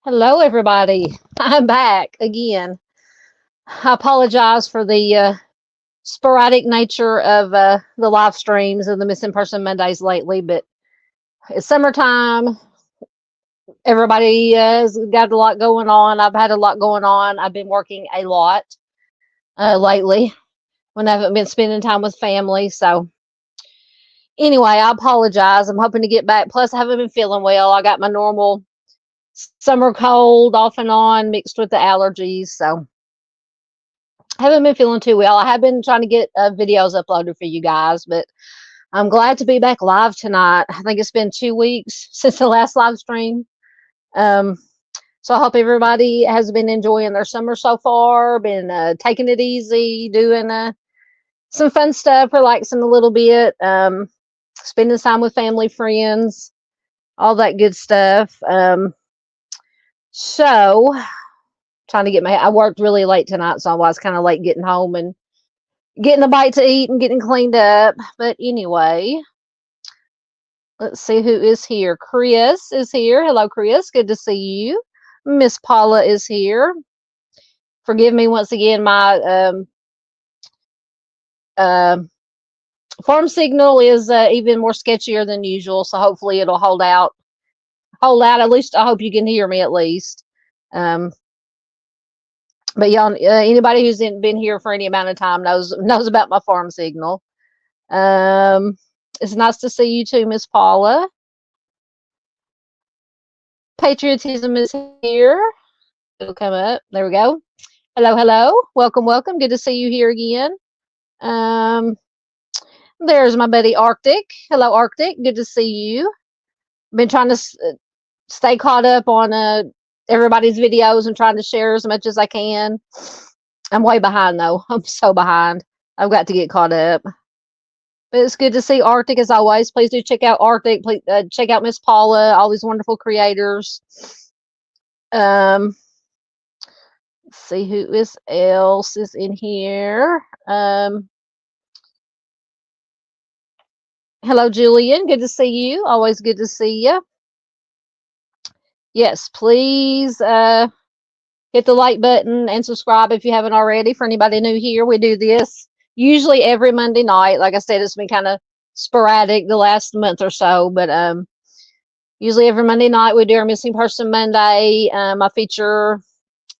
Hello, everybody. I'm back again. I apologize for the sporadic nature of the live streams and the Missing Person Mondays lately, but it's summertime. Everybody has got a lot going on. I've had a lot going on. I've been working a lot lately when I haven't been spending time with family. So, anyway, I apologize. I'm hoping to get back. Plus, I haven't been feeling well. I got my normal summer cold off and on mixed with the allergies. So, I haven't been feeling too well. I have been trying to get videos uploaded for you guys, but I'm glad to be back live tonight. I think it's been 2 weeks since the last live stream. So I hope everybody has been enjoying their summer so far, been taking it easy, doing some fun stuff, relaxing a little bit, spending time with family, friends, all that good stuff. So trying to get I worked really late tonight, so I was kind of late getting home and getting a bite to eat and getting cleaned up. But anyway, let's see who is here. Chris is here. Hello, Chris. Good to see you. Miss Paula is here. Forgive me once again. My farm signal is even more sketchier than usual, so hopefully it'll hold out. At least I hope you can hear me at least. But y'all, anybody who's been here for any amount of time knows about my farm signal. It's nice to see you too, Miss Paula. Patriotism is here. It'll come up. There we go. Hello, hello. Welcome, welcome. Good to see you here again. There's my buddy Arctic. Hello, Arctic. Good to see you. Been trying to stay caught up on everybody's videos and trying to share as much as I can. I'm way behind though. I'm so behind. I've got to get caught up. But it's good to see Arctic as always. Please do check out Arctic. Please check out Miss Paula, all these wonderful creators. Let's see who else is in here. Hello, Julian. Good to see you. Always good to see you. Yes, please hit the like button and subscribe if you haven't already. For anybody new here, we do this usually every Monday night. Like I said, it's been kind of sporadic the last month or so, but usually every Monday night we do our Missing Person Monday. I feature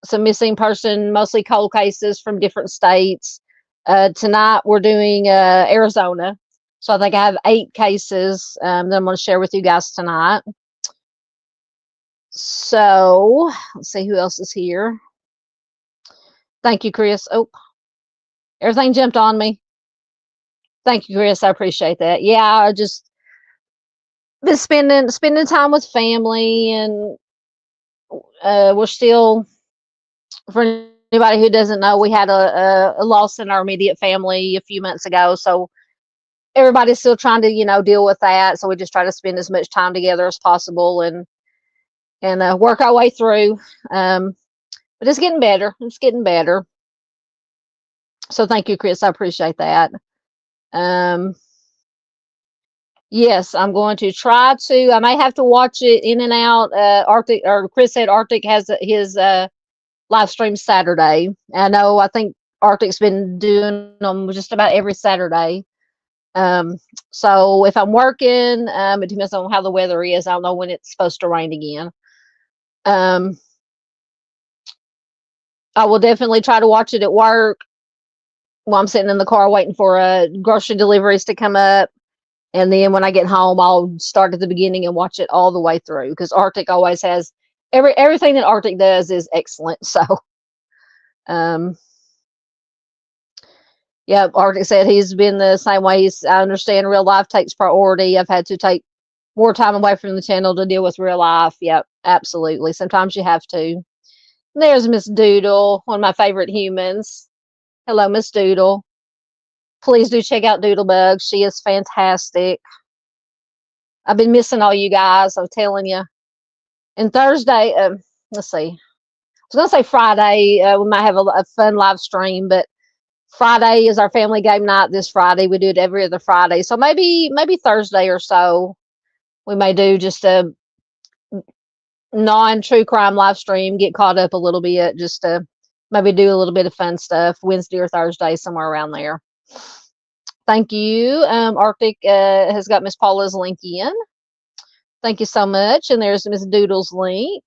some missing person, mostly cold cases from different states. Tonight we're doing Arizona. So I think I have 8 cases that I'm going to share with you guys tonight. So let's see who else is here. Thank you, Chris. Oh, everything jumped on me. Thank you, Chris. I appreciate that. Yeah, I just been spending time with family, and we're still, for anybody who doesn't know, we had a loss in our immediate family a few months ago. So everybody's still trying to, deal with that. So we just try to spend as much time together as possible and work our way through. But it's getting better. It's getting better. So thank you, Chris. I appreciate that. Yes, I'm going to try to. I may have to watch it in and out. Arctic, or Chris said Arctic has his live stream Saturday. I think Arctic's been doing them just about every Saturday. So if I'm working, it depends on how the weather is. I don't know when it's supposed to rain again. I will definitely try to watch it at work while I'm sitting in the car waiting for grocery deliveries to come up. And then when I get home, I'll start at the beginning and watch it all the way through, because Arctic always has everything that Arctic does is excellent. So, yeah, Arctic said he's been the same way. I understand real life takes priority. I've had to take more time away from the channel to deal with real life. Yep, absolutely. Sometimes you have to. There's Miss Doodle, one of my favorite humans. Hello, Miss Doodle. Please do check out Doodlebug. She is fantastic. I've been missing all you guys. I'm telling you. And Thursday, let's see. I was going to say Friday. We might have a fun live stream, but Friday is our family game night this Friday. We do it every other Friday. So maybe Thursday or so, we may do just a non-true crime live stream, get caught up a little bit, just to maybe do a little bit of fun stuff Wednesday or Thursday, somewhere around there. Thank you. Arctic has got Miss Paula's link in. Thank you so much. And there's Miss Doodle's link.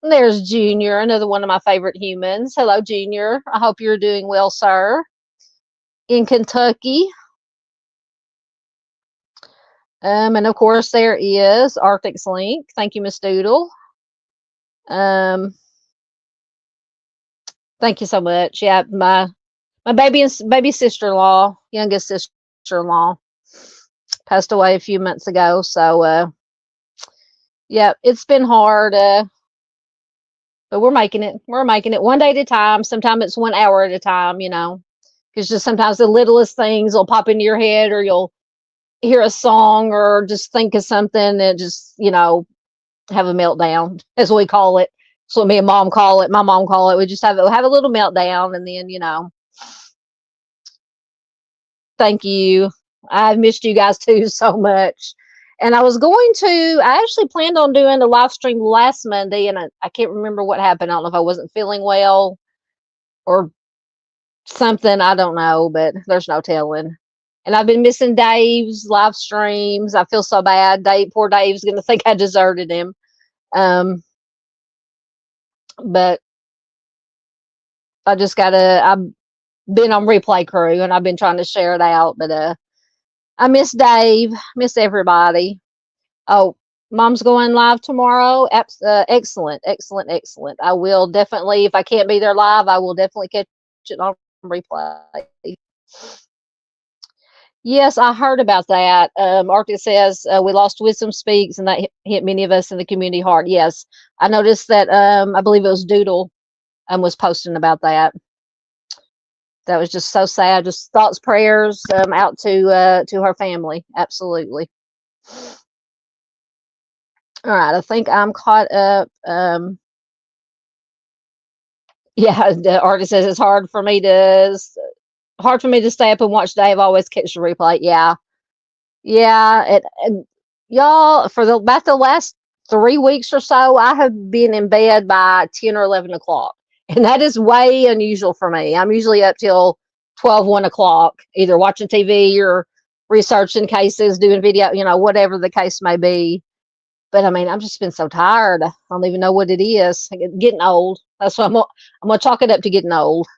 And there's Junior, another one of my favorite humans. Hello, Junior. I hope you're doing well, sir. In Kentucky. And of course, there is Arctic's link. Thank you, Miss Doodle. Thank you so much. Yeah, my baby sister-in-law, youngest sister-in-law, passed away a few months ago. So, yeah, it's been hard, but we're making it. We're making it one day at a time. Sometimes it's 1 hour at a time, because just sometimes the littlest things will pop into your head, or you'll hear a song or just think of something that just, have a meltdown, as we call it. That's what me and mom call it. My mom call it. We just have a little meltdown, and then, thank you. I've missed you guys too so much. And I actually planned on doing a live stream last Monday, and I can't remember what happened. I don't know if I wasn't feeling well or something. I don't know, but there's no telling. And I've been missing Dave's live streams. I feel so bad. Poor Dave's going to think I deserted him. But I've been on Replay Crew, and I've been trying to share it out, but I miss Dave, miss everybody. Oh, Mom's going live tomorrow. Excellent. I will definitely, if I can't be there live, I will definitely catch it on replay. Yes, I heard about that. Arctic says we lost Wisdom Speaks, and that hit many of us in the community hard. Yes, I noticed that. I believe it was Doodle was posting about that. That was just so sad. Just thoughts, prayers out to her family. Absolutely. All right, I think I'm caught up. Yeah, the artist says it's hard for me to stay up and watch Dave always catch the replay. Yeah, yeah. Y'all, for about the last 3 weeks or so, I have been in bed by 10 or 11 o'clock, and that is way unusual for me. I'm usually up till 12, 1 o'clock, either watching TV or researching cases, doing video, whatever the case may be. But I mean, I've just been so tired. I don't even know what it is. Getting old. That's what I'm gonna chalk it up to getting old.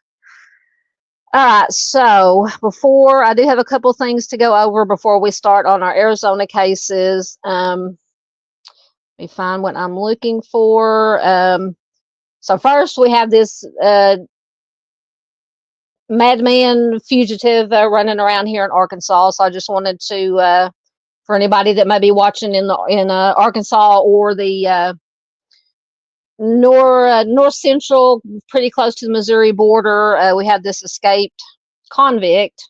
All right, so before I do have a couple things to go over before we start on our Arizona cases. Let me find what I'm looking for. So first we have this madman fugitive running around here in Arkansas. So I just wanted to, for anybody that may be watching in Arkansas or the north central, pretty close to the Missouri border, we have this escaped convict.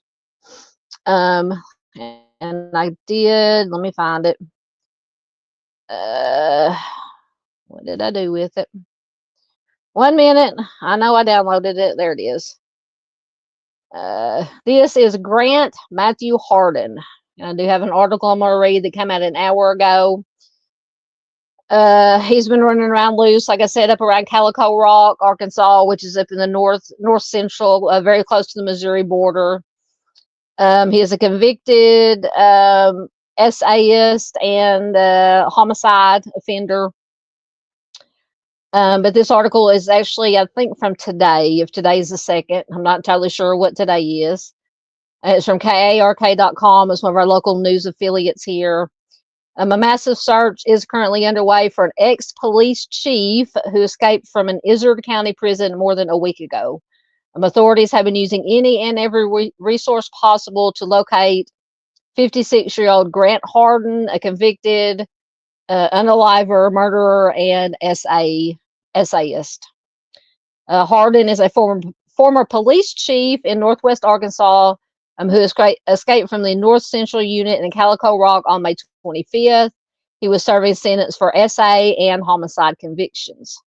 And I did. Let me find it. What did I do with it? 1 minute. I know I downloaded it. There it is. This is Grant Matthew Harden. I do have an article I'm gonna read that came out an hour ago. He's been running around loose, like I said, up around Calico Rock, Arkansas, which is up in the north central, very close to the Missouri border. He is a convicted essayist and homicide offender. But this article is actually, I think, from today. If today's the 2nd, I'm not entirely sure what today is. It's from KARK.com. It's one of our local news affiliates here. A massive search is currently underway for an ex-police chief who escaped from an Izard County prison more than a week ago. Authorities have been using any and every resource possible to locate 56-year-old Grant Harden, a convicted unaliver, murderer, and essayist. Harden is a former police chief in Northwest Arkansas who escaped from the North Central Unit in Calico Rock on May 25th. He was serving sentence for essay and homicide convictions.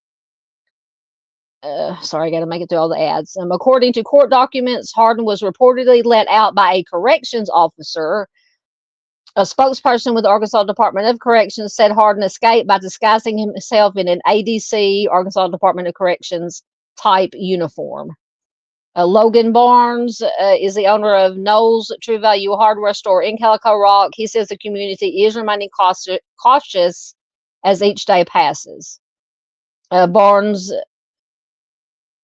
Sorry, I got to make it through all the ads. According to court documents, Harden was reportedly let out by a corrections officer. A spokesperson with the Arkansas Department of Corrections said Harden escaped by disguising himself in an ADC, Arkansas Department of Corrections, type uniform. Logan Barnes is the owner of Knowles True Value Hardware Store in Calico Rock. He says the community is remaining cautious as each day passes. Barnes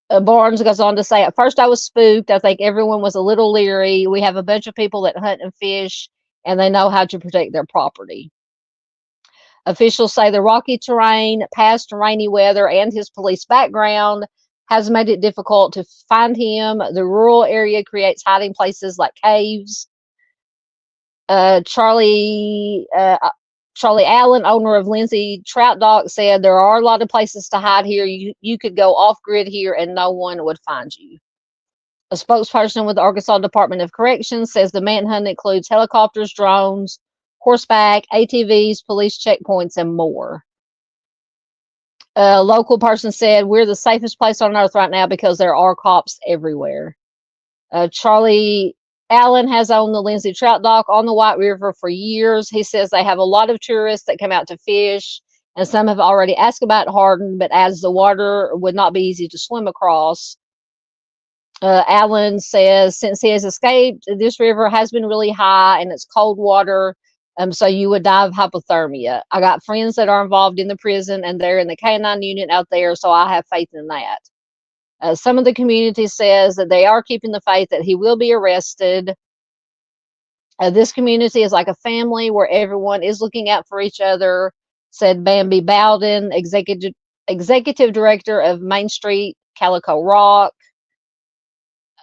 goes on to say, at first I was spooked. I think everyone was a little leery. We have a bunch of people that hunt and fish, and they know how to protect their property. Officials say the rocky terrain, past rainy weather, and his police background has made it difficult to find him. The rural area creates hiding places like caves. Charlie Allen, owner of Lindsay Trout Dock, said there are a lot of places to hide here. You could go off grid here and no one would find you. A spokesperson with the Arkansas Department of Corrections says the manhunt includes helicopters, drones, horseback, ATVs, police checkpoints, and more. A local person said, we're the safest place on earth right now because there are cops everywhere. Charlie Allen has owned the Lindsay Trout Dock on the White River for years. He says they have a lot of tourists that come out to fish, and some have already asked about Harden, but as the water would not be easy to swim across. Allen says since he has escaped, this river has been really high and it's cold water, so you would die of hypothermia. I got friends that are involved in the prison and they're in the K-9 unit out there, so I have faith in that. Some of the community says that they are keeping the faith that he will be arrested. This community is like a family where everyone is looking out for each other, said Bambi Bowden, executive director of Main Street Calico Rock.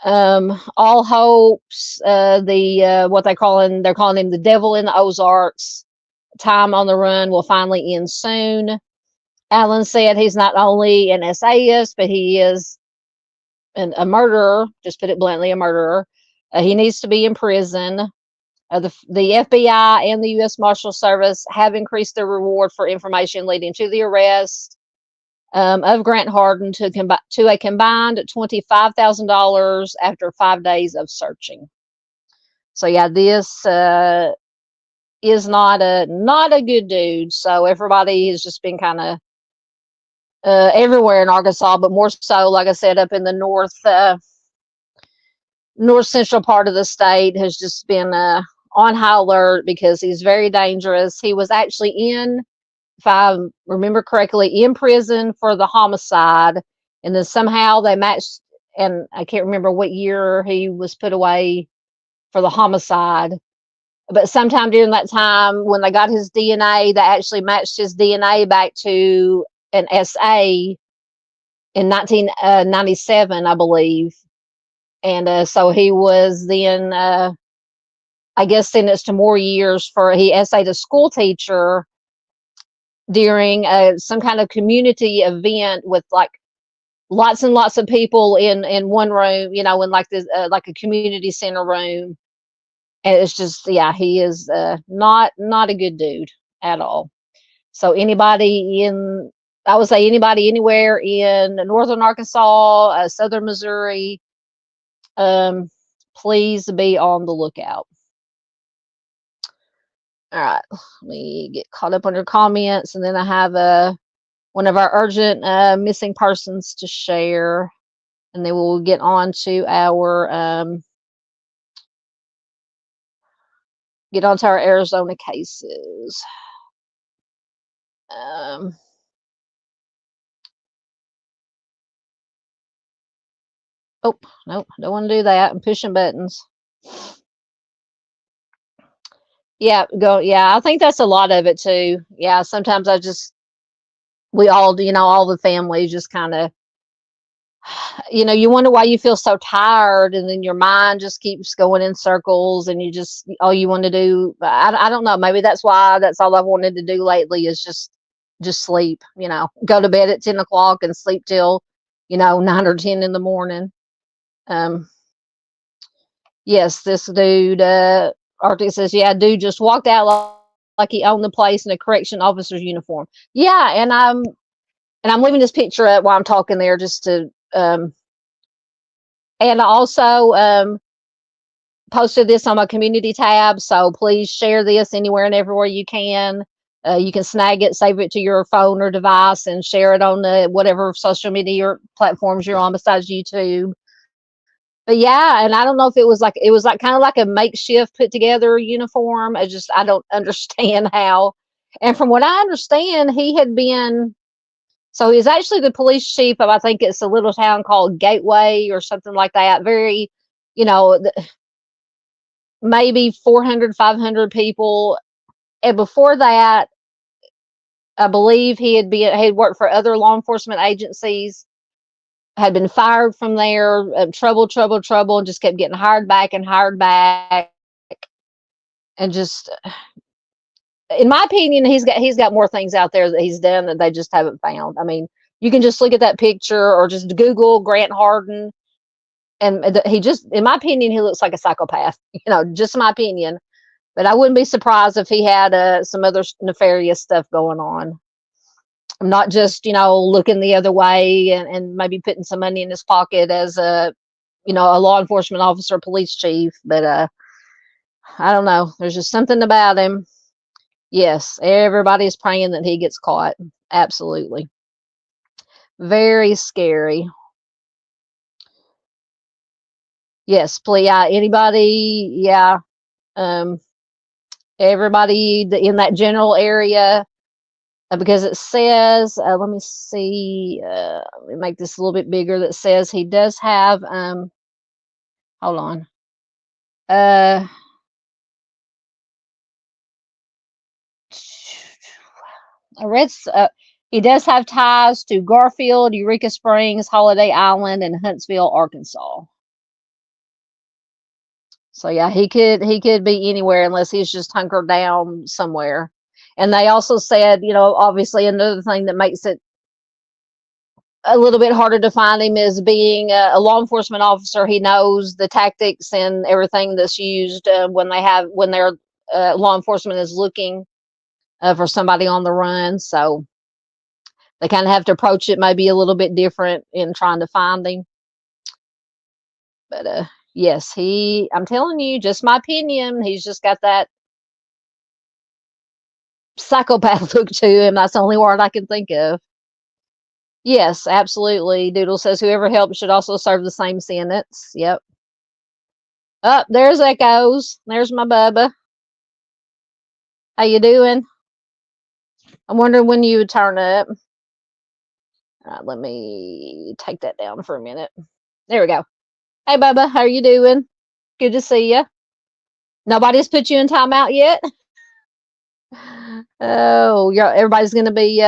All hopes, they're calling him the devil in the Ozarks. Time on the run will finally end soon. Allen said he's not only an essayist, but he is a murderer, just put it bluntly, a murderer. He needs to be in prison. The FBI and the U.S. Marshal Service have increased their reward for information leading to the arrest of Grant Hardin to a combined $25,000 after 5 days of searching. So yeah, this is not a good dude. So everybody has just been kind of everywhere in Arkansas, but more so, like I said, up in the north central part of the state has just been on high alert because he's very dangerous. He was actually if I remember correctly, in prison for the homicide, and then somehow they matched, and I can't remember what year he was put away for the homicide, but sometime during that time when they got his DNA, they actually matched his DNA back to an SA in 1997, I believe. And so he was then, I guess, sentenced to more years he essayed a school teacher during some kind of community event with like lots and lots of people in one room, in like this, like a community center room. And it's just, yeah, he is not a good dude at all. So I would say anybody anywhere in northern Arkansas, southern Missouri, please be on the lookout. All right, let me get caught up on your comments, and then I have one of our urgent missing persons to share, and then we'll get on to our Arizona cases. Oh, nope, don't want to do that. I'm pushing buttons. Yeah, I think that's a lot of it too. Yeah, sometimes we all, all the families just kind of, you wonder why you feel so tired, and then your mind just keeps going in circles, and all you want to do, I don't know, maybe that's all I've wanted to do lately is just sleep, go to bed at 10 o'clock and sleep till, 9 or 10 in the morning. Yes, this dude, Arctic says, yeah, dude just walked out like he owned the place in a correction officer's uniform. Yeah, and I'm leaving this picture up while I'm talking there just to, and I also posted this on my community tab, so please share this anywhere and everywhere you can. You can snag it, save it to your phone or device, and share it on whatever social media or platforms you're on besides YouTube. But yeah, and I don't know if it was like kind of like a makeshift put together uniform. I don't understand how. And from what I understand, he was actually the police chief of, I think it's a little town called Gateway or something like that. Very, maybe 400, 500 people. And before that, I believe he had worked for other law enforcement agencies, had been fired from there, trouble, and just kept getting hired back, and just, in my opinion, he's got more things out there that he's done that they just haven't found. I mean, you can just look at that picture or just Google Grant Hardin, and in my opinion, he looks like a psychopath. Just my opinion, but I wouldn't be surprised if he had some other nefarious stuff going on. I'm not just, looking the other way and maybe putting some money in his pocket as a law enforcement officer, police chief. But I don't know. There's just something about him. Yes, everybody's praying that he gets caught. Absolutely. Very scary. Yes, please. Yeah, anybody. Yeah. Everybody in that general area. Because it says, let me see, let me make this a little bit bigger. That says he does have, hold on. He does have ties to Garfield, Eureka Springs, Holiday Island, and Huntsville, Arkansas. So yeah, he could be anywhere unless he's just hunkered down somewhere. And they also said, obviously another thing that makes it a little bit harder to find him is being a law enforcement officer. He knows the tactics and everything that's used when their law enforcement is looking for somebody on the run. So they kind of have to approach it maybe a little bit different in trying to find him. But yes, I'm telling you, just my opinion, he's just got that psychopath look to him. That's the only word I can think of. Yes, absolutely. Doodle says whoever helps should also serve the same sentence. Yep. Up there's Echoes. There's my Bubba. How you doing? I'm wondering when you would turn up. All right, let me take that down for a minute. There we go. Hey, Bubba, how are you doing? Good to see you. Nobody's put you in timeout yet? Oh, everybody's going to be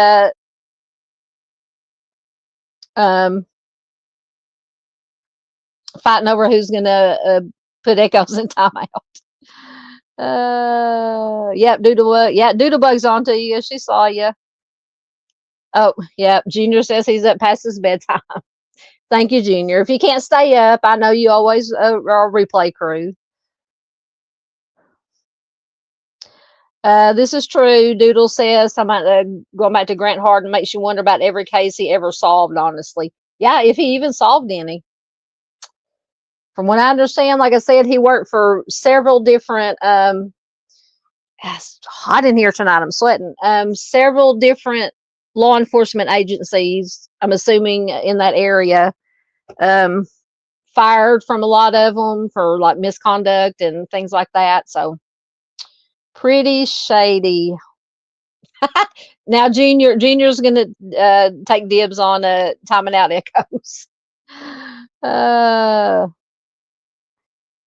fighting over who's going to put Echoes in timeout. Yep, Doodlebug's on to you. She saw you. Oh, yep. Junior says he's up past his bedtime. Thank you, Junior. If you can't stay up, I know you always are a replay crew. This is true. Doodle says something going back to Grant Hardin makes you wonder about every case he ever solved, honestly. Yeah, if he even solved any. From what I understand, like I said, he worked for several different it's hot in here tonight. I'm sweating. Several different law enforcement agencies, I'm assuming in that area, fired from a lot of them for like misconduct and things like that. So pretty shady. Now Junior's gonna take dibs on timing out Echoes.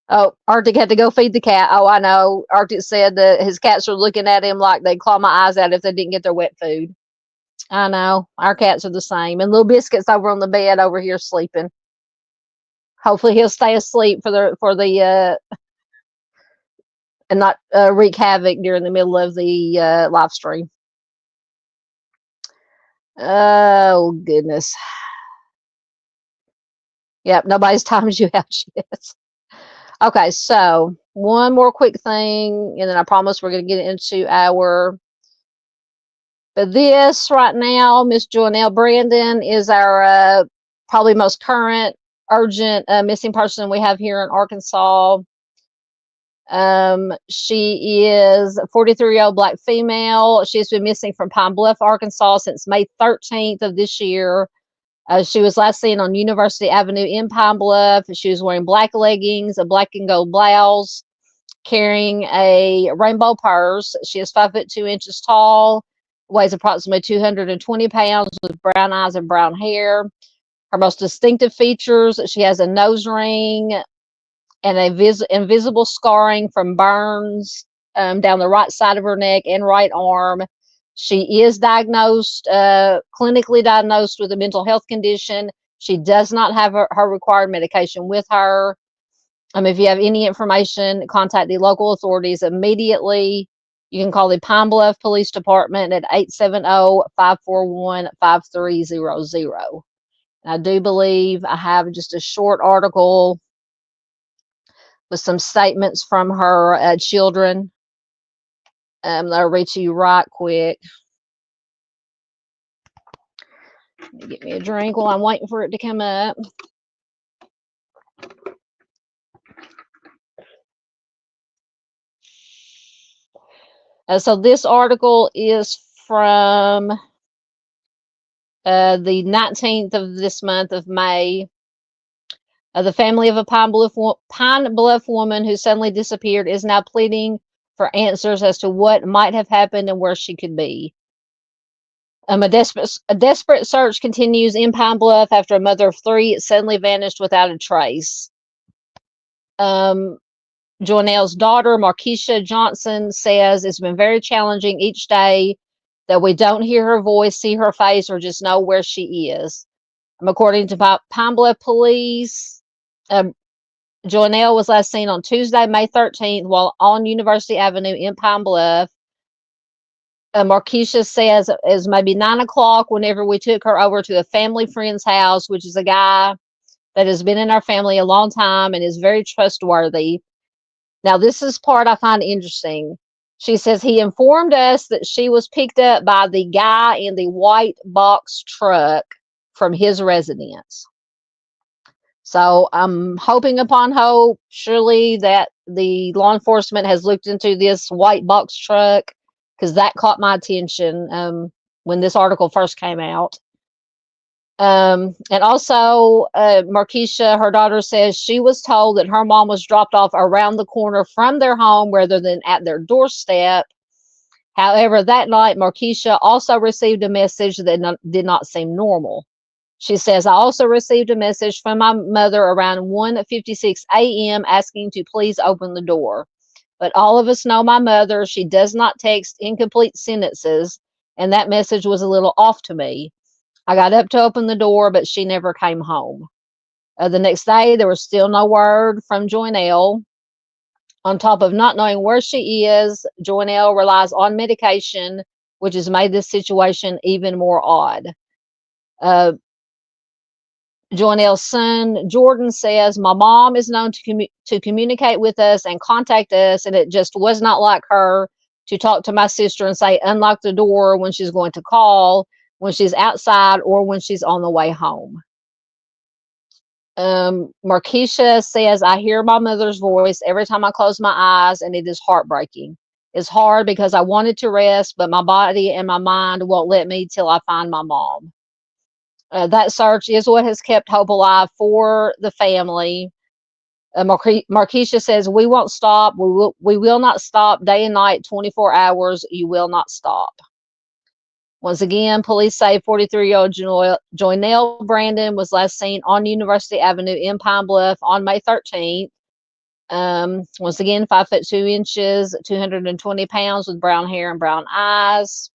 Oh, Arctic had to go feed the cat. Oh, I know. Arctic said that his cats are looking at him like they'd claw my eyes out if they didn't get their wet food. I know. Our cats are the same. And Little Biscuit's over on the bed over here sleeping. Hopefully he'll stay asleep for the and not wreak havoc during the middle of the live stream. Oh, goodness. Yep, nobody's timed you out yet. Okay, so one more quick thing, and then I promise we're going to get into our. But this right now, Miss Joanelle Brandon is our probably most current, urgent missing person we have here in Arkansas. She is a 43-year-old Black female. She's been missing from Pine Bluff, Arkansas since May 13th of this year. She was last seen on University Avenue in Pine Bluff. She was wearing black leggings, a black and gold blouse, carrying a rainbow purse. She is 5'2" tall, weighs approximately 220 pounds, with brown eyes and brown hair. Her most distinctive features: she has a nose ring and invisible scarring from burns down the right side of her neck and right arm. She is clinically diagnosed with a mental health condition. She does not have her required medication with her. If you have any information, contact the local authorities immediately. You can call the Pine Bluff Police Department at 870-541-5300. I do believe I have just a short article with some statements from her children. I'll read to you right quick. Let me get me a drink while I'm waiting for it to come up. So this article is from the 19th of this month of May. The family of a Pine Bluff woman who suddenly disappeared is now pleading for answers as to what might have happened and where she could be. A desperate search continues in Pine Bluff after a mother of three suddenly vanished without a trace. Joanelle's daughter, Markeisha Johnson, says it's been very challenging each day that we don't hear her voice, see her face, or just know where she is. According to Pine Bluff Police, Joynelle was last seen on Tuesday, May 13th, while on University Avenue in Pine Bluff. Markeisha says it was maybe 9 o'clock whenever we took her over to a family friend's house, which is a guy that has been in our family a long time and is very trustworthy. Now, this is part I find interesting. She says he informed us that she was picked up by the guy in the white box truck from his residence. So I'm hoping upon hope, surely, that the law enforcement has looked into this white box truck, because that caught my attention when this article first came out. And also, Markeisha, her daughter, says she was told that her mom was dropped off around the corner from their home rather than at their doorstep. However, that night, Markeisha also received a message that did not seem normal. She says, I also received a message from my mother around 1:56 a.m. asking to please open the door. But all of us know my mother. She does not text incomplete sentences, and that message was a little off to me. I got up to open the door, but she never came home. The next day, there was still no word from Joynelle. On top of not knowing where she is, Joynelle relies on medication, which has made this situation even more odd. Joynelle's son, Jordan, says, my mom is known to communicate with us and contact us, and it just was not like her to talk to my sister and say, unlock the door when she's going to call, when she's outside, or when she's on the way home. Markeisha says, I hear my mother's voice every time I close my eyes, and it is heartbreaking. It's hard because I wanted to rest, but my body and my mind won't let me till I find my mom. That search is what has kept hope alive for the family. Markeisha says, we won't stop. We will not stop day and night, 24 hours. You will not stop. Once again, police say 43-year-old Joynelle Brandon was last seen on University Avenue in Pine Bluff on May 13th. Once again, 5'2", 220 pounds, with brown hair and brown eyes.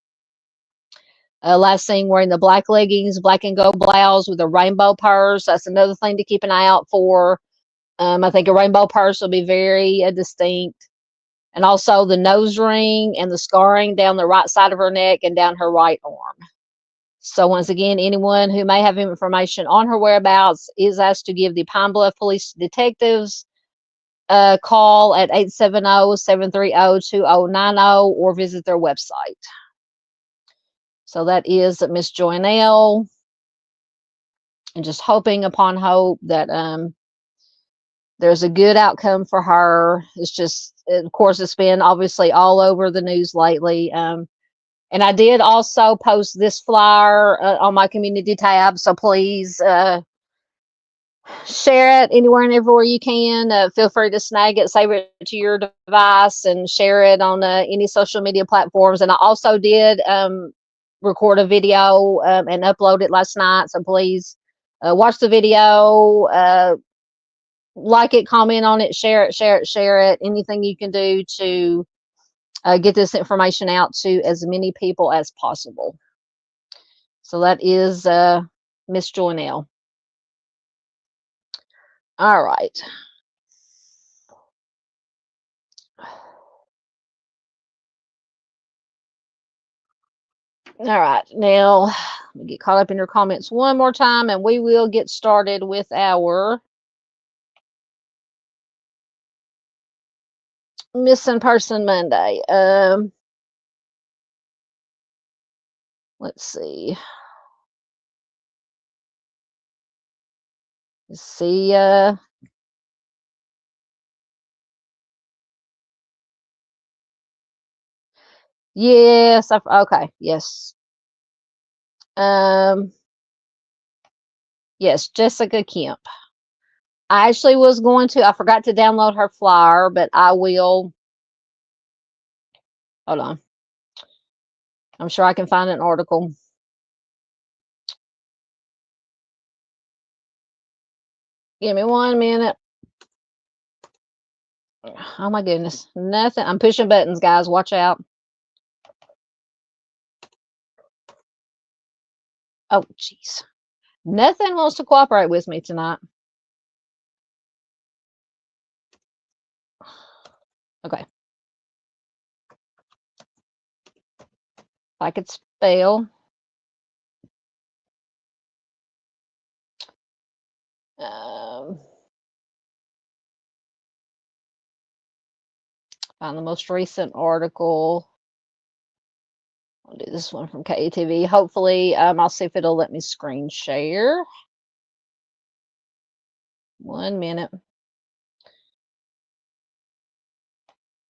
Last seen wearing the black leggings, black and gold blouse with a rainbow purse. That's another thing to keep an eye out for. I think a rainbow purse will be very distinct. And also the nose ring and the scarring down the right side of her neck and down her right arm. So once again, anyone who may have information on her whereabouts is asked to give the Pine Bluff Police Detectives a call at 870-730-2090 or visit their website. So that is Miss Joynelle, and just hoping upon hope that there's a good outcome for her. It's just, of course, it's been obviously all over the news lately. And I did also post this flyer on my community tab, so please share it anywhere and everywhere you can. Feel free to snag it, save it to your device, and share it on any social media platforms. And I also did record a video and upload it last night, so please watch the video, like it, comment on it, share it. Anything you can do to get this information out to as many people as possible. So that is Miss Joynelle. All right. All right, now let me get caught up in your comments one more time, and we will get started with our Missing Person Monday. Let's see. Yes, okay, yes. Yes, Jessica Kemp. I actually was going to, I forgot to download her flyer, but I will. Hold on. I'm sure I can find an article. Give me 1 minute. Oh my goodness. Nothing. I'm pushing buttons, guys. Watch out. Oh, jeez. Nothing wants to cooperate with me tonight. Okay. If I could spell. Um, Find the most recent article. I'll do this one from KTV. Hopefully, I'll see if it'll let me screen share. 1 minute.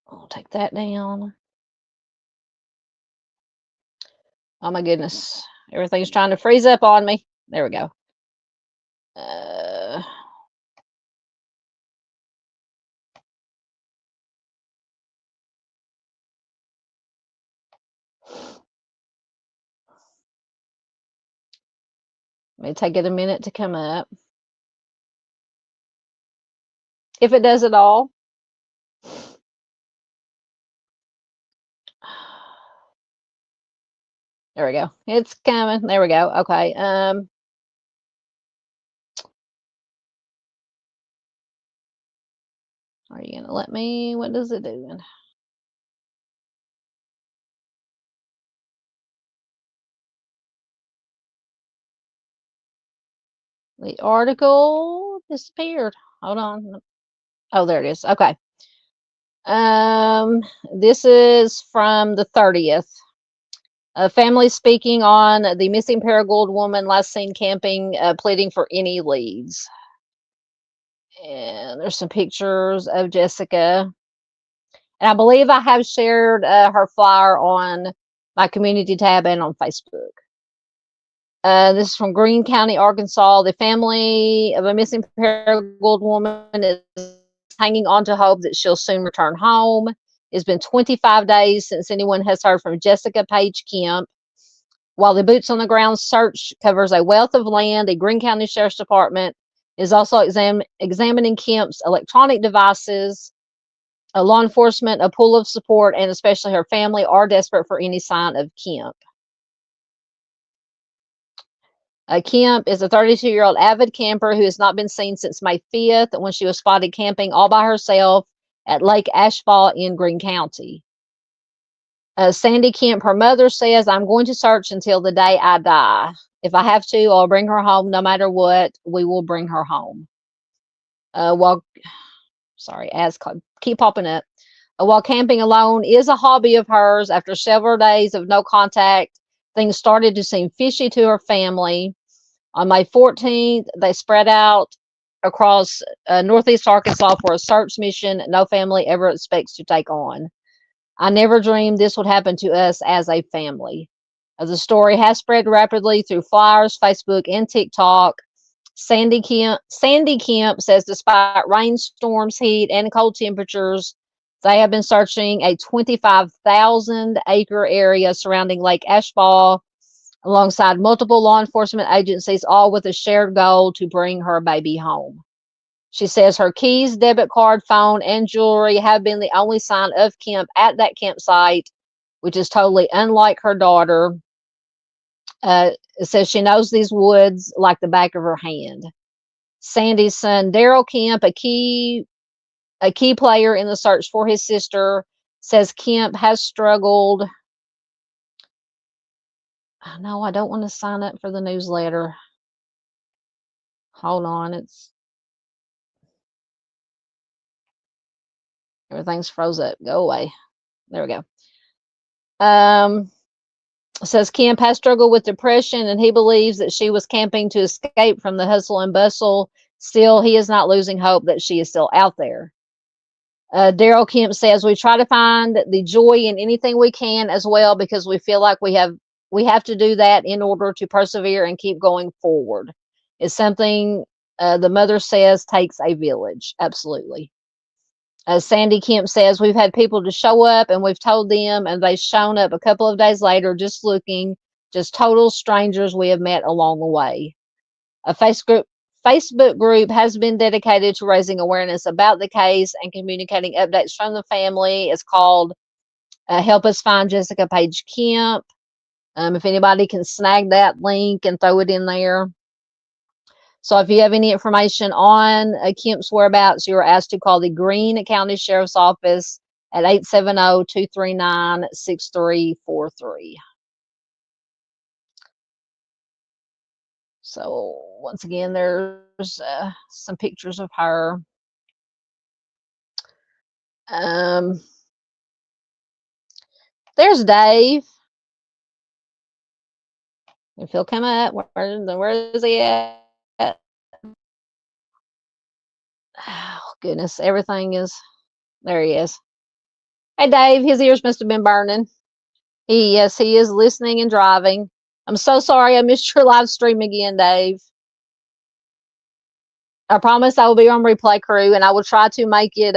I'll take that down. Oh my goodness. Everything's trying to freeze up on me. There we go. May take it a minute to come up. If it does at all. There we go. It's coming. There we go. Okay. Are you gonna let me? What does it do? The article disappeared. Hold on. Oh, there it is. Okay. This is from the 30th. A family speaking on the missing Paragould woman last seen camping, pleading for any leads. And there's some pictures of Jessica. And I believe I have shared her flyer on my community tab and on Facebook. This is from Greene County, Arkansas. The family of a missing Paragould woman is hanging on to hope that she'll soon return home. It's been 25 days since anyone has heard from Jessica Page Kemp. While the boots on the ground search covers a wealth of land, the Greene County Sheriff's Department is also examining Kemp's electronic devices. Law enforcement, a pool of support, and especially her family are desperate for any sign of Kemp. Kemp is a 32-year-old avid camper who has not been seen since May 5th when she was spotted camping all by herself at Lake Ashfall in Greene County. Sandy Kemp, her mother, says, "I'm going to search until the day I die. If I have to, I'll bring her home no matter what. We will bring her home." Ads keep popping up. While camping alone is a hobby of hers, after several days of no contact, things started to seem fishy to her family. On May 14th, they spread out across northeast Arkansas for a search mission no family ever expects to take on. "I never dreamed this would happen to us as a family." The story has spread rapidly through flyers, Facebook, and TikTok. Sandy Kemp says despite rainstorms, heat, and cold temperatures, they have been searching a 25,000-acre area surrounding Lake Ashfall alongside multiple law enforcement agencies, all with a shared goal to bring her baby home. She says her keys, debit card, phone, and jewelry have been the only sign of Kemp at that campsite, which is totally unlike her daughter. It says she knows these woods like the back of her hand. Sandy's son, Daryl Kemp, a key player in the search for his sister, says Kemp has struggled. No, I don't want to sign up for the newsletter. Hold on, everything's froze up. Go away. There we go. Says Kemp has struggled with depression and he believes that she was camping to escape from the hustle and bustle. Still, he is not losing hope that she is still out there. Daryl Kemp says, "We try to find the joy in anything we can as well because we feel like we have to do that in order to persevere and keep going forward. It's something the mother says takes a village." Absolutely. Sandy Kemp says, "We've had people to show up and we've told them and they've shown up a couple of days later just looking, just total strangers we have met along the way." A Facebook group has been dedicated to raising awareness about the case and communicating updates from the family. It's called Help Us Find Jessica Page Kemp. If anybody can snag that link and throw it in there. So if you have any information on Kemp's whereabouts, you are asked to call the Greene County Sheriff's Office at 870-239-6343. So once again, there's some pictures of her. There's Dave. If he'll come up, where is he at? Oh, goodness, everything is, there he is. Hey, Dave, his ears must have been burning. Yes, he is listening and driving. I'm so sorry I missed your live stream again, Dave. I promise I will be on Replay Crew, and I will try to make it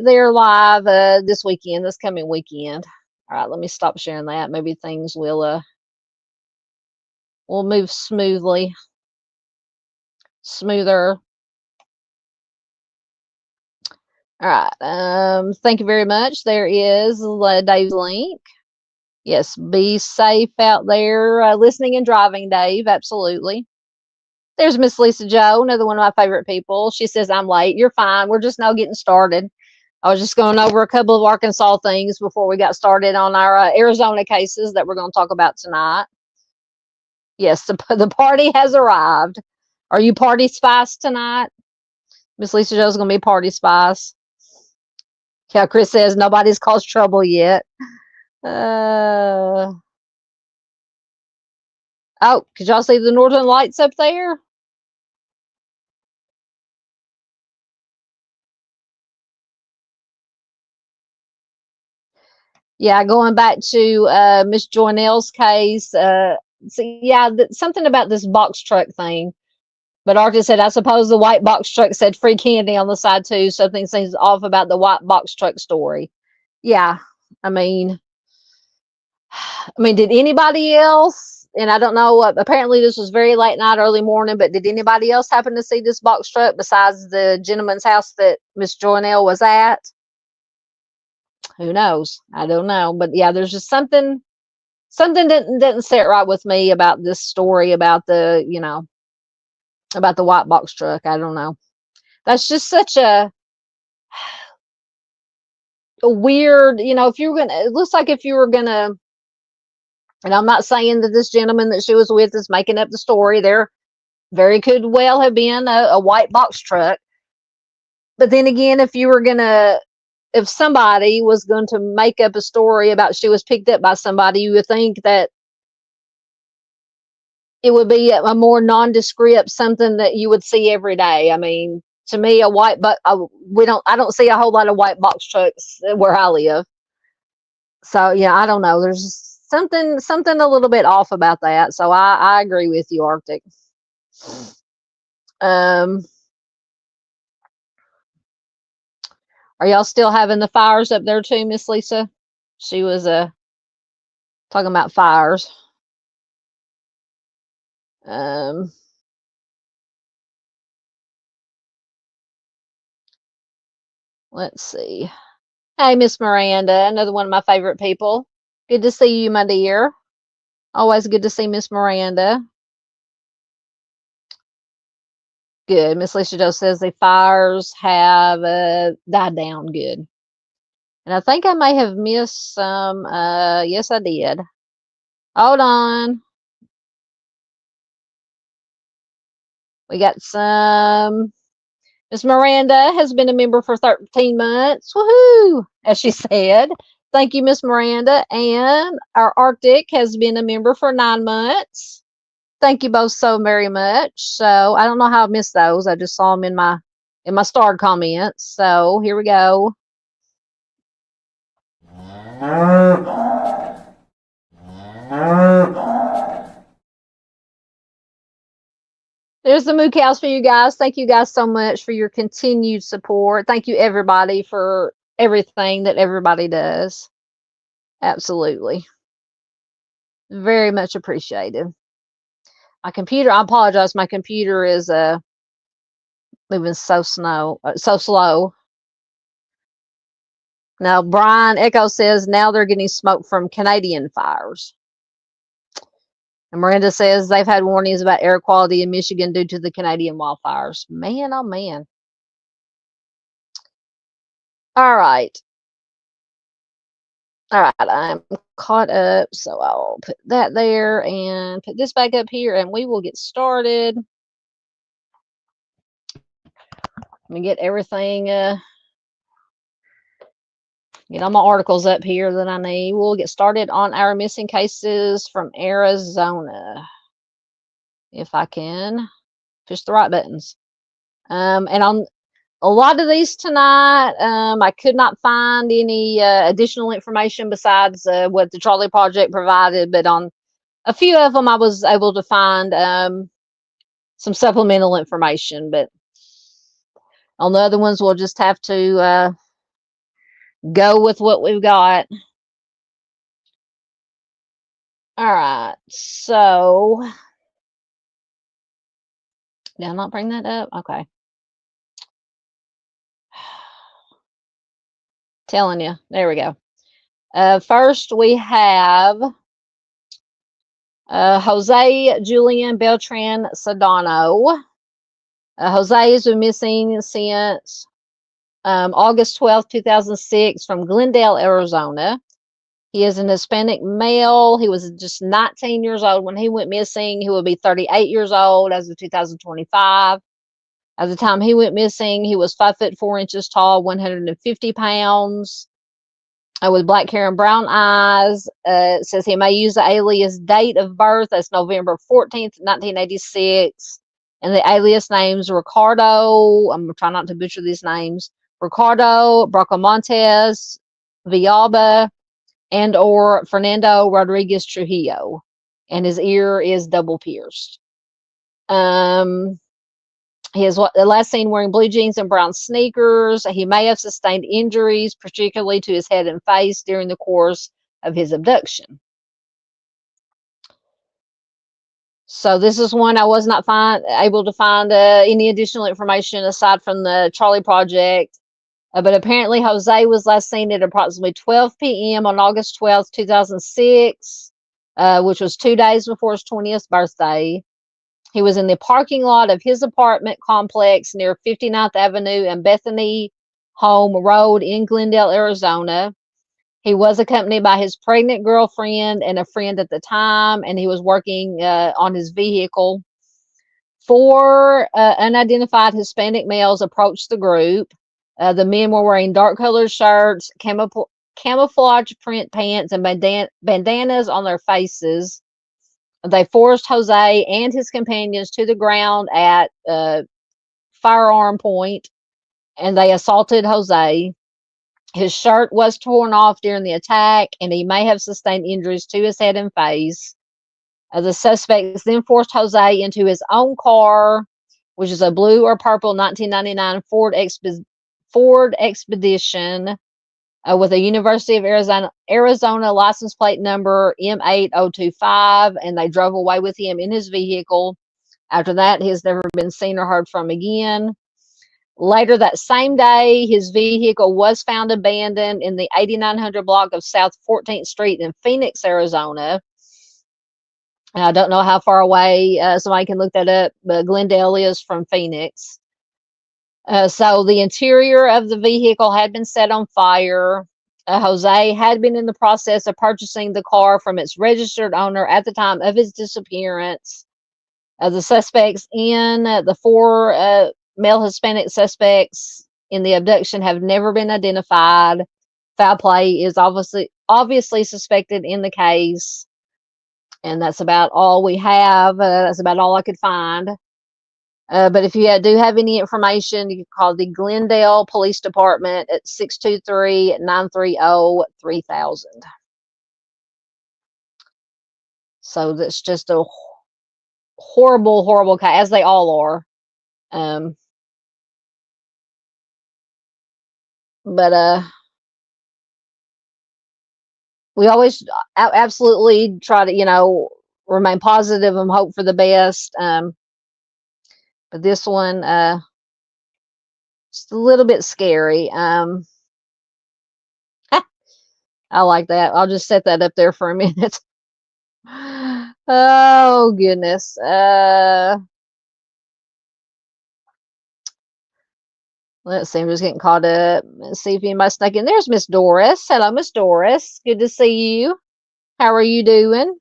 there live this weekend, this coming weekend. All right, let me stop sharing that. Maybe things will move smoother. All right. Thank you very much. There is Dave's link. Yes, be safe out there listening and driving, Dave. Absolutely. There's Miss Lisa Joe, another one of my favorite people. She says, I'm late. You're fine. We're just now getting started. I was just going over a couple of Arkansas things before we got started on our Arizona cases that we're going to talk about tonight. Yes, the party has arrived. Are you party spice tonight? Miss Lisa Joe's going to be party spice. Yeah, Chris says nobody's caused trouble yet. Oh, could y'all see the northern lights up there? Yeah, going back to Miss Joynell's case. Something about this box truck thing. But Arctic said, I suppose the white box truck said free candy on the side too. Something seems off about the white box truck story. Yeah, I mean, did anybody else? And I don't know. Apparently, this was very late night, early morning. But did anybody else happen to see this box truck besides the gentleman's house that Miss Joynell was at? Who knows? I don't know. But yeah, there's just something didn't sit right with me about this story about the white box truck. I don't know. That's just such a weird, if you were gonna, it looks like if you were gonna, and I'm not saying that this gentleman that she was with is making up the story. There very could well have been a white box truck. But then again, if somebody was going to make up a story about she was picked up by somebody, you would think that it would be a more nondescript, something that you would see every day. I mean, to me, I don't see a whole lot of white box trucks where I live. So yeah, I don't know. There's something a little bit off about that. So I agree with you, Arctic. Are y'all still having the fires up there too, Miss Lisa? She was talking about fires. Let's see. Hey, Miss Miranda, another one of my favorite people. Good to see you, my dear. Always good to see Miss Miranda. Good. Miss Lisa Joe says the fires have died down. Good. And I think I may have missed some. Yes, I did. Hold on. We got some. Miss Miranda has been a member for 13 months. Woohoo! As she said. Thank you, Miss Miranda. And our Arctic has been a member for 9 months. Thank you both so very much. So I don't know how I missed those. I just saw them in my starred comments. So here we go. There's the moo cows for you guys. Thank you guys so much for your continued support. Thank you everybody for everything that everybody does. Absolutely. Very much appreciated. My computer, I apologize. My computer is moving so slow. Now, Brian Echo says now they're getting smoke from Canadian fires. And Miranda says they've had warnings about air quality in Michigan due to the Canadian wildfires. Man, oh man. All right. All right, I'm caught up, so I'll put that there and put this back up here, and we will get started. Let me get everything, get all my articles up here that I need. We'll get started on our missing cases from Arizona. If I can push the right buttons. And on a lot of these tonight, I could not find any additional information besides what the Charlie Project provided, but on a few of them I was able to find some supplemental information, but on the other ones we'll just have to go with what we've got. All right, so did I not bring that up? Okay. Telling you, there we go. First we have Jose Julian Beltran Sedano. Jose has been missing since August 12th, 2006 from Glendale, Arizona. He is an Hispanic male. He was just 19 years old when he went missing. He will be 38 years old as of 2025. At the time he went missing, he was 5'4" tall, 150 pounds, with black hair and brown eyes. It says he may use the alias date of birth. That's November 14th, 1986. And the alias names Ricardo, I'm going to try not to butcher these names, Ricardo Bracamontes Villalba and or Fernando Rodriguez Trujillo. And his ear is double pierced. He is last seen wearing blue jeans and brown sneakers. He may have sustained injuries, particularly to his head and face, during the course of his abduction. So this is one I was not able to find any additional information aside from the Charlie Project. But apparently Jose was last seen at approximately 12 p.m. on August 12th, 2006, which was 2 days before his 20th birthday. He was in the parking lot of his apartment complex near 59th Avenue and Bethany Home Road in Glendale, Arizona. He was accompanied by his pregnant girlfriend and a friend at the time, and he was working on his vehicle. 4 unidentified Hispanic males approached the group. The men were wearing dark colored shirts, camouflage print pants, and bandanas on their faces. They forced Jose and his companions to the ground at firearm point, and they assaulted Jose. His shirt was torn off during the attack, and he may have sustained injuries to his head and face. The suspects then forced Jose into his own car, which is a blue or purple 1999 Ford Expedition with a University of Arizona license plate number M8025, and they drove away with him in his vehicle. After that, he has never been seen or heard from again. Later that same day, his vehicle was found abandoned in the 8900 block of South 14th Street in Phoenix, Arizona. I don't know how far away, somebody can look that up, but Glendale is from Phoenix. So the interior of the vehicle had been set on fire. Jose had been in the process of purchasing the car from its registered owner at the time of his disappearance. The suspects in the 4 male Hispanic suspects in the abduction have never been identified. Foul play is obviously suspected in the case. And that's about all we have. That's about all I could find. But if you do have any information, you can call the Glendale Police Department at 623-930-3000. So that's just a horrible, horrible case, as they all are. But we always absolutely try to, remain positive and hope for the best. But this one, just a little bit scary. I like that. I'll just set that up there for a minute. Oh, goodness. Let's see, I'm just getting caught up. Let's see if anybody snuck in. There's Miss Doris. Hello, Miss Doris. Good to see you. How are you doing?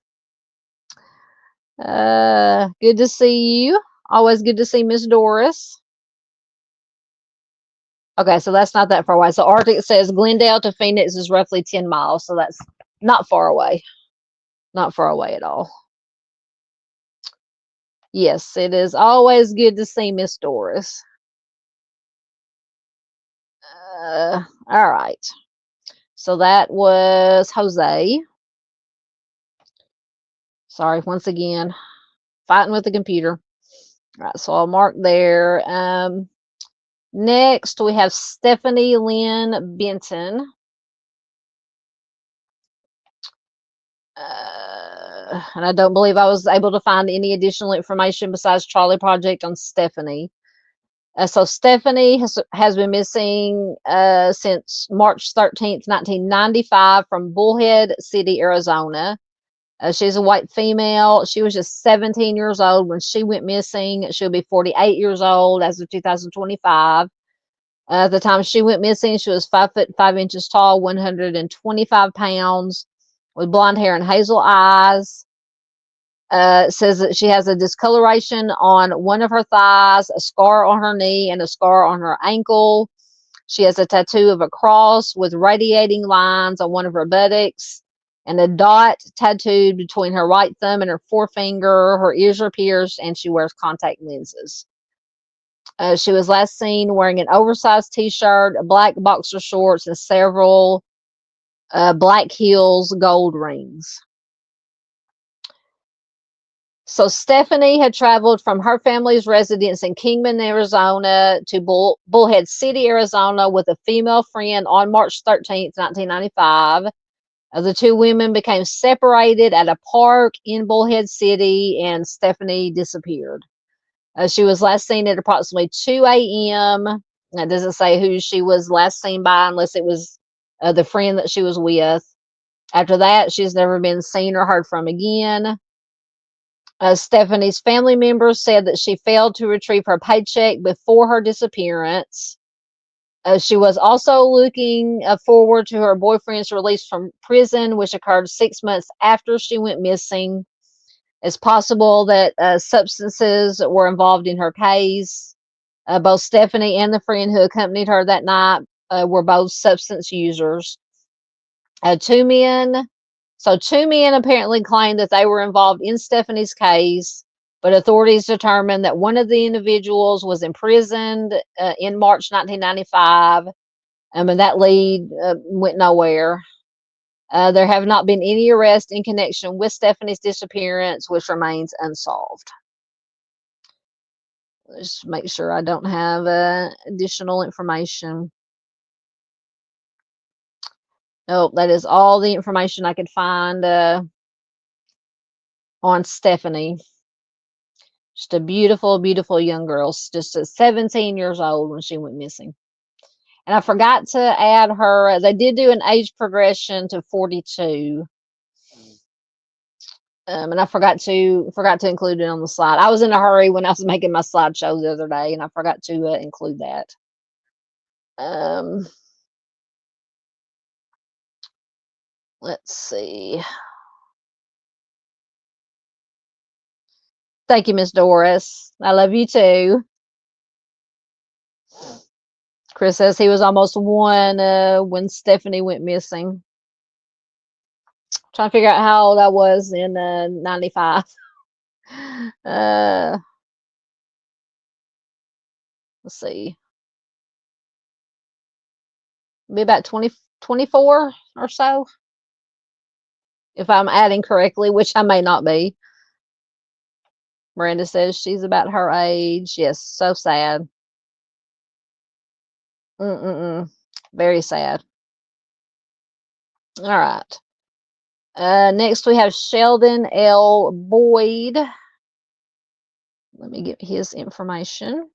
Good to see you. Always good to see Miss Doris. Okay, so that's not that far away. So Arctic says Glendale to Phoenix is roughly 10 miles. So that's not far away. Not far away at all. Yes, it is always good to see Miss Doris. All right. So that was Jose. Sorry, once again, fighting with the computer. All right, so I'll mark there. Next, we have Stephanie Lynn Benton. And I don't believe I was able to find any additional information besides Charlie Project on Stephanie. So Stephanie has been missing since March 13th, 1995 from Bullhead City, Arizona. She's a white female. She was just 17 years old when she went missing. She'll be 48 years old as of 2025. At the time she went missing, she was 5 foot 5 inches tall, 125 pounds, with blonde hair and hazel eyes. Says that she has a discoloration on one of her thighs, a scar on her knee, and a scar on her ankle. She has a tattoo of a cross with radiating lines on one of her buttocks and a dot tattooed between her right thumb and her forefinger. Her ears are pierced, and she wears contact lenses. She was last seen wearing an oversized t-shirt, black boxer shorts, and several black heels gold rings. So Stephanie had traveled from her family's residence in Kingman, Arizona to Bullhead City, Arizona with a female friend on March 13th, 1995. The two women became separated at a park in Bullhead City, and Stephanie disappeared. She was last seen at approximately 2 a.m. That doesn't say who she was last seen by unless it was the friend that she was with. After that, she's never been seen or heard from again. Stephanie's family members said that she failed to retrieve her paycheck before her disappearance. She was also looking forward to her boyfriend's release from prison, which occurred 6 months after she went missing. It's possible that substances were involved in her case. Both Stephanie and the friend who accompanied her that night were both substance users. Two men apparently claimed that they were involved in Stephanie's case, but authorities determined that one of the individuals was imprisoned in March 1995, and that lead went nowhere. There have not been any arrests in connection with Stephanie's disappearance, which remains unsolved. Let's make sure I don't have additional information. Nope, that is all the information I could find on Stephanie. Just a beautiful, beautiful young girl, just 17 years old when she went missing. And I forgot to add her. They did do an age progression to 42. And I forgot to include it on the slide. I was in a hurry when I was making my slideshow the other day, and I forgot to include that. Let's see. Thank you, Miss Doris. I love you too. Chris says he was almost 1 when Stephanie went missing. Trying to figure out how old I was in 95. Let's see. Be about 24 or so. If I'm adding correctly, which I may not be. Miranda says she's about her age. Yes, so sad. Very sad. All right. Next, we have Sheldon L. Boyd. Let me get his information.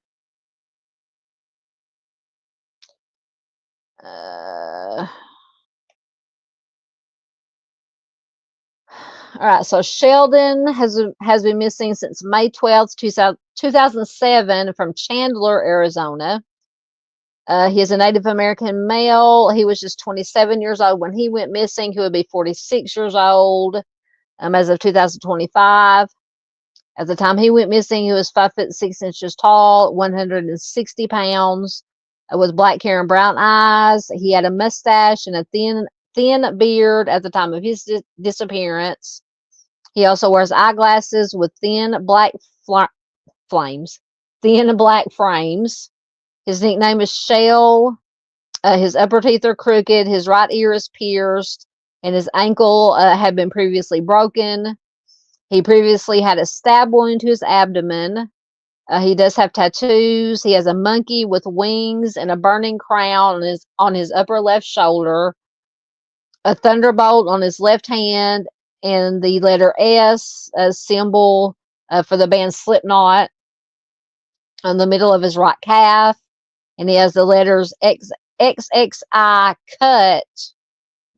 All right, so Sheldon has been missing since May 12th, 2007 from Chandler, Arizona. He is a Native American male. He was just 27 years old when he went missing. He would be 46 years old as of 2025. At the time he went missing, he was 5'6" tall, 160 pounds, with black hair and brown eyes. He had a mustache and a thin beard at the time of his disappearance. He also wears eyeglasses with thin black frames. His nickname is Shell. His upper teeth are crooked. His right ear is pierced, and his ankle had been previously broken. He previously had a stab wound to his abdomen. He does have tattoos. He has a monkey with wings and a burning crown on his upper left shoulder, a thunderbolt on his left hand, and the letter S, a symbol for the band Slipknot, on the middle of his right calf. And he has the letters XXI cut,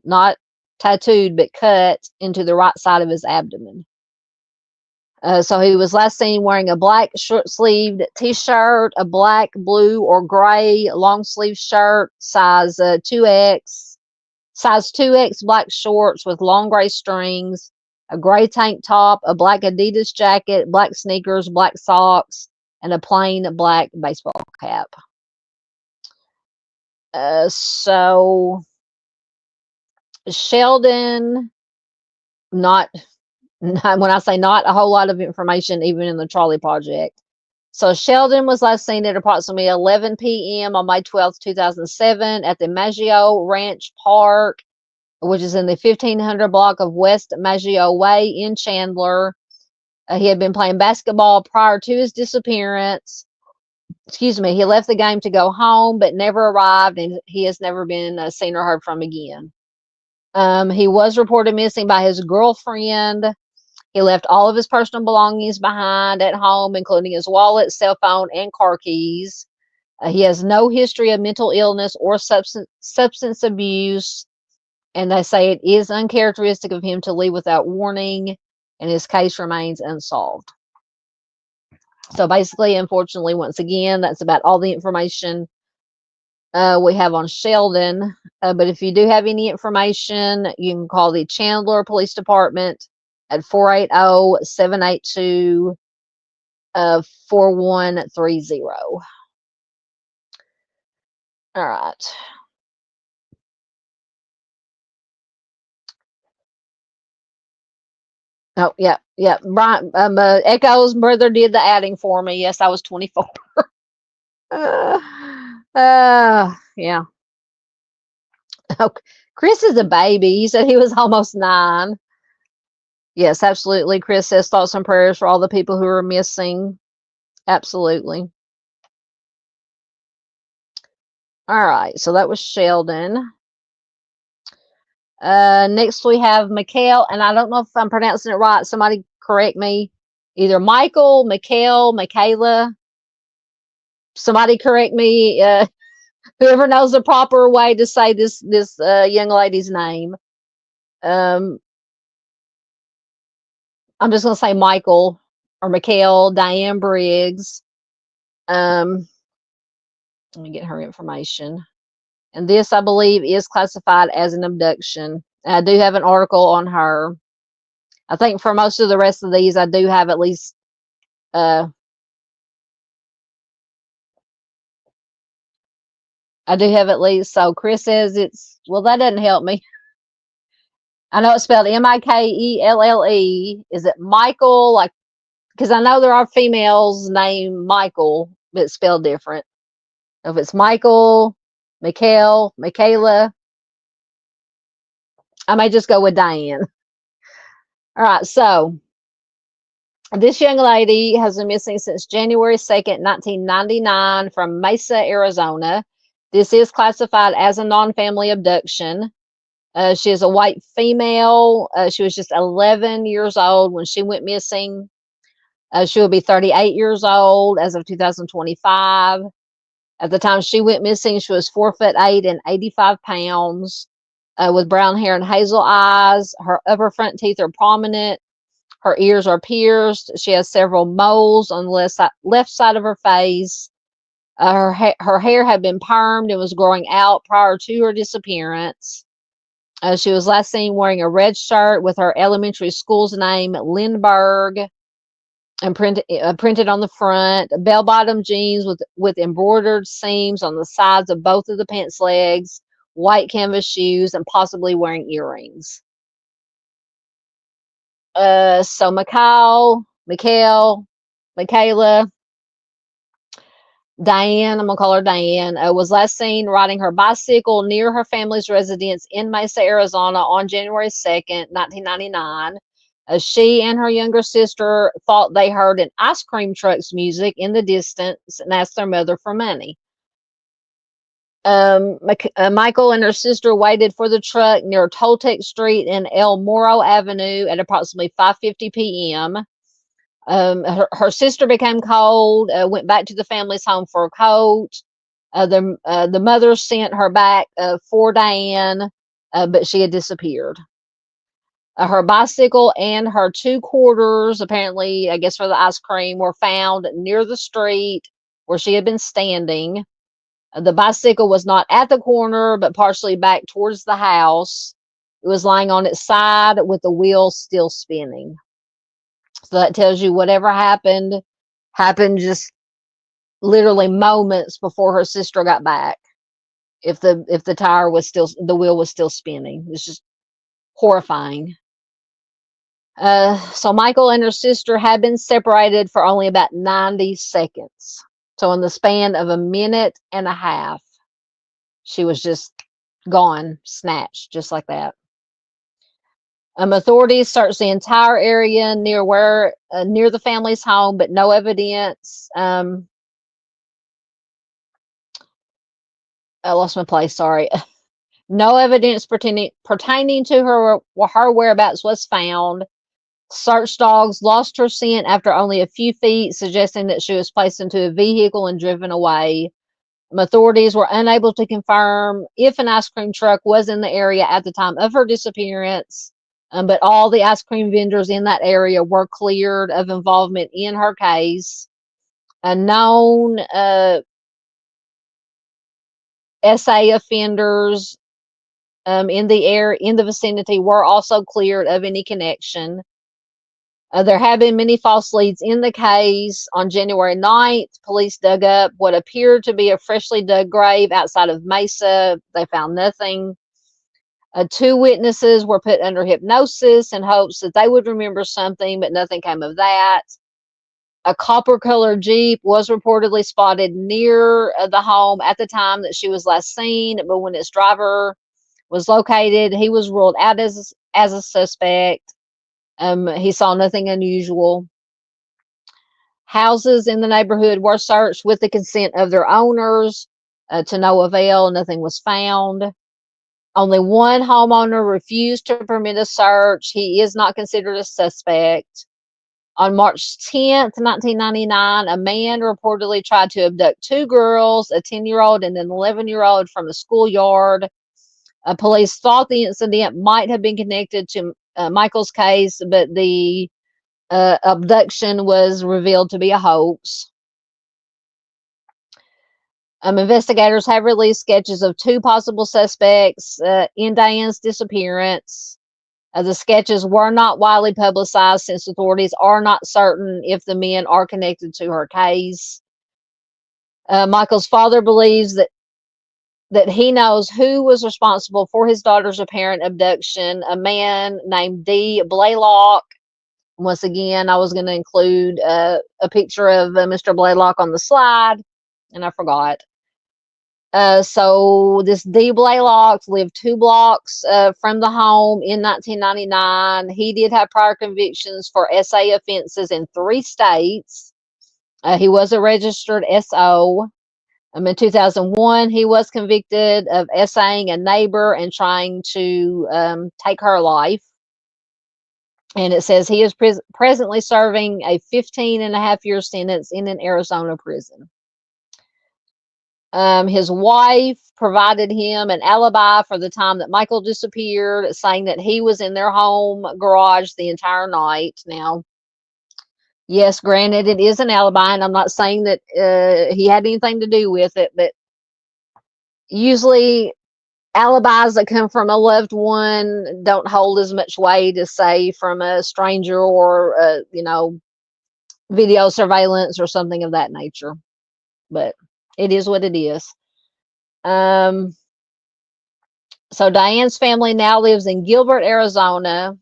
not tattooed, but cut into the right side of his abdomen. So he was last seen wearing a black short-sleeved t-shirt, a black, blue, or gray long-sleeve shirt, size 2X black shorts with long gray strings, a gray tank top, a black Adidas jacket, black sneakers, black socks, and a plain black baseball cap. So Sheldon, not when I say not a whole lot of information, even in the Charlie Project. So Sheldon was last seen at approximately 11 p.m. on May 12th, 2007 at the Maggio Ranch Park, which is in the 1500 block of West Maggio Way in Chandler. He had been playing basketball prior to his disappearance. He left the game to go home, but never arrived, and he has never been seen or heard from again. He was reported missing by his girlfriend. He left all of his personal belongings behind at home, including his wallet, cell phone, and car keys. He has no history of mental illness or substance abuse, and they say it is uncharacteristic of him to leave without warning, and his case remains unsolved. So basically, unfortunately, once again, that's about all the information we have on Sheldon. But if you do have any information, you can call the Chandler Police Department at 480-782-4130. All right. Oh, yeah. Brian, Echo's brother did the adding for me. Yes, I was 24. Yeah. Oh, Chris is a baby. He said he was almost 9. Yes, absolutely. Chris says thoughts and prayers for all the people who are missing. Absolutely. All right, so that was Sheldon. Next we have Mikelle, and I don't know if I'm pronouncing it right. Somebody correct me. Either Michael, Mikelle, Michaela. Somebody correct me. Whoever knows the proper way to say this young lady's name. I'm just going to say Michael or Mikelle Diane Briggs. Let me get her information. And this, I believe, is classified as an abduction. I do have an article on her. I think for most of the rest of these, I do have at least so Chris says it's, well, that doesn't help me. I know it's spelled Mikelle. Is it Michael? Like, because I know there are females named Michael, but it's spelled different. If it's Michael, Mikelle, Michaela, I may just go with Diane. All right, so this young lady has been missing since January 2nd, 1999 from Mesa, Arizona. This is classified as a non-family abduction. She is a white female. She was just 11 years old when she went missing. She will be 38 years old as of 2025. At the time she went missing, she was 4'8" and 85 pounds, with brown hair and hazel eyes. Her upper front teeth are prominent. Her ears are pierced. She has several moles on the left side of her face. Her hair had been permed and was growing out prior to her disappearance. She was last seen wearing a red shirt with her elementary school's name, Lindbergh, and printed on the front. Bell-bottom jeans with embroidered seams on the sides of both of the pants legs, white canvas shoes, and possibly wearing earrings. So Mikelle, Michaela, Diane, I'm gonna call her Diane, was last seen riding her bicycle near her family's residence in Mesa, Arizona on January 2nd, 1999. She and her younger sister thought they heard an ice cream truck's music in the distance and asked their mother for money. Michael and her sister waited for the truck near Toltec Street and El Moro Avenue at approximately 5:50 p.m. Her sister became cold, went back to the family's home for a coat. The mother sent her back for Diane, but she had disappeared. Her bicycle and her 2 quarters, apparently, I guess for the ice cream, were found near the street where she had been standing. The bicycle was not at the corner, but partially back towards the house. It was lying on its side with the wheel still spinning. So that tells you whatever happened just literally moments before her sister got back. If the wheel was still spinning, it's just horrifying. So Michael and her sister had been separated for only about 90 seconds. So in the span of a minute and a half, she was just gone, snatched, just like that. Authorities searched the entire area near the family's home, but no evidence. I lost my place. Sorry. No evidence pertaining to her whereabouts was found. Search dogs lost her scent after only a few feet, suggesting that she was placed into a vehicle and driven away. Authorities were unable to confirm if an ice cream truck was in the area at the time of her disappearance, but all the ice cream vendors in that area were cleared of involvement in her case. A known SA offenders in the vicinity were also cleared of any connection. There have been many false leads in the case. On January 9th, police dug up what appeared to be a freshly dug grave outside of Mesa. They found nothing. 2 witnesses were put under hypnosis in hopes that they would remember something, but nothing came of that. A copper-colored Jeep was reportedly spotted near the home at the time that she was last seen, but when its driver was located, he was ruled out as a suspect. He saw nothing unusual. Houses in the neighborhood were searched with the consent of their owners, to no avail. Nothing was found. Only one homeowner refused to permit a search. He is not considered a suspect. On March 10th, 1999, a man reportedly tried to abduct 2 girls, a 10-year-old and an 11-year-old, from a schoolyard. Police thought the incident might have been connected to Michael's case, but the abduction was revealed to be a hoax. Investigators have released sketches of 2 possible suspects in Diane's disappearance. The sketches were not widely publicized since authorities are not certain if the men are connected to her case. Michael's father believes that he knows who was responsible for his daughter's apparent abduction, a man named D. Blaylock. Once again, I was going to include a picture of Mr. Blaylock on the slide, and I forgot. So this D. Blaylock lived 2 blocks from the home in 1999. He did have prior convictions for SA offenses in 3 states. He was a registered SO. In 2001, he was convicted of SAing a neighbor and trying to take her life. And it says he is presently serving a 15-and-a-half-year sentence in an Arizona prison. His wife provided him an alibi for the time that Michael disappeared, saying that he was in their home garage the entire night. Now, Yes, granted, it is an alibi, and I'm not saying that he had anything to do with it, but usually alibis that come from a loved one don't hold as much weight as, say, from a stranger or, video surveillance or something of that nature. But it is what it is. Um, so Diane's family now lives in Gilbert, Arizona.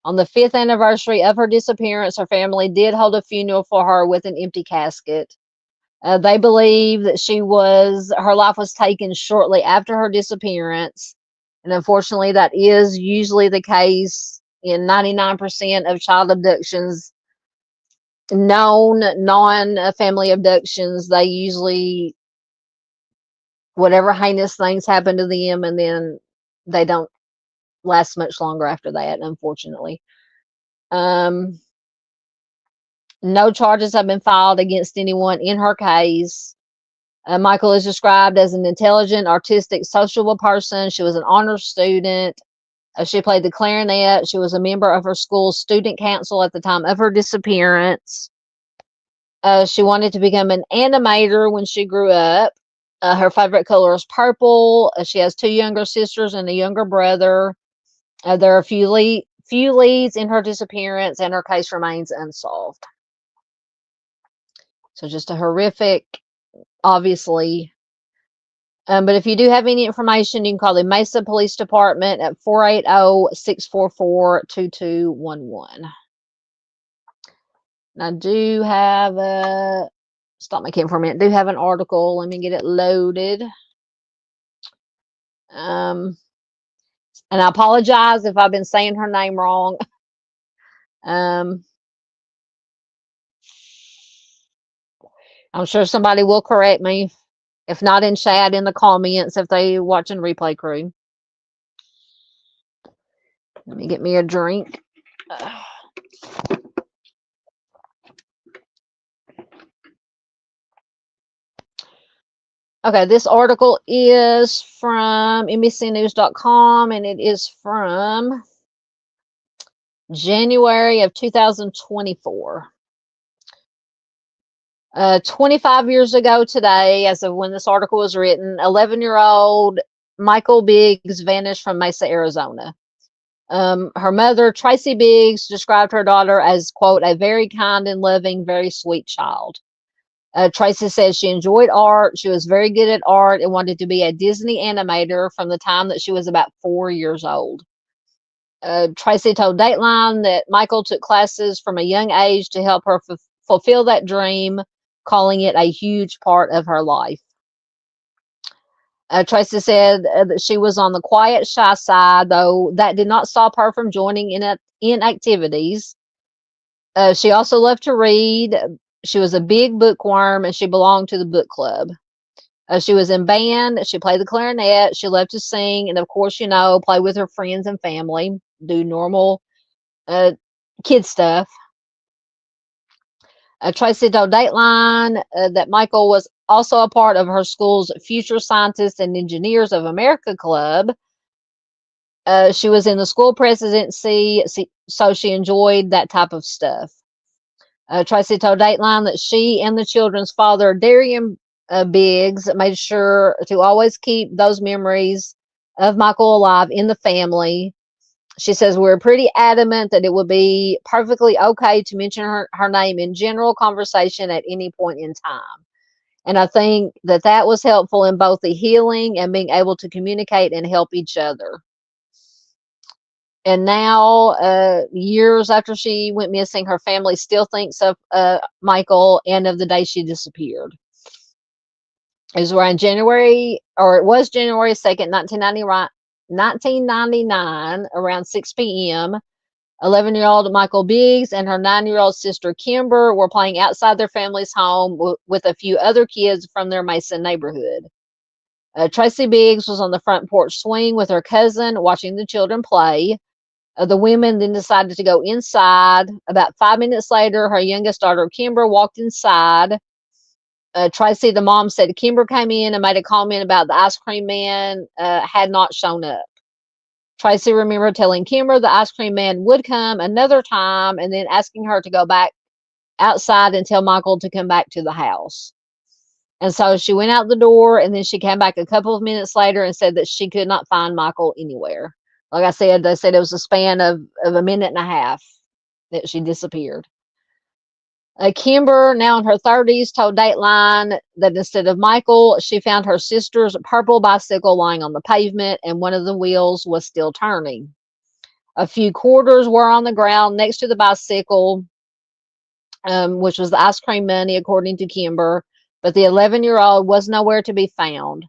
On the 5th anniversary of her disappearance, her family did hold a funeral for her with an empty casket. They believe that her life was taken shortly after her disappearance. And unfortunately, that is usually the case in 99% of child abductions. Known non-family abductions, they usually, whatever heinous things happen to them, and then they don't last much longer after that, unfortunately. No charges have been filed against anyone in her case. Michael is described as an intelligent, artistic, sociable person. She was an honors student. She played the clarinet. She was a member of her school's student council at the time of her disappearance. She wanted to become an animator when she grew up. Her favorite color is purple. She has 2 younger sisters and a younger brother. There are a few leads in her disappearance, and her case remains unsolved. So just a horrific, obviously. But if you do have any information, you can call the Mesa Police Department at 480-644-2211. And I do have stop my camera for a minute. I do have an article. Let me get it loaded. And I apologize if I've been saying her name wrong. I'm sure somebody will correct me. If not in chat, in the comments, if they watching Replay Crew. Let me get me a drink. Okay, this article is from NBCnews.com, and it is from January of 2024. 25 years ago today, as of when this article was written, 11-year-old Mikelle Biggs vanished from Mesa, Arizona. Her mother, Tracy Biggs, described her daughter as, quote, a very kind and loving, very sweet child. Tracy says she enjoyed art. She was very good at art and wanted to be a Disney animator from the time that she was about 4 years old. Tracy told Dateline that Mikelle took classes from a young age to help her fulfill that dream, calling it a huge part of her life. Tracy said that she was on the quiet, shy side, though that did not stop her from joining in activities. She also loved to read. She was a big bookworm, and she belonged to the book club. She was in band. She played the clarinet. She loved to sing, and of course, play with her friends and family, do normal kid stuff. Tracy told Dateline that Mikelle was also a part of her school's Future Scientists and Engineers of America Club. She was in the school presidency, so she enjoyed that type of stuff. Tracy told Dateline that she and the children's father, Darian Biggs, made sure to always keep those memories of Mikelle alive in the family. She says, we're pretty adamant that it would be perfectly okay to mention her name in general conversation at any point in time. And I think that was helpful in both the healing and being able to communicate and help each other. And now, years after she went missing, her family still thinks of Mikelle and of the day she disappeared. It was January 2nd, 1999, around 6 p.m. 11-year-old Mikelle Biggs and her 9-year-old sister Kimber were playing outside their family's home with a few other kids from their Mesa neighborhood. Tracy Biggs was on the front porch swing with her cousin, watching the children play. The women then decided to go inside. About 5 minutes later, her youngest daughter Kimber walked inside. Tracy, the mom, said Kimber came in and made a comment about the ice cream man had not shown up. Tracy remembered telling Kimber the ice cream man would come another time and then asking her to go back outside and tell Michael to come back to the house. And so she went out the door, and then she came back a couple of minutes later and said that she could not find Michael anywhere. Like I said, they said it was a span of a minute and a half that she disappeared. Kimber, now in her 30s, told Dateline that instead of Michael, she found her sister's purple bicycle lying on the pavement, and one of the wheels was still turning. A few quarters were on the ground next to the bicycle, which was the ice cream money, according to Kimber, but the 11-year-old was nowhere to be found.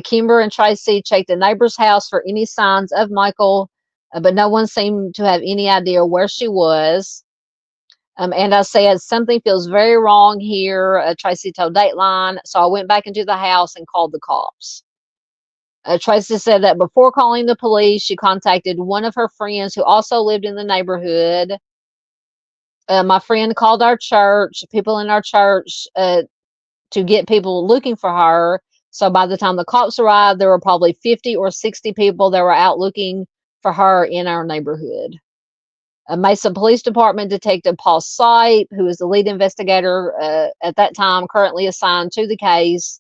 Kimber and Tracy checked the neighbor's house for any signs of Michael, but no one seemed to have any idea where she was. And I said, something feels very wrong here, Tracy told Dateline, so I went back into the house and called the cops. Tracy said that before calling the police, she contacted one of her friends who also lived in the neighborhood. My friend called our church, people in our church, to get people looking for her. So by the time the cops arrived, there were probably 50 or 60 people that were out looking for her in our neighborhood. Mesa Police Department Detective Paul Sipe, who is the lead investigator at that time, currently assigned to the case,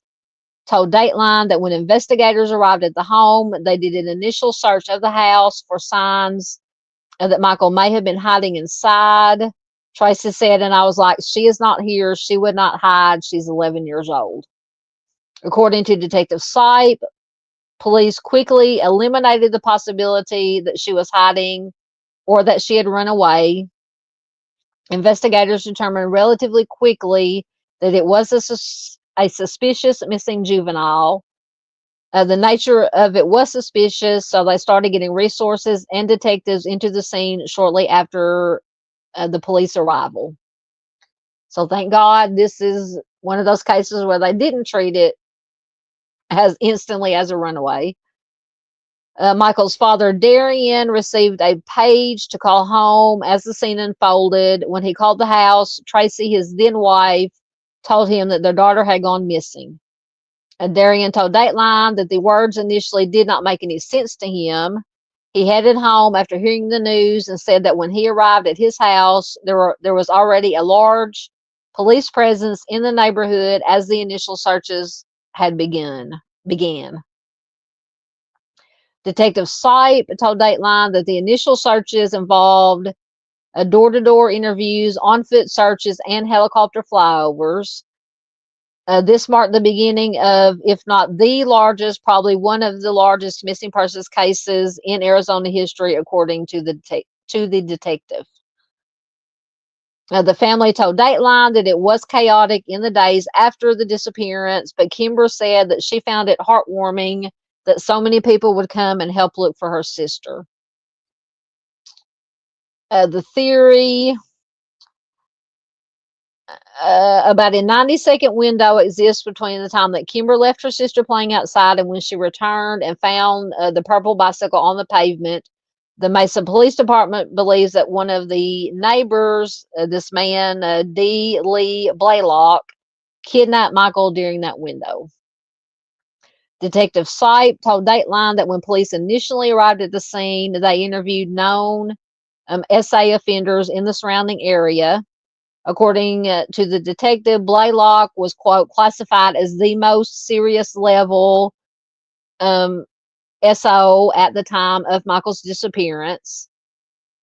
told Dateline that when investigators arrived at the home, they did an initial search of the house for signs that Michael may have been hiding inside. Tracy said, and I was like, she is not here. She would not hide. She's 11 years old. According to Detective Sipe, police quickly eliminated the possibility that she was hiding or that she had run away. Investigators determined relatively quickly that it was a suspicious missing juvenile. The nature of it was suspicious, so they started getting resources and detectives into the scene shortly after the police arrival. So thank God this is one of those cases where they didn't treat it as instantly as a runaway. Michael's father, Darian, received a page to call home as the scene unfolded. When he called the house, Tracy, his then wife, told him that their daughter had gone missing. Darian told Dateline that the words initially did not make any sense to him. He headed home after hearing the news and said that when he arrived at his house, there was already a large police presence in the neighborhood as the initial searches had began. Detective Sipe told Dateline that the initial searches involved door-to-door interviews, on-foot searches, and helicopter flyovers. This marked the beginning of, if not the largest, probably one of the largest missing persons cases in Arizona history, according to the detective. The family told Dateline that it was chaotic in the days after the disappearance, but Kimber said that she found it heartwarming that so many people would come and help look for her sister. The theory about a 90-second window exists between the time that Kimber left her sister playing outside and when she returned and found the purple bicycle on the pavement. The Mesa Police Department believes that one of the neighbors, this man, D. Lee Blaylock, kidnapped Michael during that window. Detective Sipe told Dateline that when police initially arrived at the scene, they interviewed known SA offenders in the surrounding area. According to the detective, Blaylock was, quote, classified as the most serious level SO at the time of Michael's disappearance.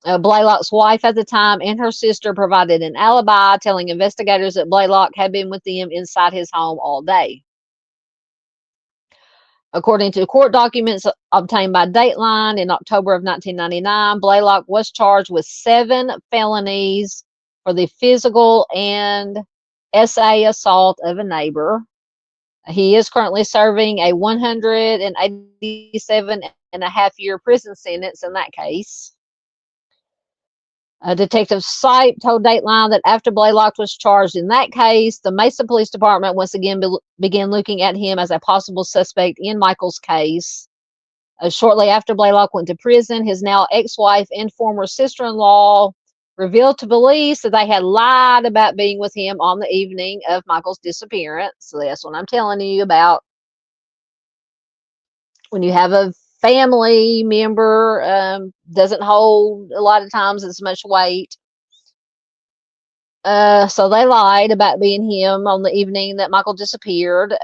Blaylock's wife at the time and her sister provided an alibi, telling investigators that Blaylock had been with them inside his home all day. According to court documents obtained by Dateline in October of 1999, Blaylock was charged with 7 felonies for the physical and SA assault of a neighbor. He is currently serving a 187.5-year prison sentence in that case. Detective Sipe told Dateline that after Blaylock was charged in that case, the Mesa Police Department once again began looking at him as a possible suspect in Michael's case. Shortly after Blaylock went to prison, his now ex-wife and former sister-in-law revealed to police that they had lied about being with him on the evening of Michael's disappearance. So that's what I'm telling you about. When you have a family member, doesn't hold a lot of times as much weight. So they lied about being him on the evening that Michael disappeared.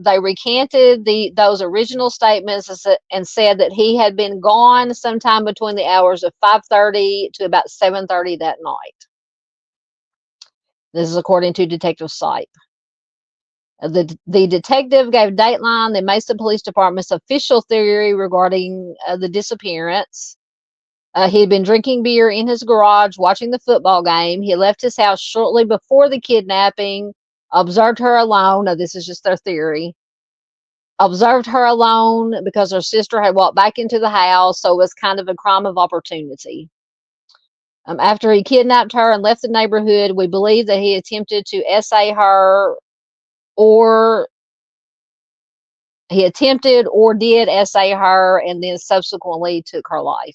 They recanted those original statements and said that he had been gone sometime between the hours of 5:30 to about 7:30 that night. This is according to Detective Sipe. The detective gave Dateline the Mesa Police Department's official theory regarding the disappearance. He had been drinking beer in his garage, watching the football game. He left his house shortly before the kidnapping, observed her alone. Now, this is just their theory. Observed her alone because her sister had walked back into the house, so it was kind of a crime of opportunity. After he kidnapped her and left the neighborhood, we believe that he attempted to essay her, or did essay her and then subsequently took her life.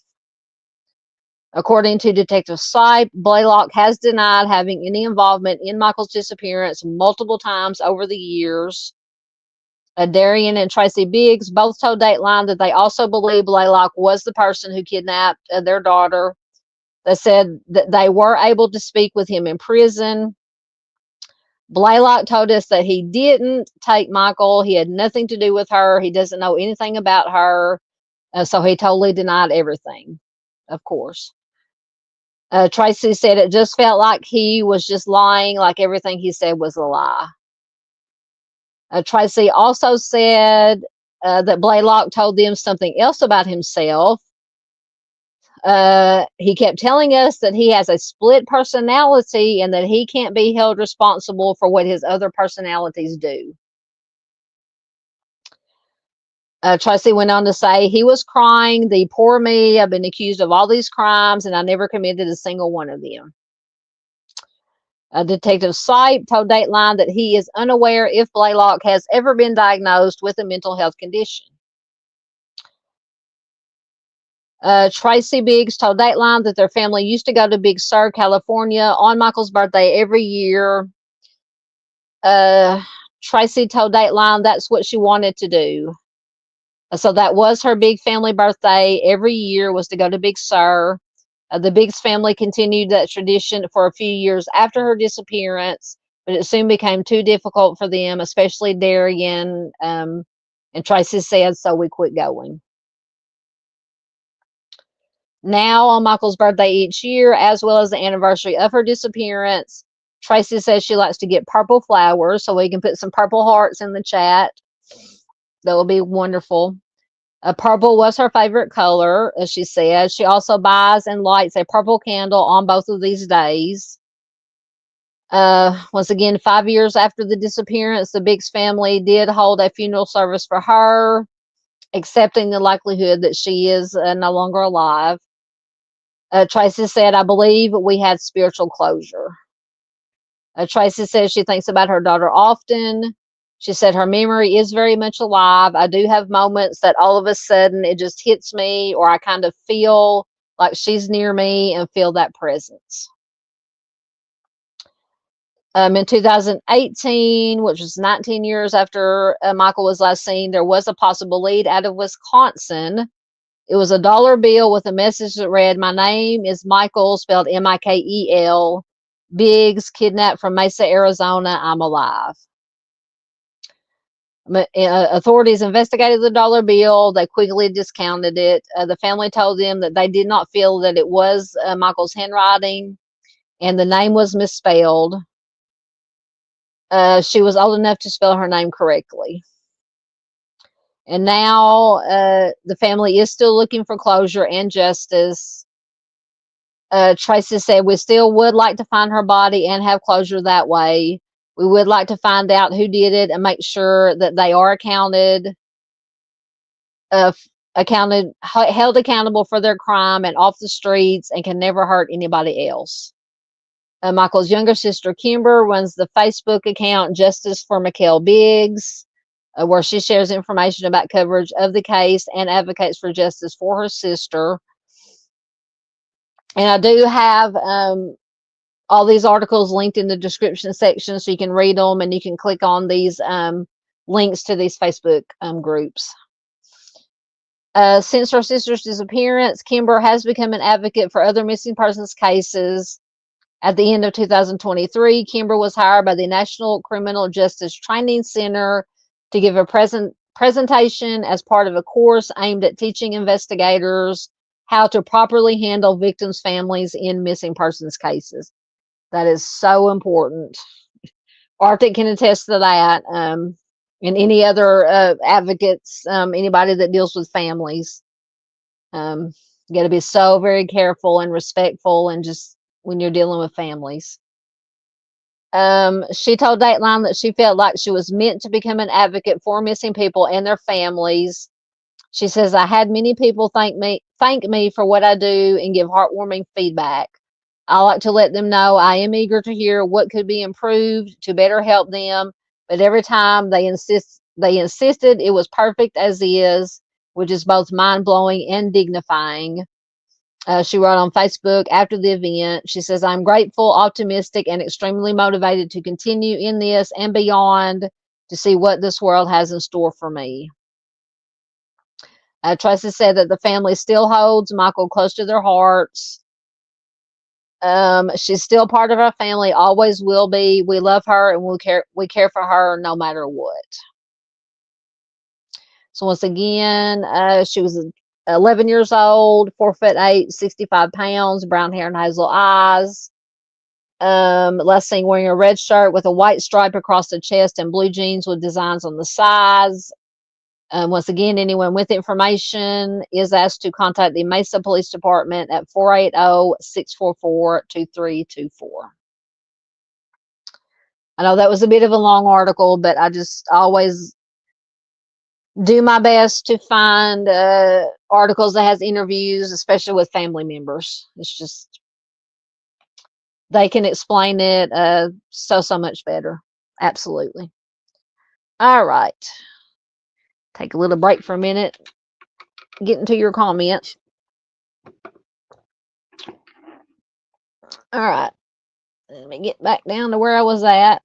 According to Detective Sipe, Blaylock has denied having any involvement in Michael's disappearance multiple times over the years. Darian and Tracy Biggs both told Dateline that they also believe Blaylock was the person who kidnapped their daughter. They said that they were able to speak with him in prison. Blaylock told us that he didn't take Michael. He had nothing to do with her. He doesn't know anything about her. So he totally denied everything, of course. Tracy said it just felt like he was just lying, like everything he said was a lie. Tracy also said that Blaylock told them something else about himself. He kept telling us that he has a split personality and that he can't be held responsible for what his other personalities do. Tracy went on to say, he was crying, the poor me, I've been accused of all these crimes and I never committed a single one of them. Detective Sipe told Dateline that he is unaware if Blaylock has ever been diagnosed with a mental health condition. Tracy Biggs told Dateline that their family used to go to Big Sur, California on Michael's birthday every year. Tracy told Dateline that's what she wanted to do. So that was her big family birthday every year, was to go to Big Sur. The Biggs family continued that tradition for a few years after her disappearance, but it soon became too difficult for them, especially Darian. And Tracy said, so we quit going. Now, on Michael's birthday each year, as well as the anniversary of her disappearance, Tracy says she likes to get purple flowers, so we can put some purple hearts in the chat. That will be wonderful. Purple was her favorite color, as she said. She also buys and lights a purple candle on both of these days. Once again, 5 years after the disappearance, the Biggs family did hold a funeral service for her, accepting the likelihood that she is no longer alive. Tracy said, I believe we had spiritual closure. Tracy says she thinks about her daughter often. She said her memory is very much alive. I do have moments that all of a sudden it just hits me, or I kind of feel like she's near me and feel that presence. In 2018, which was 19 years after Michael was last seen, there was a possible lead out of Wisconsin. It was a dollar bill with a message that read, my name is Michael, spelled Mikel, Biggs, kidnapped from Mesa, Arizona. I'm alive. Authorities investigated the dollar bill. They quickly discounted it. The family told them that they did not feel that it was Michael's handwriting, and the name was misspelled. She was old enough to spell her name correctly. And now the family is still looking for closure and justice. Tracy said, we still would like to find her body and have closure that way. We would like to find out who did it and make sure that they are held accountable for their crime and off the streets and can never hurt anybody else. Michael's younger sister, Kimber, runs the Facebook account Justice for Mikelle Biggs, where she shares information about coverage of the case and advocates for justice for her sister. And I do have all these articles linked in the description section, so you can read them and you can click on these links to these Facebook groups. Since her sister's disappearance, Kimber has become an advocate for other missing persons cases. At the end of 2023, Kimber was hired by the National Criminal Justice Training Center to give a presentation as part of a course aimed at teaching investigators how to properly handle victims' families in missing persons cases. That is so important. Arctic can attest to that, and any other advocates, anybody that deals with families. You got to be so very careful and respectful, and just when you're dealing with families. She told Dateline that she felt like she was meant to become an advocate for missing people and their families. She says, I had many people thank me for what I do and give heartwarming feedback. I like to let them know I am eager to hear what could be improved to better help them, but every time they insisted it was perfect as is, which is both mind-blowing and dignifying. She wrote on Facebook after the event. She says, I'm grateful, optimistic, and extremely motivated to continue in this and beyond to see what this world has in store for me. Tracy said that the family still holds Michael close to their hearts. She's still part of our family, always will be. We love her and we care for her no matter what. So once again, she was 11 years old, 4'8", 65 pounds, brown hair and hazel eyes. Last seen wearing a red shirt with a white stripe across the chest and blue jeans with designs on the sides. Once again, anyone with information is asked to contact the Mesa Police Department at 480-644-2324. I know that was a bit of a long article, but I just always do my best to find articles that has interviews, especially with family members. It's just, they can explain it so much better. Absolutely. All right. Take a little break for a minute. Get into your comments. All right. Let me get back down to where I was at.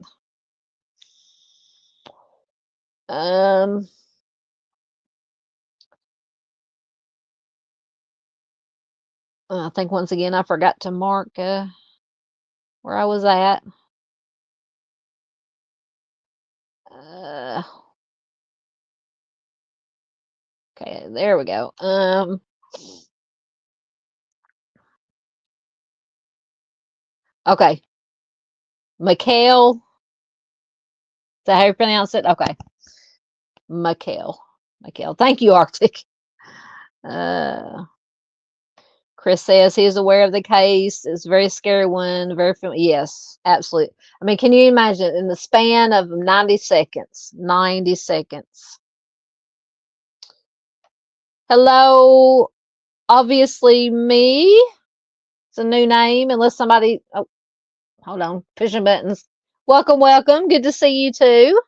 I think once again I forgot to mark where I was at. Okay, there we go. Okay. Mikelle. Is that how you pronounce it? Okay. Mikelle. Thank you, Arctic. Chris says he is aware of the case. It's a very scary one. Yes, absolutely. I mean, can you imagine in the span of 90 seconds? 90 seconds. Hello, obviously me. It's a new name, unless somebody. Oh, hold on, pushing buttons. Welcome. Good to see you too.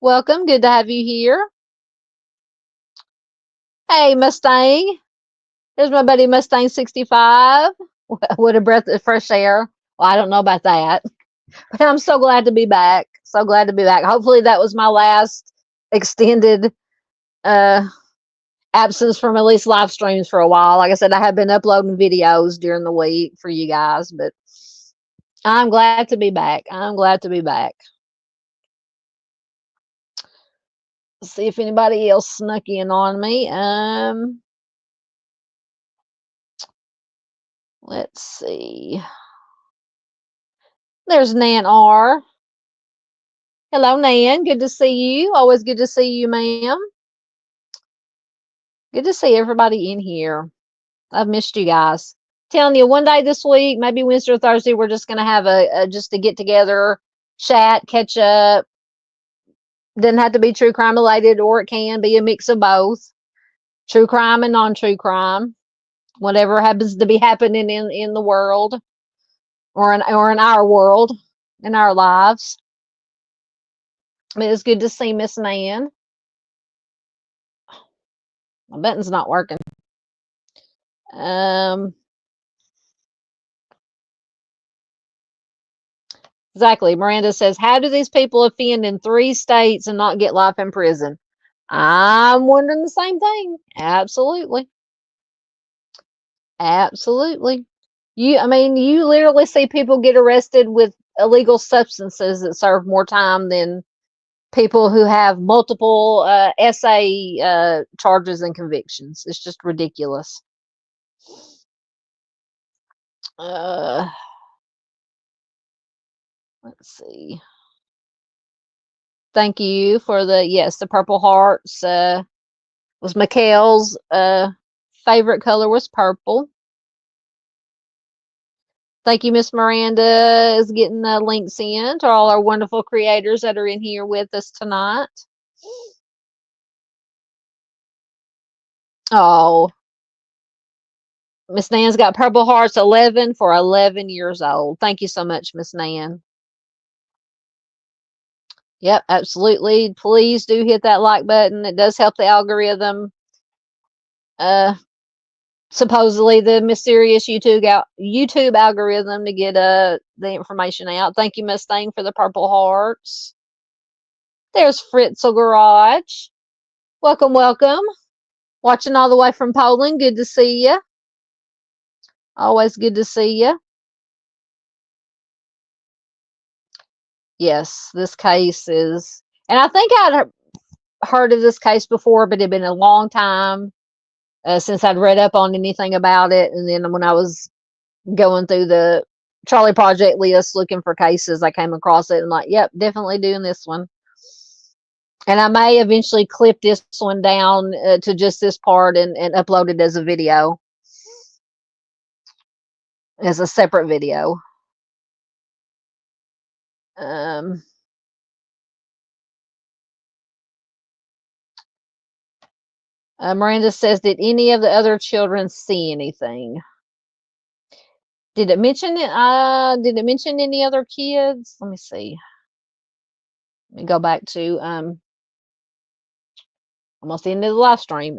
Welcome. Good to have you here. Hey, Mustang. There's my buddy Mustang 65. What a breath of fresh air. Well, I don't know about that, but I'm so glad to be back. So glad to be back. Hopefully that was my last extended absence from at least live streams for a while. Like I said, I have been uploading videos during the week for you guys, but I'm glad to be back. Let's see if anybody else snuck in on me. Let's see. There's Nan R. Hello, Nan. Good to see you. Always good to see you, ma'am. Good to see everybody in here. I've missed you guys. Telling you, one day this week, maybe Wednesday or Thursday, we're just going to have just a get together, chat, catch up. Doesn't have to be true crime related, or it can be a mix of both. True crime and non-true crime. Whatever happens to be happening in the world, or in our world, in our lives. But it's good to see Miss Nan. My button's not working. Exactly. Miranda says, how do these people offend in 3 states and not get life in prison? I'm wondering the same thing. Absolutely. I mean, you literally see people get arrested with illegal substances that serve more time than people who have multiple SA charges and convictions. It's just ridiculous. Uh, let's see. Thank you for the Purple Hearts. Was Mikelle's favorite color was purple. Thank you, Miss Miranda is getting the links in to all our wonderful creators that are in here with us tonight. Oh, Miss Nan's got Purple Hearts 11 for 11 years old. Thank you so much, Miss Nan. Yep, absolutely. Please do hit that like button. It does help the algorithm. Supposedly the mysterious YouTube algorithm to get the information out. Thank you, Mustang, for the Purple Hearts. There's Fritzl Garage. Welcome, welcome. Watching all the way from Poland. Good to see you. Always good to see you. Yes, this case is, and I think I'd heard of this case before, but it had been a long time since I'd read up on anything about it. And then when I was going through the Charlie Project list looking for cases, I came across it and like, yep, definitely doing this one. And I may eventually clip this one down to just this part and upload it as a video, as a separate video. Miranda says, did any of the other children see anything? Did it mention it? Did it mention any other kids? Let me see. Let me go back to almost the end of the live stream.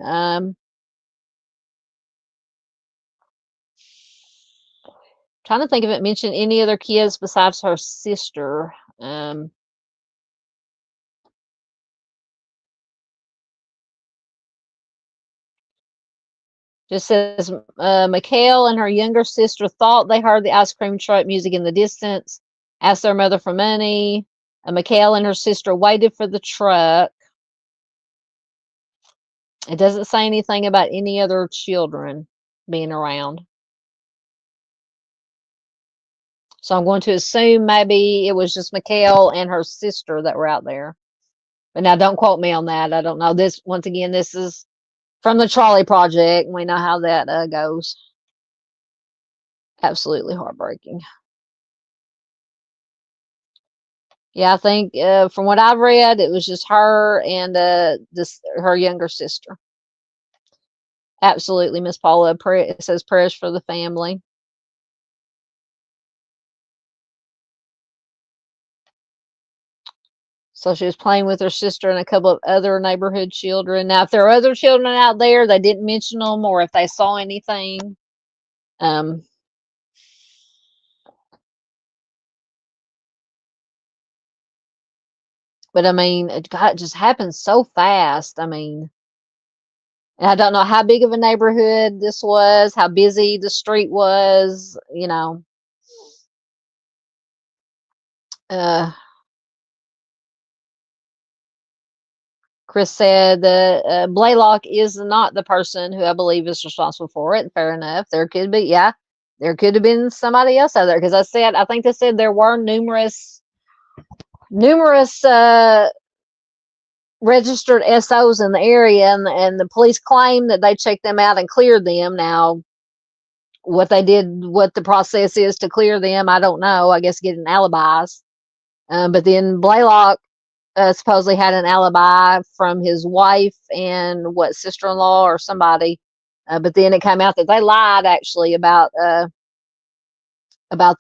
Trying to think if it mentioned any other kids besides her sister. Just says Mikelle and her younger sister thought they heard the ice cream truck music in the distance, asked their mother for money. Mikelle and her sister waited for the truck. It doesn't say anything about any other children being around. So I'm going to assume maybe it was just Mikelle and her sister that were out there. But now don't quote me on that. I don't know. This, once again, this is from the Charlie Project. We know how that goes. Absolutely heartbreaking. Yeah, I think from what I've read, it was just her and her younger sister. Absolutely, Miss Paula. It says prayers for the family. So she was playing with her sister and a couple of other neighborhood children. Now, if there are other children out there, they didn't mention them, or if they saw anything. But I mean, it just happens so fast. I mean, and I don't know how big of a neighborhood this was, how busy the street was, you know. Chris said that Blaylock is not the person who I believe is responsible for it. Fair enough. There could be, yeah, there could have been somebody else out there. Because I think they said there were numerous registered SOs in the area, and the police claim that they checked them out and cleared them. Now, what they did, what the process is to clear them, I don't know. I guess getting alibis. But then Blaylock supposedly had an alibi from his wife and sister-in-law or somebody. But then it came out that they lied actually about that, about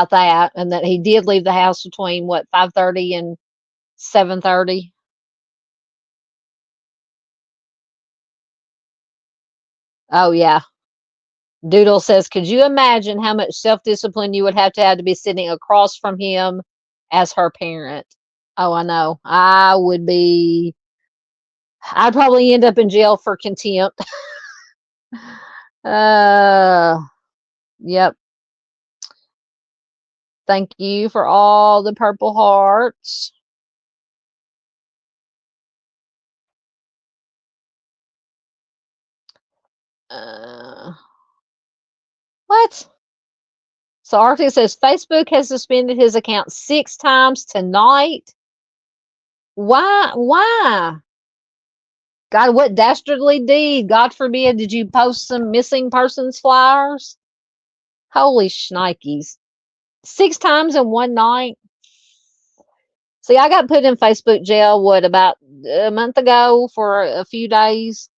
that, and that he did leave the house between 5:30 and 7:30. Oh yeah. Doodle says, could you imagine how much self-discipline you would have to be sitting across from him as her parent? Oh, I know. I'd probably end up in jail for contempt. Yep. Thank you for all the purple hearts. What? So Arctic says Facebook has suspended his account 6 times tonight. Why? Why? God, what dastardly deed, God forbid, did you post some missing persons flyers? Holy shnikes. 6 times in one night? See, I got put in Facebook jail, what, about a month ago for a few days?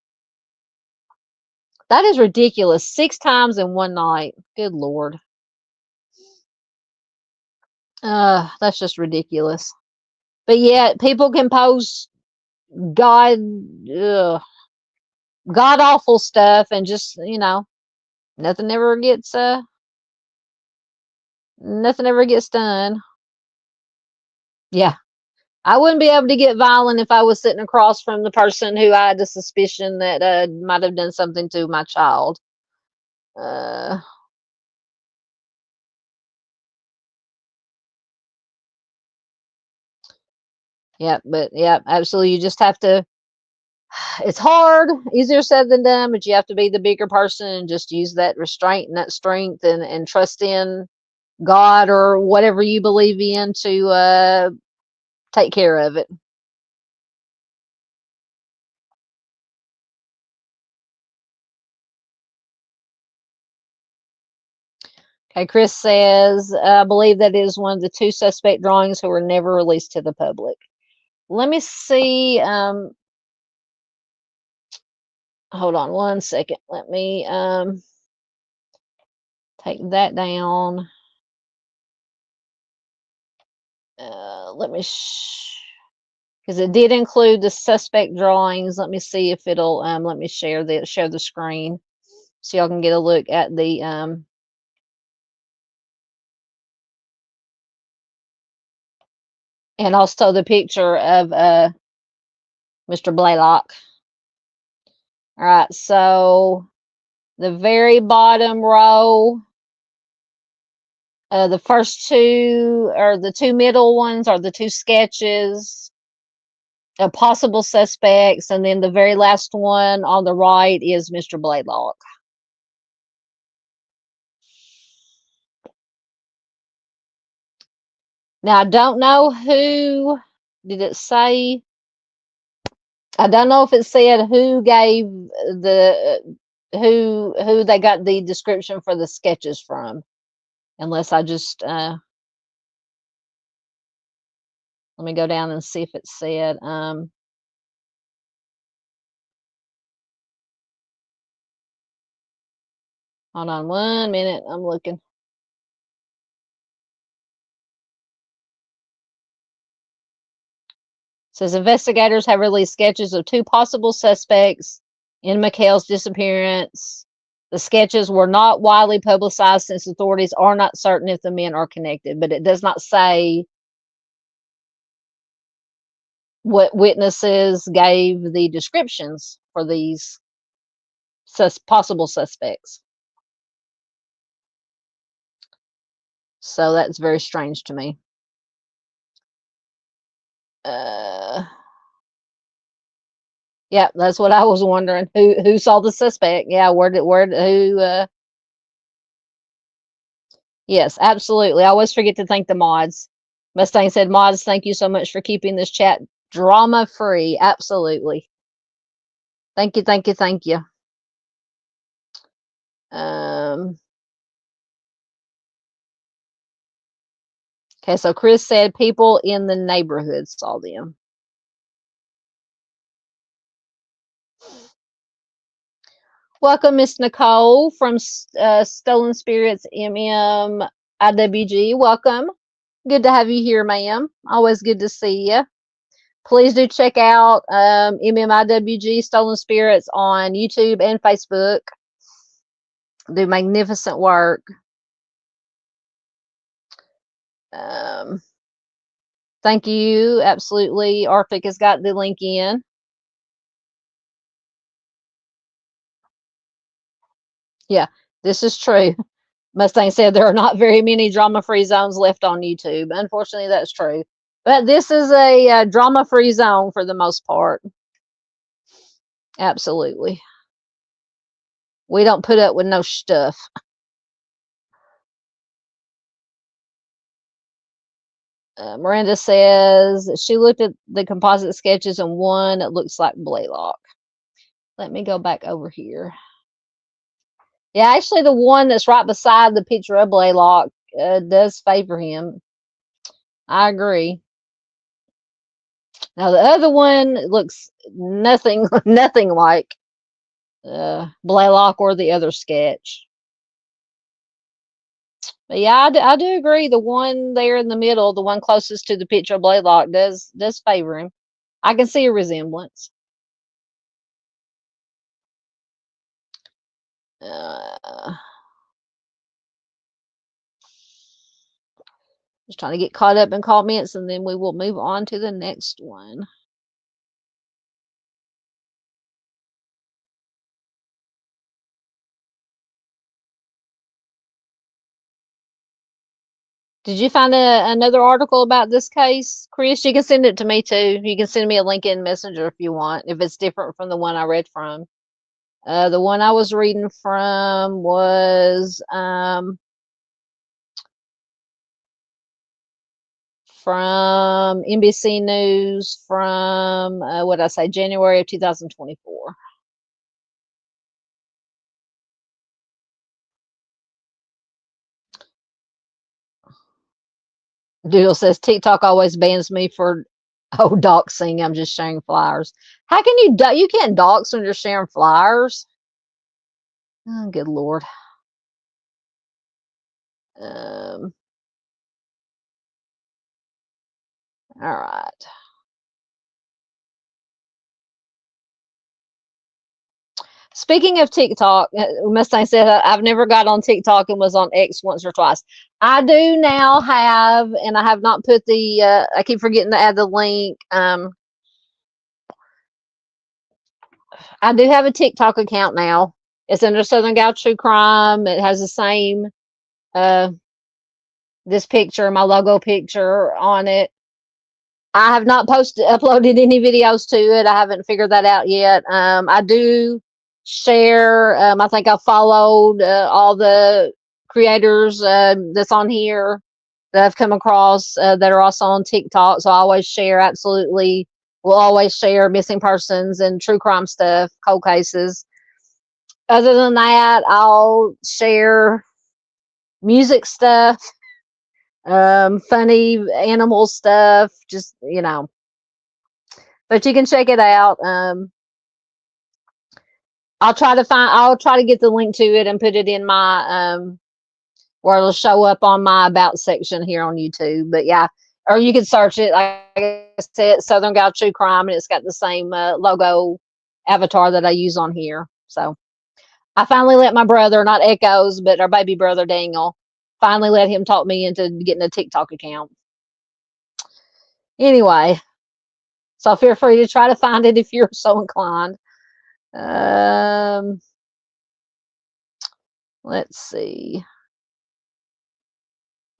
That is ridiculous. 6 times in one night. Good Lord. That's just ridiculous. But yet, people can post God, God awful stuff and just, nothing ever gets, nothing ever gets done. Yeah. I wouldn't be able to get violent if I was sitting across from the person who I had the suspicion that might have done something to my child. Yeah, but yeah, absolutely. You just have to. It's hard, easier said than done, but you have to be the bigger person and just use that restraint and that strength and trust in God or whatever you believe in to take care of it. Okay, Chris says, I believe that is one of the 2 suspect drawings who were never released to the public. Let me see. Hold on one second. Let me take that down. Let me, because it did include the suspect drawings. Let me see if it'll let me share the screen so y'all can get a look at the and also the picture of Mr. Blaylock. All right, so the very bottom row, the first 2 or the 2 middle ones are the 2 sketches of possible suspects, and then the very last one on the right is Mr. Blaylock. Now I don't know who did it say. I don't know if it said who gave the who they got the description for the sketches from, unless I just let me go down and see if it said hold on one minute, I'm looking. It says investigators have released sketches of 2 possible suspects in Mikelle's disappearance. The sketches were not widely publicized since authorities are not certain if the men are connected, but it does not say what witnesses gave the descriptions for these possible suspects. So that's very strange to me. Yeah, that's what I was wondering. Who saw the suspect? Yeah, who? Yes, absolutely. I always forget to thank the mods. Mustang said, "Mods, thank you so much for keeping this chat drama free." Absolutely. Thank you, thank you, thank you. Okay, so Chris said people in the neighborhood saw them. Welcome, Miss Nicole from Stolen Spirits IWG. Welcome. Good to have you here, ma'am. Always good to see you. Please do check out IWG Stolen Spirits on YouTube and Facebook. Do magnificent work. Thank you. Absolutely. Arctic has got the link in. Yeah, this is true. Mustang said there are not very many drama-free zones left on YouTube. Unfortunately, that's true. But this is a drama-free zone for the most part. Absolutely. We don't put up with no stuff. Miranda says she looked at the composite sketches and one that looks like Blaylock. Let me go back over here. Yeah, actually, the one that's right beside the picture of Blaylock does favor him. I agree. Now the other one looks nothing nothing like Blaylock or the other sketch. But yeah, I do agree. The one there in the middle, the one closest to the picture of Blaylock, does favor him. I can see a resemblance. Just trying to get caught up in comments, and then we will move on to the next one. Did you find another article about this case, Chris? You can send it to me too. You can send me a link in Messenger if you want, if it's different from the one I read from. The one I was reading from was from NBC News from what did I say, January of 2024. Doodle says TikTok always bans me for doxing. I'm just sharing flyers. How can you can't dox when you're sharing flyers? Oh, good Lord. All right. Speaking of TikTok, Mustang said I've never got on TikTok and was on X once or twice. I do now have, and I have not put the. I keep forgetting to add the link. I do have a TikTok account now. It's under Southern Gal True Crime. It has the same this picture, my logo picture on it. I have not uploaded any videos to it. I haven't figured that out yet. I do share. I think I followed all the creators that's on here that I've come across that are also on TikTok. So I always share. Absolutely, will always share missing persons and true crime stuff, cold cases. Other than that, I'll share music stuff, funny animal stuff, just but you can check it out. I'll try to get the link to it and put it in my where it'll show up on my about section here on YouTube. But yeah, or you can search it, like I said, Southern Gal True Crime, and it's got the same logo avatar that I use on here. So I finally let my brother, not Echoes, but our baby brother Daniel, finally let him talk me into getting a TikTok account. Anyway, so feel free to try to find it if you're so inclined. Let's see.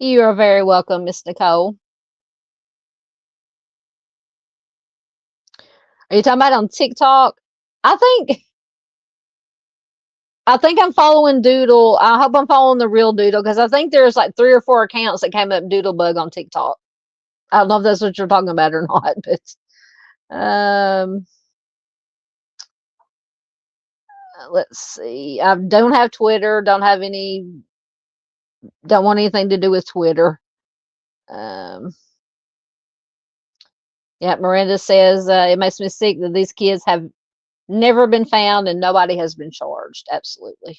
You are very welcome, Miss Nicole. Are you talking about on TikTok? I think I'm following Doodle. I hope I'm following the real Doodle because I think there's like 3 or 4 accounts that came up Doodlebug on TikTok. I don't know if that's what you're talking about or not, but let's see. I don't have Twitter. Don't want anything to do with Twitter. Yeah, Miranda says it makes me sick that these kids have never been found and nobody has been charged. Absolutely.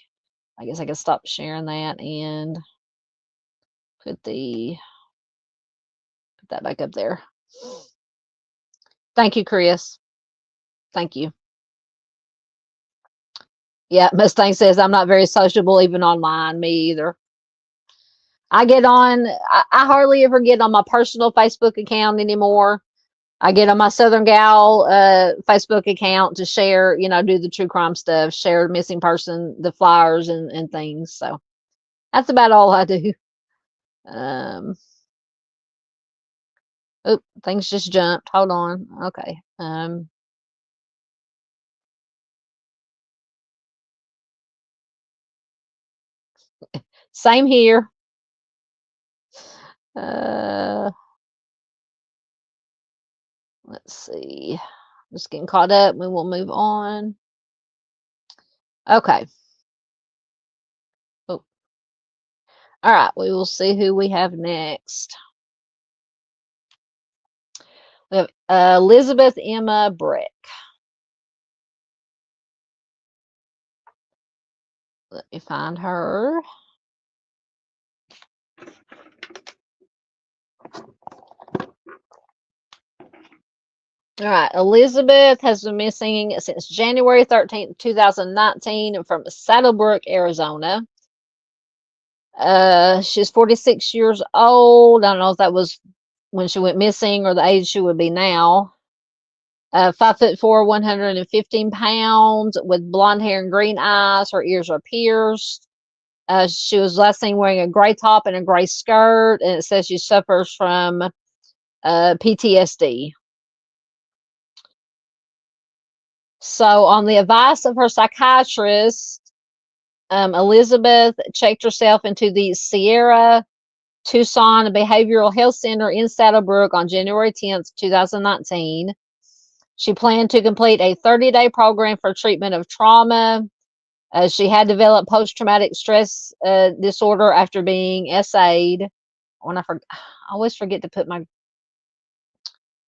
I guess I can stop sharing that and put that back up there. Thank you, Chris. Thank you. Yeah, Mustang says I'm not very sociable even online. Me either. I hardly ever get on my personal Facebook account anymore. I get on my Southern Gal Facebook account to share, do the true crime stuff, share missing person, the flyers and things. So that's about all I do. Oh, things just jumped. Hold on. Okay. Same here. Let's see. Just getting caught up. We will move on. Okay. Oh. All right. We will see who we have next. We have Elizabeth Emma Breck. Let me find her. All right. Elizabeth has been missing since January 13th, 2019 from Saddlebrook, Arizona. She's 46 years old. I don't know if that was when she went missing or the age she would be now. 5'4", 115 pounds, with blonde hair and green eyes. Her ears are pierced. She was last seen wearing a gray top and a gray skirt, and it says she suffers from PTSD. So, on the advice of her psychiatrist, Elizabeth checked herself into the Sierra Tucson Behavioral Health Center in Saddlebrook on January 10th, 2019. She planned to complete a 30-day program for treatment of trauma. She had developed post-traumatic stress disorder after being SA'd. I always forget to put my,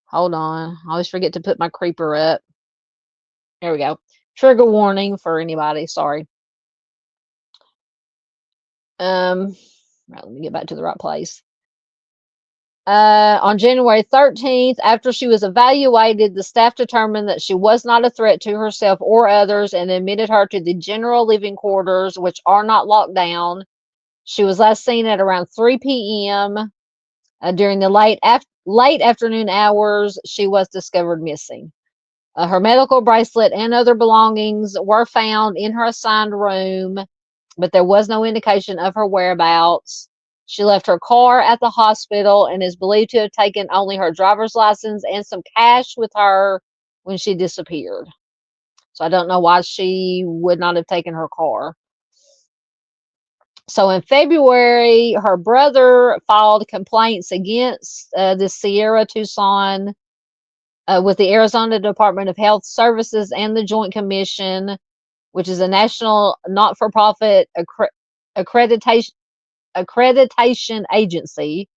hold on. I always forget to put my creeper up. There we go. Trigger warning for anybody. Sorry. Right, let me get back to the right place. On January 13th, after she was evaluated, the staff determined that she was not a threat to herself or others and admitted her to the general living quarters, which are not locked down. She was last seen at around 3 p.m. During the late afternoon hours. She was discovered missing. Her medical bracelet and other belongings were found in her assigned room, but there was no indication of her whereabouts. She left her car at the hospital and is believed to have taken only her driver's license and some cash with her when she disappeared. So I don't know why she would not have taken her car. So in February, her brother filed complaints against the Sierra Tucson with the Arizona Department of Health Services and the Joint Commission, which is a national not-for-profit accreditation agency.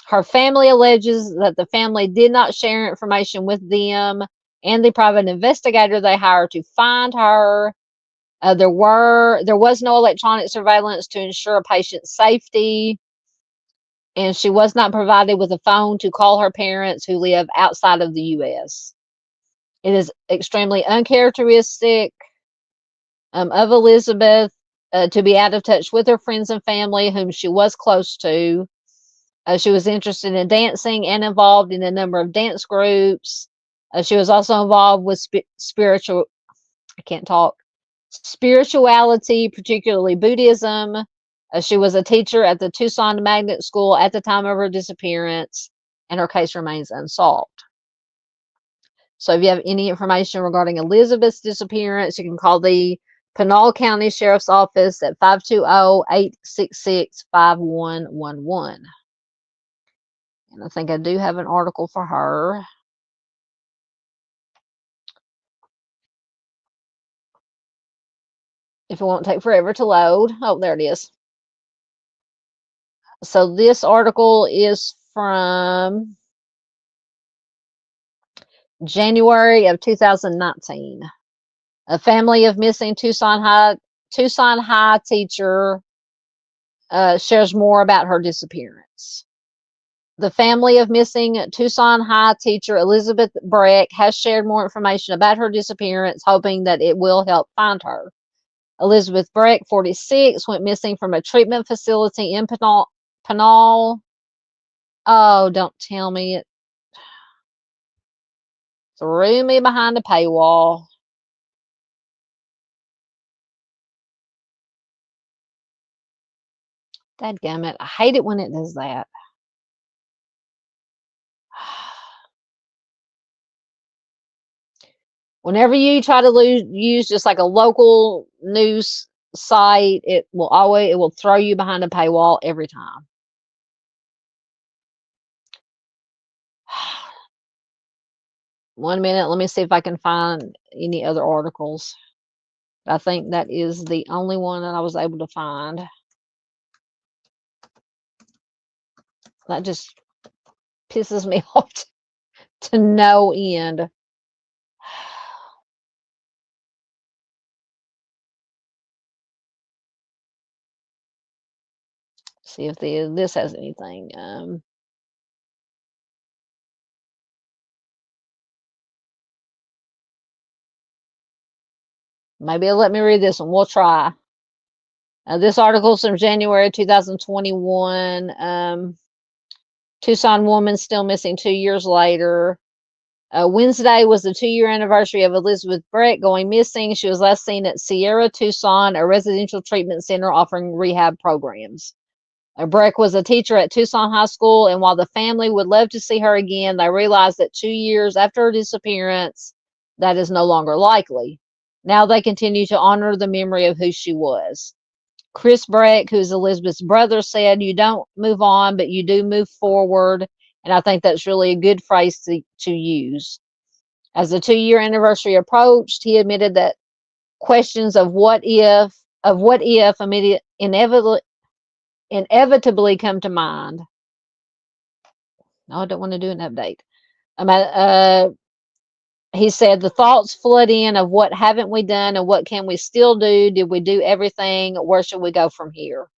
Her family alleges that the family did not share information with them and the private investigator they hired to find her. There was no electronic surveillance to ensure patient's safety, and she was not provided with a phone to call her parents who live outside of the U.S. It is extremely uncharacteristic of Elizabeth to be out of touch with her friends and family, whom she was close to. She was interested in dancing and involved in a number of dance groups. She was also involved with spirituality, particularly Buddhism. She was a teacher at the Tucson Magnet School at the time of her disappearance, and her case remains unsolved. So if you have any information regarding Elizabeth's disappearance, you can call the Pinal County Sheriff's Office at 520-866-5111. And I think I do have an article for her. If it won't take forever to load. Oh, there it is. So this article is from January of 2019. A family of missing Tucson High teacher shares more about her disappearance. The family of missing Tucson High teacher Elizabeth Breck has shared more information about her disappearance, hoping that it will help find her. Elizabeth Breck, 46, went missing from a treatment facility in Pinal. Oh, don't tell me it. Threw me behind a paywall. Dadgummit, I hate it when it does that. Whenever you try to use just like a local news site, it will throw you behind a paywall every time. One minute, let me see if I can find any other articles. I think that is the only one that I was able to find. That just pisses me off to no end. See if this has anything. Maybe it'll let me read this one. We'll try. This article's from January 2021. Tucson woman still missing 2 years later. Wednesday was the 2-year anniversary of Elizabeth Breck going missing. She was last seen at Sierra Tucson, a residential treatment center offering rehab programs. Breck was a teacher at Tucson High School, and while the family would love to see her again, they realized that 2 years after her disappearance, that is no longer likely. Now they continue to honor the memory of who she was. Chris Breck, who's Elizabeth's brother, said, "You don't move on, but you do move forward." And I think that's really a good phrase to use. As the 2-year anniversary approached, he admitted that questions of what if inevitably come to mind. No, I don't want to do an update. He said the thoughts flood in of what haven't we done and what can we still do? Did we do everything? Where should we go from here?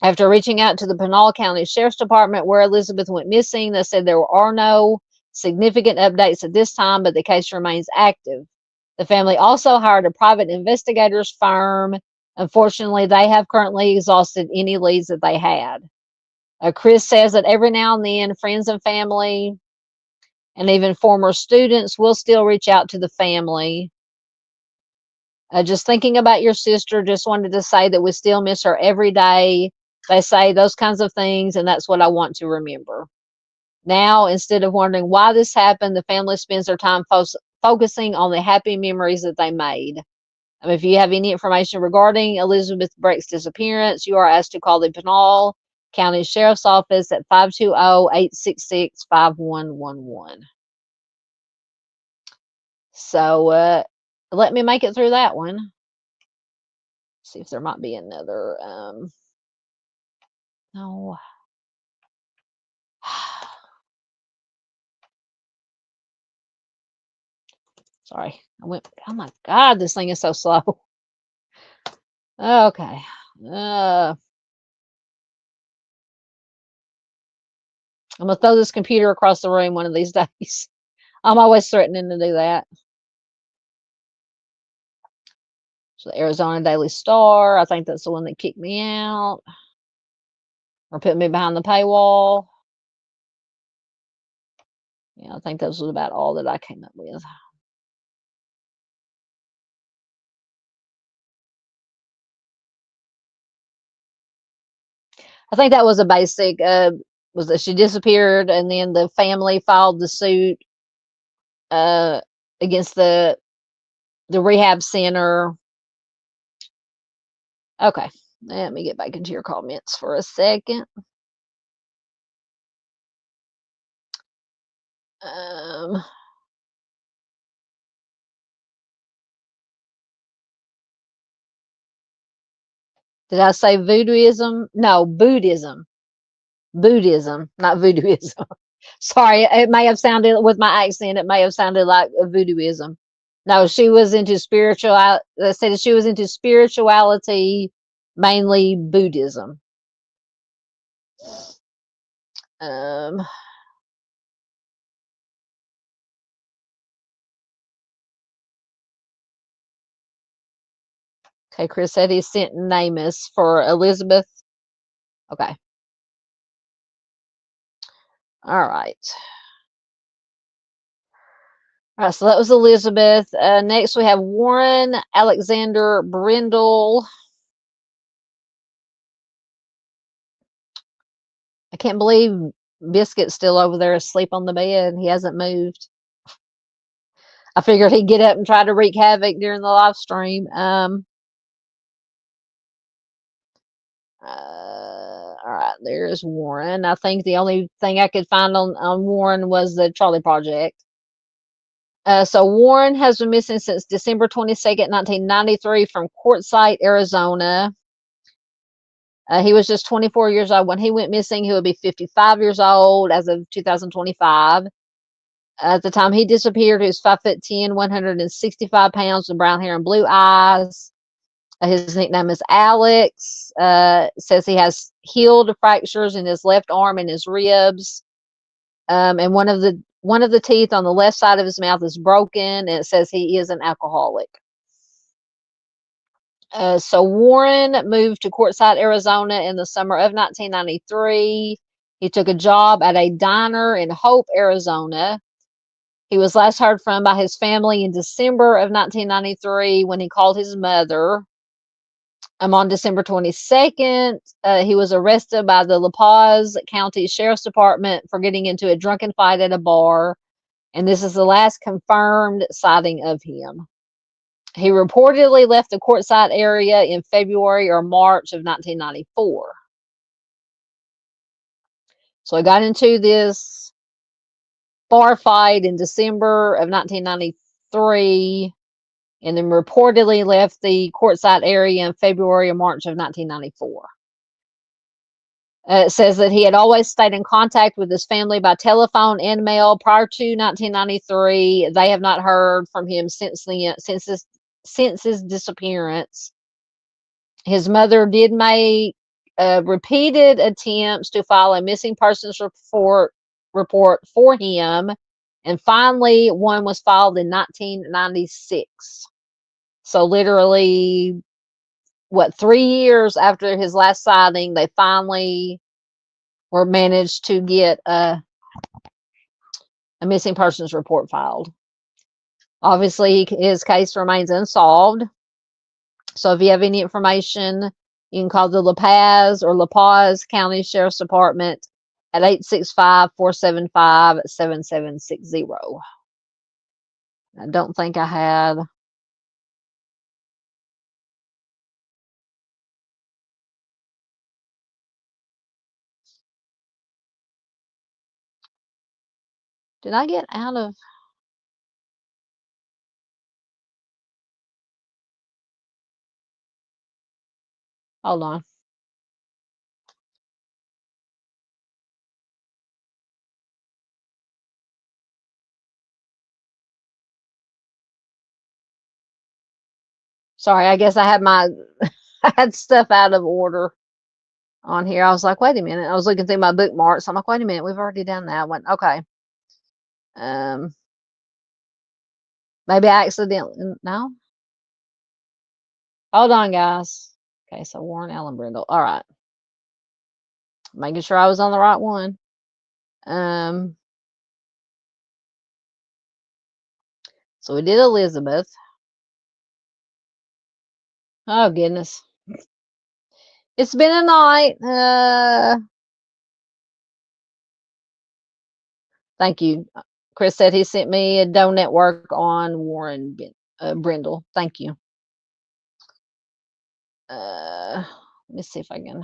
After reaching out to the Pinal County Sheriff's Department where Elizabeth went missing, they said there are no significant updates at this time, but the case remains active. The family also hired a private investigators firm. Unfortunately, they have currently exhausted any leads that they had. Chris says that every now and then, friends and family and even former students will still reach out to the family. Just thinking about your sister, just wanted to say that we still miss her every day. They say those kinds of things, and that's what I want to remember. Now, instead of wondering why this happened, the family spends their time focusing on the happy memories that they made. If you have any information regarding Elizabeth Breck's disappearance, you are asked to call the Pinal County Sheriff's Office at 520-866-5111. So let me make it through that one. See if there might be another. No. Sorry. Oh my God, this thing is so slow. Okay. I'm going to throw this computer across the room one of these days. I'm always threatening to do that. So the Arizona Daily Star, I think that's the one that kicked me out or put me behind the paywall. Yeah, I think that was about all that I came up with. I think that was a basic, was that she disappeared and then the family filed the suit against the rehab center. Okay, let me get back into your comments for a second. Did I say voodooism? No, Buddhism. Buddhism, not voodooism. Sorry, it may have sounded, with my accent, it may have sounded like a voodooism. No, she was into they said she was into spirituality, mainly Buddhism. Okay, Chris said he sent NamUs for Elizabeth. Okay. All right. All right, so that was Elizabeth. Next, we have Warren Alexander Brindle. I can't believe Biscuit's still over there asleep on the bed. He hasn't moved. I figured he'd get up and try to wreak havoc during the live stream. All right, there's Warren. I think the only thing I could find on Warren was the Charlie Project. So Warren has been missing since December 22nd, 1993 from Quartzsite, Arizona. He was just 24 years old when he went missing. He would be 55 years old as of 2025. At the time he disappeared, he was 5'10", 165 pounds with brown hair and blue eyes. His nickname is Alex. Says he has healed fractures in his left arm and his ribs. And one of the teeth on the left side of his mouth is broken, and it says he is an alcoholic. So Warren moved to Quartzsite, Arizona in the summer of 1993. He took a job at a diner in Hope, Arizona. He was last heard from by his family in December of 1993 when he called his mother. On December 22nd, he was arrested by the La Paz County Sheriff's Department for getting into a drunken fight at a bar, and this is the last confirmed sighting of him. He reportedly left the Quartzsite area in February or March of 1994. So he got into this bar fight in December of 1993 and then reportedly left the Quartzsite area in February or March of 1994. It says that he had always stayed in contact with his family by telephone and mail prior to 1993. They have not heard from him since his disappearance. His mother did make repeated attempts to file a missing persons report for him, and finally one was filed in 1996. So literally, 3 years after his last sighting, they finally were managed to get a missing persons report filed. Obviously, his case remains unsolved. So if you have any information, you can call the La Paz County Sheriff's Department at 865-475-7760. I don't think I had. Did I get out of? Hold on. Sorry, I guess I had I had stuff out of order on here. I was like, wait a minute. I was looking through my bookmarks. I'm like, wait a minute. We've already done that one. Okay. Maybe I accidentally. No. Hold on, guys. Okay, so Warren Allen Brindle. All right. Making sure I was on the right one. So we did Elizabeth. Oh, goodness. It's been a night. Thank you. Chris said he sent me a donut work on Warren Brindle. Thank you. Let me see if I can.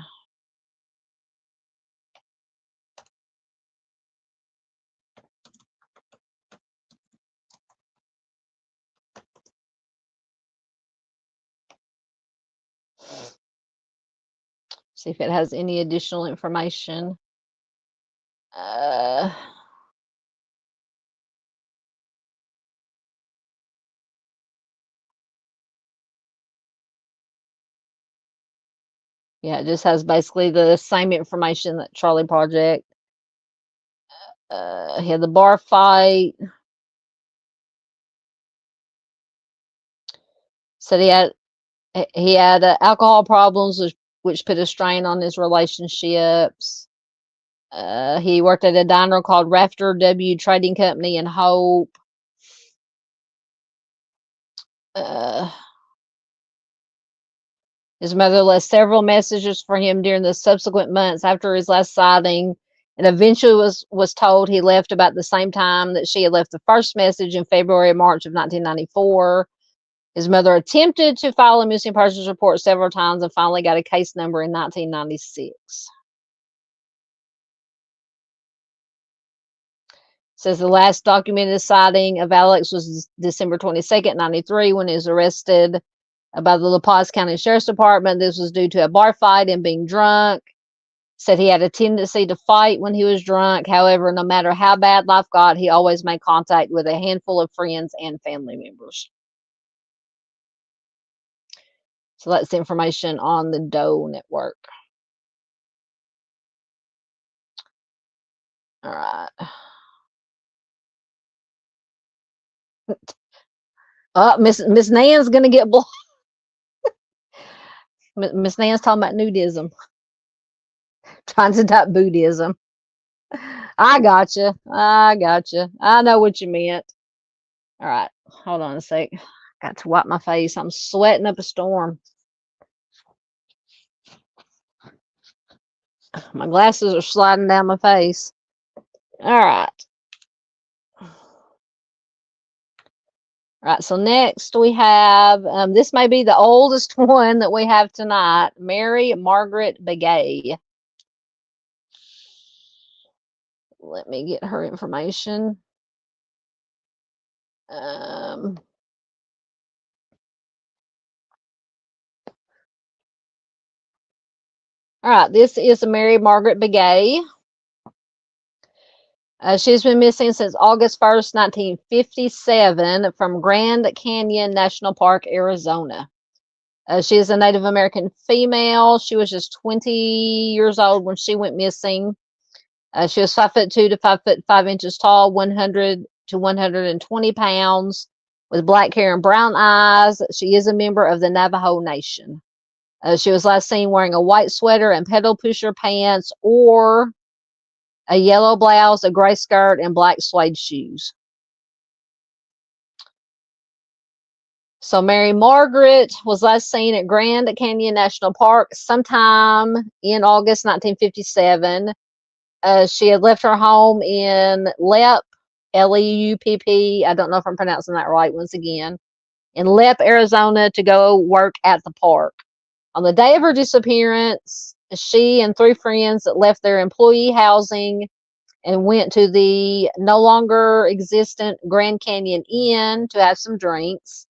See if it has any additional information. Yeah, it just has basically the same information that Charlie Project. He had the bar fight. Said he had alcohol problems, which put a strain on his relationships. He worked at a diner called Rafter W Trading Company in Hope. His mother left several messages for him during the subsequent months after his last sighting, and eventually was told he left about the same time that she had left the first message in February and March of 1994. His mother attempted to file a missing persons report several times and finally got a case number in 1996. Says the last documented sighting of Alex was December 22nd, 93, when he was arrested by the La Paz County Sheriff's Department. This was due to a bar fight and being drunk. Said he had a tendency to fight when he was drunk. However, no matter how bad life got, he always made contact with a handful of friends and family members. So that's the information on the Doe Network. All right. Miss Nan's gonna get blocked. Miss Nan's talking about nudism. Trying to type Buddhism. I gotcha. I know what you meant. All right. Hold on a sec. Got to wipe my face. I'm sweating up a storm. My glasses are sliding down my face. All right. All right, so next we have, this may be the oldest one that we have tonight, Mary Margaret Begay. Let me get her information. All right, this is Mary Margaret Begay. She's been missing since August 1st, 1957 from Grand Canyon National Park, Arizona. She is a Native American female. She was just 20 years old when she went missing. She was 5'2" to 5'5" tall, 100 to 120 pounds, with black hair and brown eyes. She is a member of the Navajo Nation. She was last seen wearing a white sweater and pedal pusher pants, or a yellow blouse, a gray skirt, and black suede shoes. So Mary Margaret was last seen at Grand Canyon National Park sometime in August 1957. She had left her home in Lepp, Leupp. I don't know if I'm pronouncing that right once again. In Lepp, Arizona, to go work at the park. On the day of her disappearance, she and 3 friends left their employee housing and went to the no longer existent Grand Canyon Inn to have some drinks.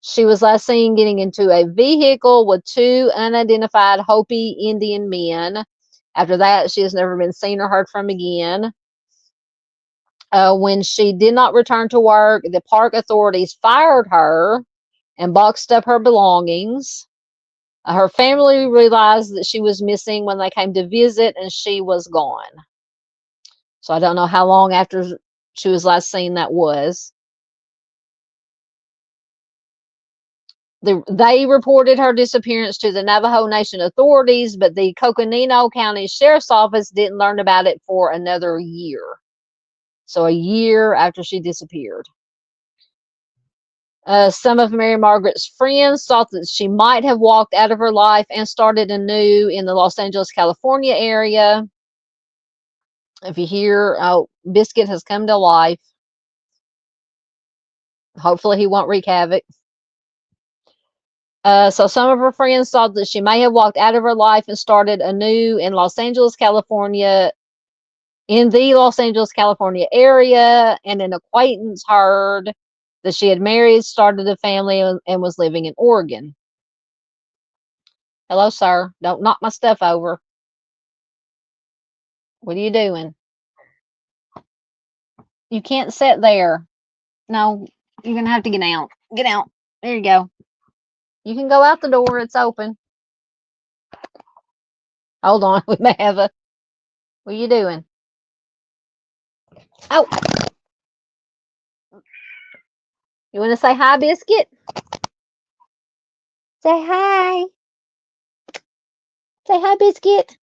She was last seen getting into a vehicle with 2 unidentified Hopi Indian men. After that, she has never been seen or heard from again. When she did not return to work, the park authorities fired her and boxed up her belongings. Her family realized that she was missing when they came to visit, and she was gone. So I don't know how long after she was last seen that was. They reported her disappearance to the Navajo Nation authorities, but the Coconino County Sheriff's Office didn't learn about it for another year. So a year after she disappeared. Some of Mary Margaret's friends thought that she might have walked out of her life and started anew in the Los Angeles, California area. If you hear, oh, Biscuit has come to life. Hopefully he won't wreak havoc. So some of her friends thought that she may have walked out of her life and started anew in Los Angeles, California, in the Los Angeles, California area, and an acquaintance heard that she had married, started a family, and was living in Oregon. Hello, sir. Don't knock my stuff over. What are you doing? You can't sit there. No, you're going to have to get out. Get out. There you go. You can go out the door. It's open. Hold on. We may have a... What are you doing? Oh. You want to say hi, Biscuit? Say hi. Say hi, Biscuit.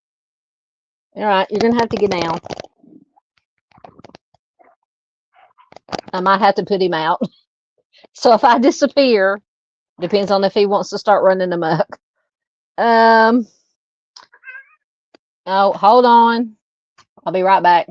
All right. You're going to have to get down. I might have to put him out. So if I disappear, Depends on if he wants to start running amok. Oh, hold on. I'll be right back.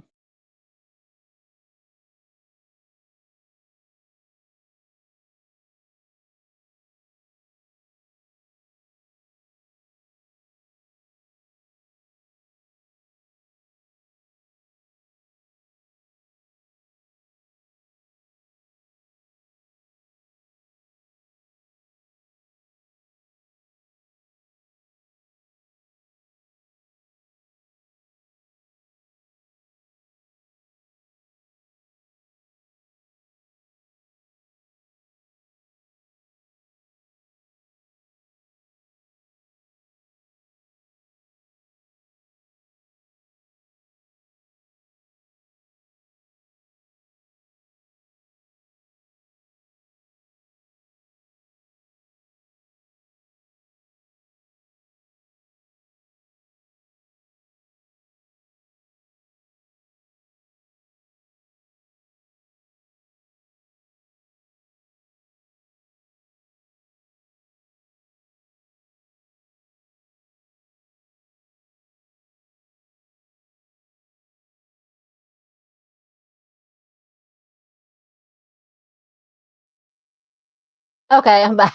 Okay, I'm back.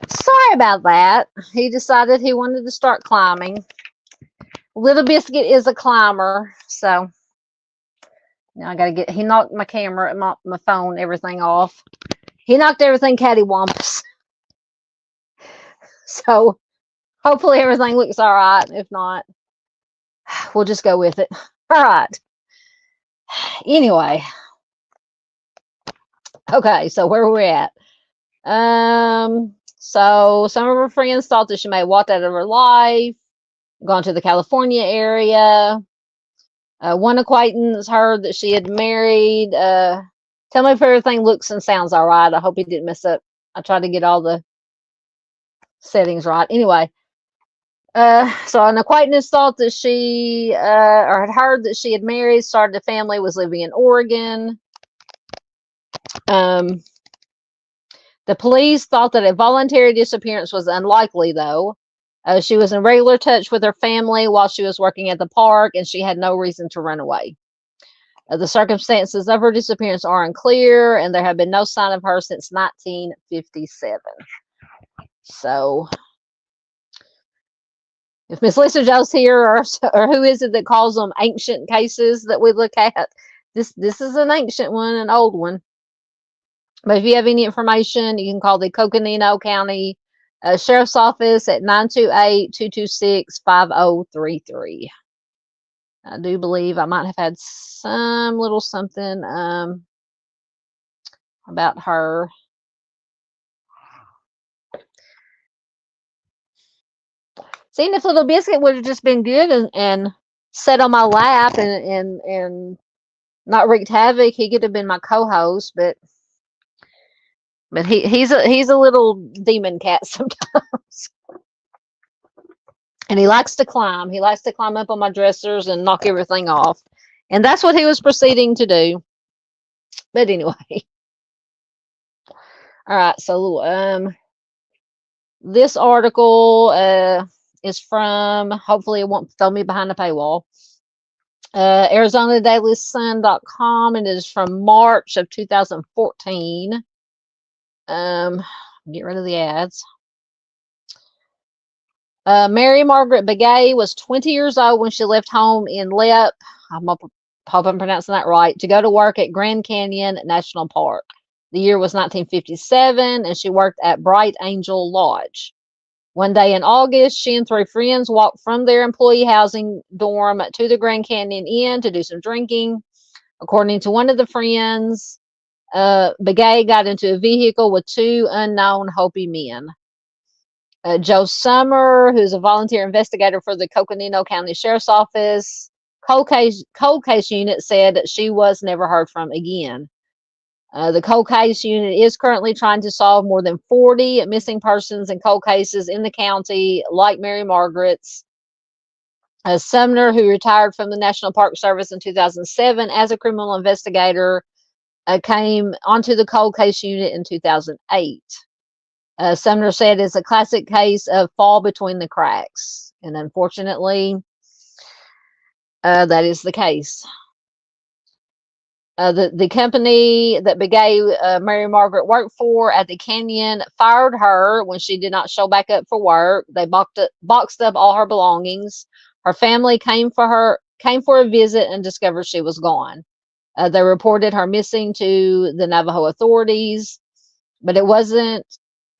Sorry about that. He decided he wanted to start climbing. Little Biscuit is a climber, so now I gotta get. He knocked my camera, my phone, everything off. He knocked everything cattywampus. So hopefully everything looks all right. If not, we'll just go with it. All right. Anyway, okay. So where were we at? So some of her friends thought that she may have walked out of her life, gone to the California area. One acquaintance heard that she had married. Tell me if everything looks and sounds all right. I hope he didn't mess up. I tried to get all the settings right. Anyway, so an acquaintance thought that she or had heard that she had married, started a family, was living in Oregon. The police thought that a voluntary disappearance was unlikely, though. She was in regular touch with her family while she was working at the park, and she had no reason to run away. The circumstances of her disappearance are unclear, and there have been no sign of her since 1957. So, if Miss Lisa Jo's here, or who is it that calls them ancient cases that we look at, this is an ancient one, an old one. But if you have any information, you can call the Coconino County Sheriff's Office at 928-226-5033. I do believe I might have had some little something about her. Seeing if Little Biscuit would have just been good and sat on my lap and not wreaked havoc, he could have been my co-host, but he's a little demon cat sometimes. And he likes to climb. He likes to climb up on my dressers and knock everything off. And that's what he was proceeding to do. But anyway. All right, so this article is from, hopefully it won't throw me behind a paywall, ArizonaDailySun.com, and it is from March of 2014. Get rid of the ads. Mary Margaret Begay was 20 years old when she left home in Lep, I hope I'm pronouncing that right, to go to work at Grand Canyon National Park. The year was 1957, and she worked at Bright Angel Lodge. One day in August, she and three friends walked from their employee housing dorm to the Grand Canyon Inn to do some drinking. According to one of the friends, Begay got into a vehicle with two unknown Hopi men. Joe Summer, who's a volunteer investigator for the Coconino County Sheriff's Office, cold case unit, said that she was never heard from again. The cold case unit is currently trying to solve more than 40 missing persons and cold cases in the county, like Mary Margaret's. Sumner, who retired from the National Park Service in 2007 as a criminal investigator, came onto the cold case unit in 2008. Sumner said it's a classic case of fall between the cracks. And unfortunately, that is the case. The company that Begay Mary Margaret worked for at the Canyon fired her when she did not show back up for work. They boxed up all her belongings. Her family came for a visit and discovered she was gone. They reported her missing to the Navajo authorities, but it wasn't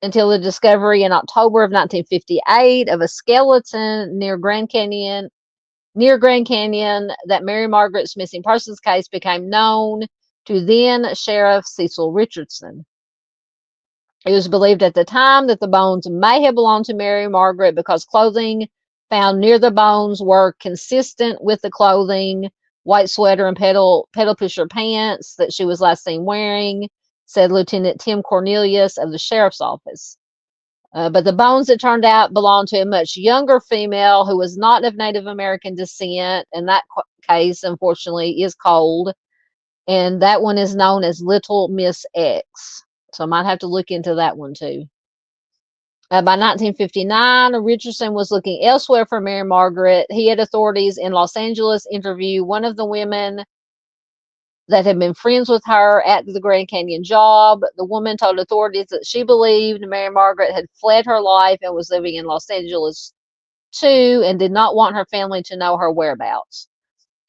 until the discovery in October of 1958 of a skeleton near Grand Canyon that Mary Margaret's missing persons case became known to then Sheriff Cecil Richardson. It was believed at the time that the bones may have belonged to Mary Margaret because clothing found near the bones were consistent with the clothing, white sweater and pedal pusher pants that she was last seen wearing, said Lieutenant Tim Cornelius of the Sheriff's Office. But the bones, it turned out, belonged to a much younger female who was not of Native American descent, and that case, unfortunately, is cold, and that one is known as Little Miss X. So I might have to look into that one too. By 1959, Richardson was looking elsewhere for Mary Margaret. He had authorities in Los Angeles interview one of the women that had been friends with her at the Grand Canyon job. The woman told authorities that she believed Mary Margaret had fled her life and was living in Los Angeles too, and did not want her family to know her whereabouts.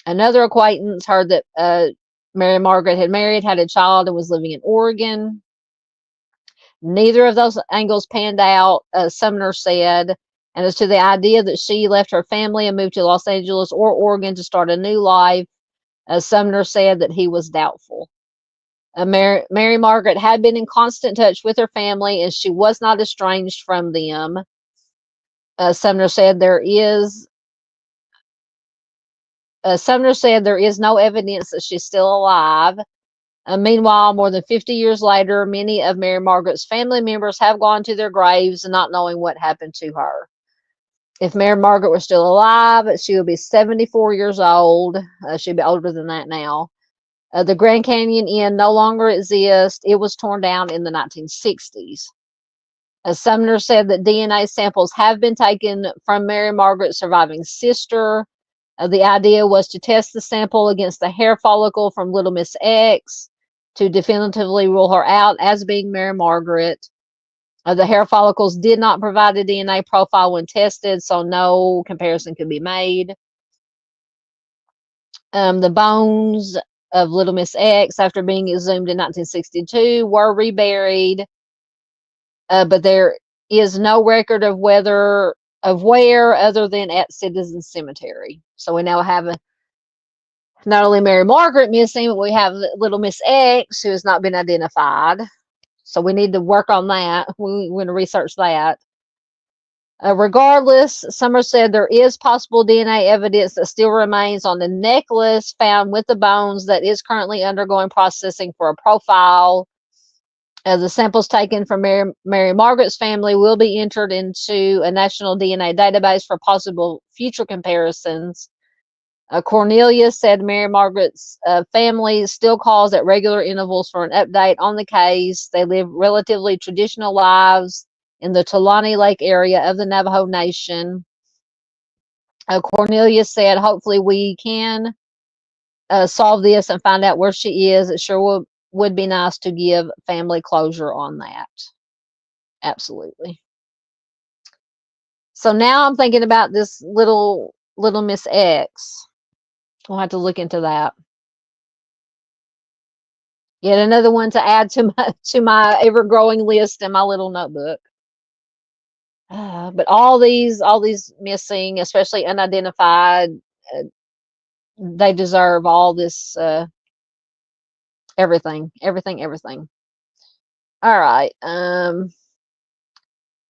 Another acquaintance heard that Mary Margaret had married, had a child, and was living in Oregon. Neither of those angles panned out, Sumner said. And as to the idea that she left her family and moved to Los Angeles or Oregon to start a new life, Sumner said that he was doubtful. Mary Margaret had been in constant touch with her family, and she was not estranged from them. Sumner said there is no evidence that she's still alive. Meanwhile, more than 50 years later, many of Mary Margaret's family members have gone to their graves not knowing what happened to her. If Mary Margaret were still alive, she would be 74 years old. She'd be older than that now. The Grand Canyon Inn no longer exists. It was torn down in the 1960s. Sumner said that DNA samples have been taken from Mary Margaret's surviving sister. The idea was to test the sample against the hair follicle from Little Miss X to definitively rule her out as being Mary Margaret. The hair follicles did not provide a DNA profile when tested, so no comparison could be made. The bones of Little Miss X, after being exhumed in 1962, were reburied, but there is no record of where other than at Citizen Cemetery. So we now have not only Mary Margaret missing, but we have Little Miss X, who has not been identified. So we need to work on that. We're going to research that. Regardless, Summer said there is possible DNA evidence that still remains on the necklace found with the bones that is currently undergoing processing for a profile. The samples taken from Mary Margaret's family will be entered into a national DNA database for possible future comparisons. Cornelius said Mary Margaret's family still calls at regular intervals for an update on the case. They live relatively traditional lives in the Tulani Lake area of the Navajo Nation. Cornelius said, hopefully we can solve this and find out where she is. It sure would be nice to give family closure on that. Absolutely. So now I'm thinking about this little Miss X. We'll have to look into that. Yet another one to add to my ever-growing list in my little notebook. But all these missing, especially unidentified, they deserve all this, everything. All right. Let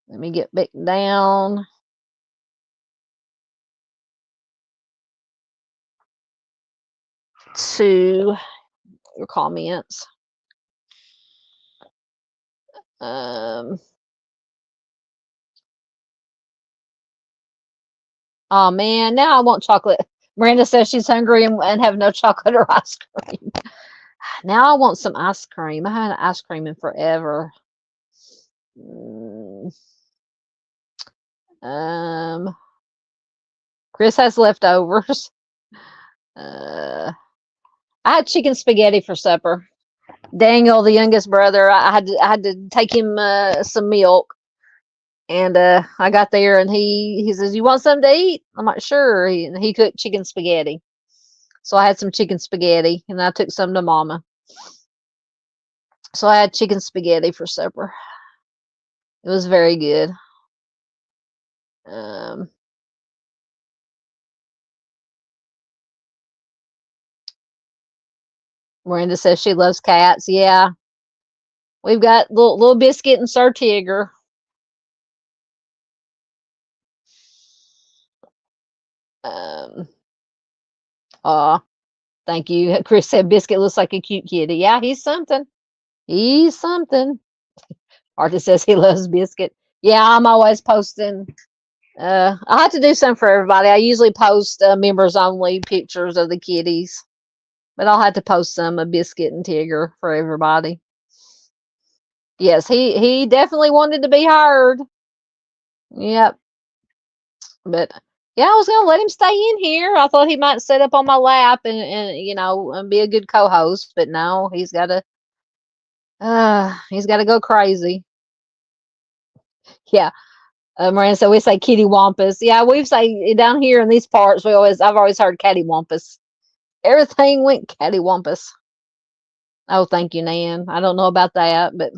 me get back down. To your comments. Oh man, now I want chocolate. Miranda says she's hungry and have no chocolate or ice cream. Now I want some ice cream. I haven't had ice cream in forever. Mm, Chris has leftovers. I had chicken spaghetti for supper. Daniel, the youngest brother, I had to take him some milk, and I got there, and he says, "You want something to eat?" I'm like, "Sure." He cooked chicken spaghetti, so I had some chicken spaghetti, and I took some to Mama. So I had chicken spaghetti for supper. It was very good. Um, Miranda says she loves cats. Yeah, we've got little Biscuit and Sir Tigger. Um, aw, thank you. Chris said Biscuit looks like a cute kitty. Yeah, he's something. He's something. Artist says he loves Biscuit. Yeah, I'm always posting. I have to do something for everybody. I usually post members only pictures of the kitties, but I'll have to post some of Biscuit and Tigger for everybody. Yes, he definitely wanted to be heard. Yep. But yeah, I was gonna let him stay in here. I thought he might sit up on my lap and and be a good co-host, but no, he's gotta go crazy. Yeah. Miranda, so we say kitty wampus. Yeah, we say down here in these parts, I've always heard catty wampus. Everything went catty wampus. Oh, thank you, Nan. I don't know about that, but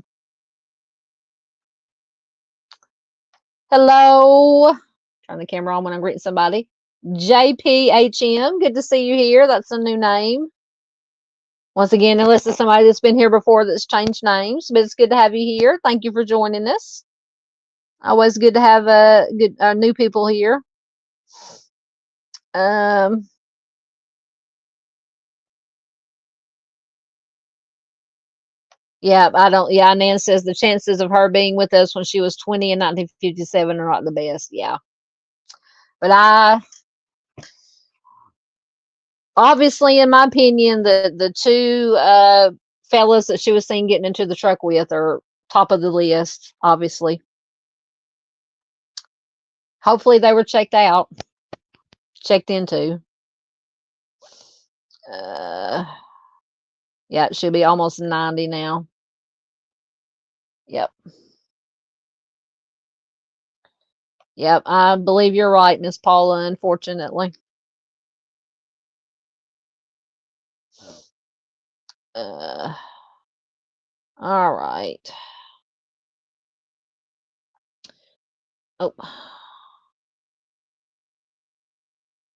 hello. Turn the camera on when I'm greeting somebody. JPHM, good to see you here. That's a new name. Once again, unless it's somebody that's been here before that's changed names, but it's good to have you here. Thank you for joining us. Always good to have good new people here. Yeah, I don't. Yeah, Nan says the chances of her being with us when she was 20 in 1957 are not the best. Yeah, but obviously, in my opinion, the two fellas that she was seen getting into the truck with are top of the list. Obviously, hopefully they were checked into. Yeah, it should be almost 90 now. Yep. Yep, I believe you're right, Miss Paula, unfortunately. Uh, all right. Oh.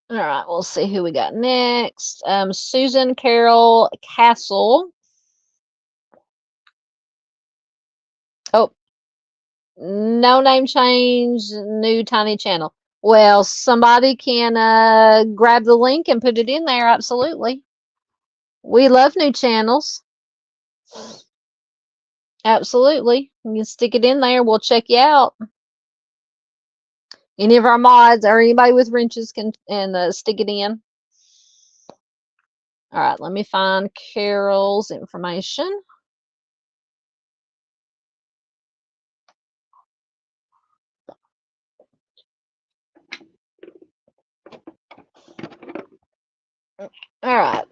All right, we'll see who we got next. Susan Carol Castle. Oh, no name change, new tiny channel. Well, somebody can grab the link and put it in there. Absolutely. We love new channels. Absolutely. You can stick it in there. We'll check you out. Any of our mods or anybody with wrenches can stick it in. All right, let me find Carol's information. All right.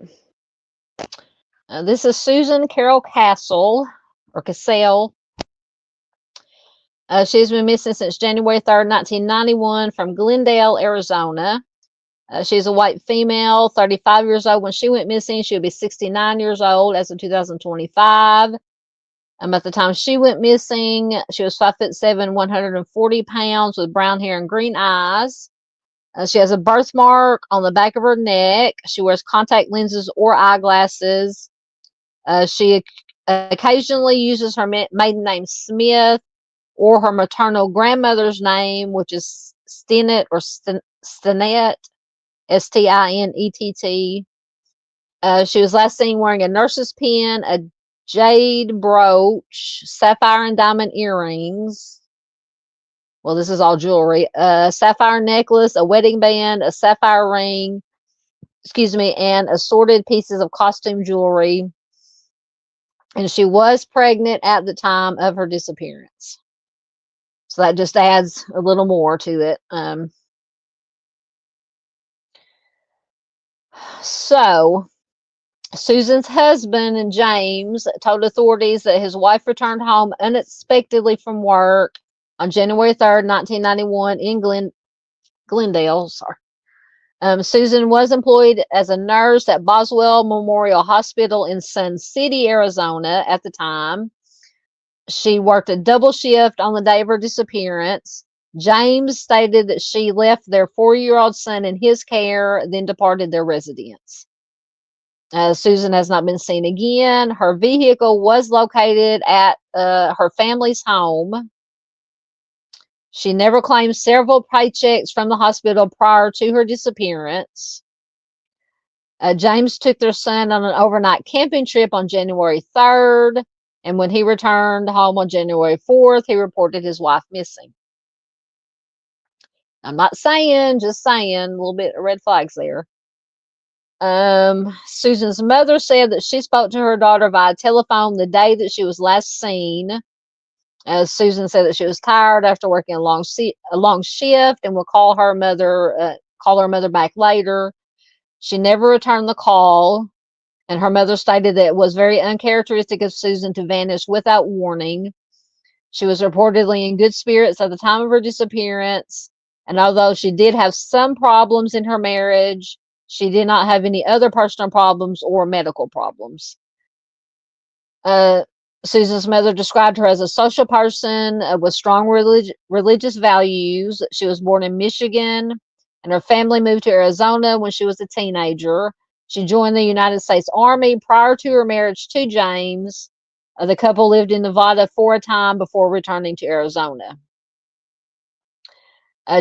This is Susan Carol Castle, or Cassell. She's been missing since January 3rd, 1991 from Glendale, Arizona. She's a white female, 35 years old. When she went missing, she would be 69 years old as of 2025. At the time she went missing, she was 5'7", 140 pounds with brown hair and green eyes. She has a birthmark on the back of her neck. She wears contact lenses or eyeglasses. She occasionally uses her maiden name Smith or her maternal grandmother's name, which is Stinnett or Stinnett, Stinett. She was last seen wearing a nurse's pin, a jade brooch, sapphire and diamond earrings. Well, this is all jewelry. A sapphire necklace, a wedding band, a sapphire ring, and assorted pieces of costume jewelry. And she was pregnant at the time of her disappearance. So that just adds a little more to it. So Susan's husband and James told authorities that his wife returned home unexpectedly from work on January 3rd, 1991 in Glendale. Sorry. Susan was employed as a nurse at Boswell Memorial Hospital in Sun City, Arizona at the time. She worked a double shift on the day of her disappearance. James stated that she left their 4-year-old son in his care, then departed their residence. Susan has not been seen again. Her vehicle was located at her family's home. She never claimed several paychecks from the hospital prior to her disappearance. James took their son on an overnight camping trip on January 3rd, and when he returned home on January 4th, he reported his wife missing. I'm not saying, just saying, a little bit of red flags there. Susan's mother said that she spoke to her daughter via telephone the day that she was last seen. Susan said that she was tired after working a long shift and will call her mother back later. She never returned the call, and her mother stated that it was very uncharacteristic of Susan to vanish without warning. She was reportedly in good spirits at the time of her disappearance, and although she did have some problems in her marriage, she did not have any other personal problems or medical problems. Susan's mother described her as a social person with strong religious values. She was born in Michigan, and her family moved to Arizona when she was a teenager. She joined the United States Army prior to her marriage to James. The couple lived in Nevada for a time before returning to Arizona.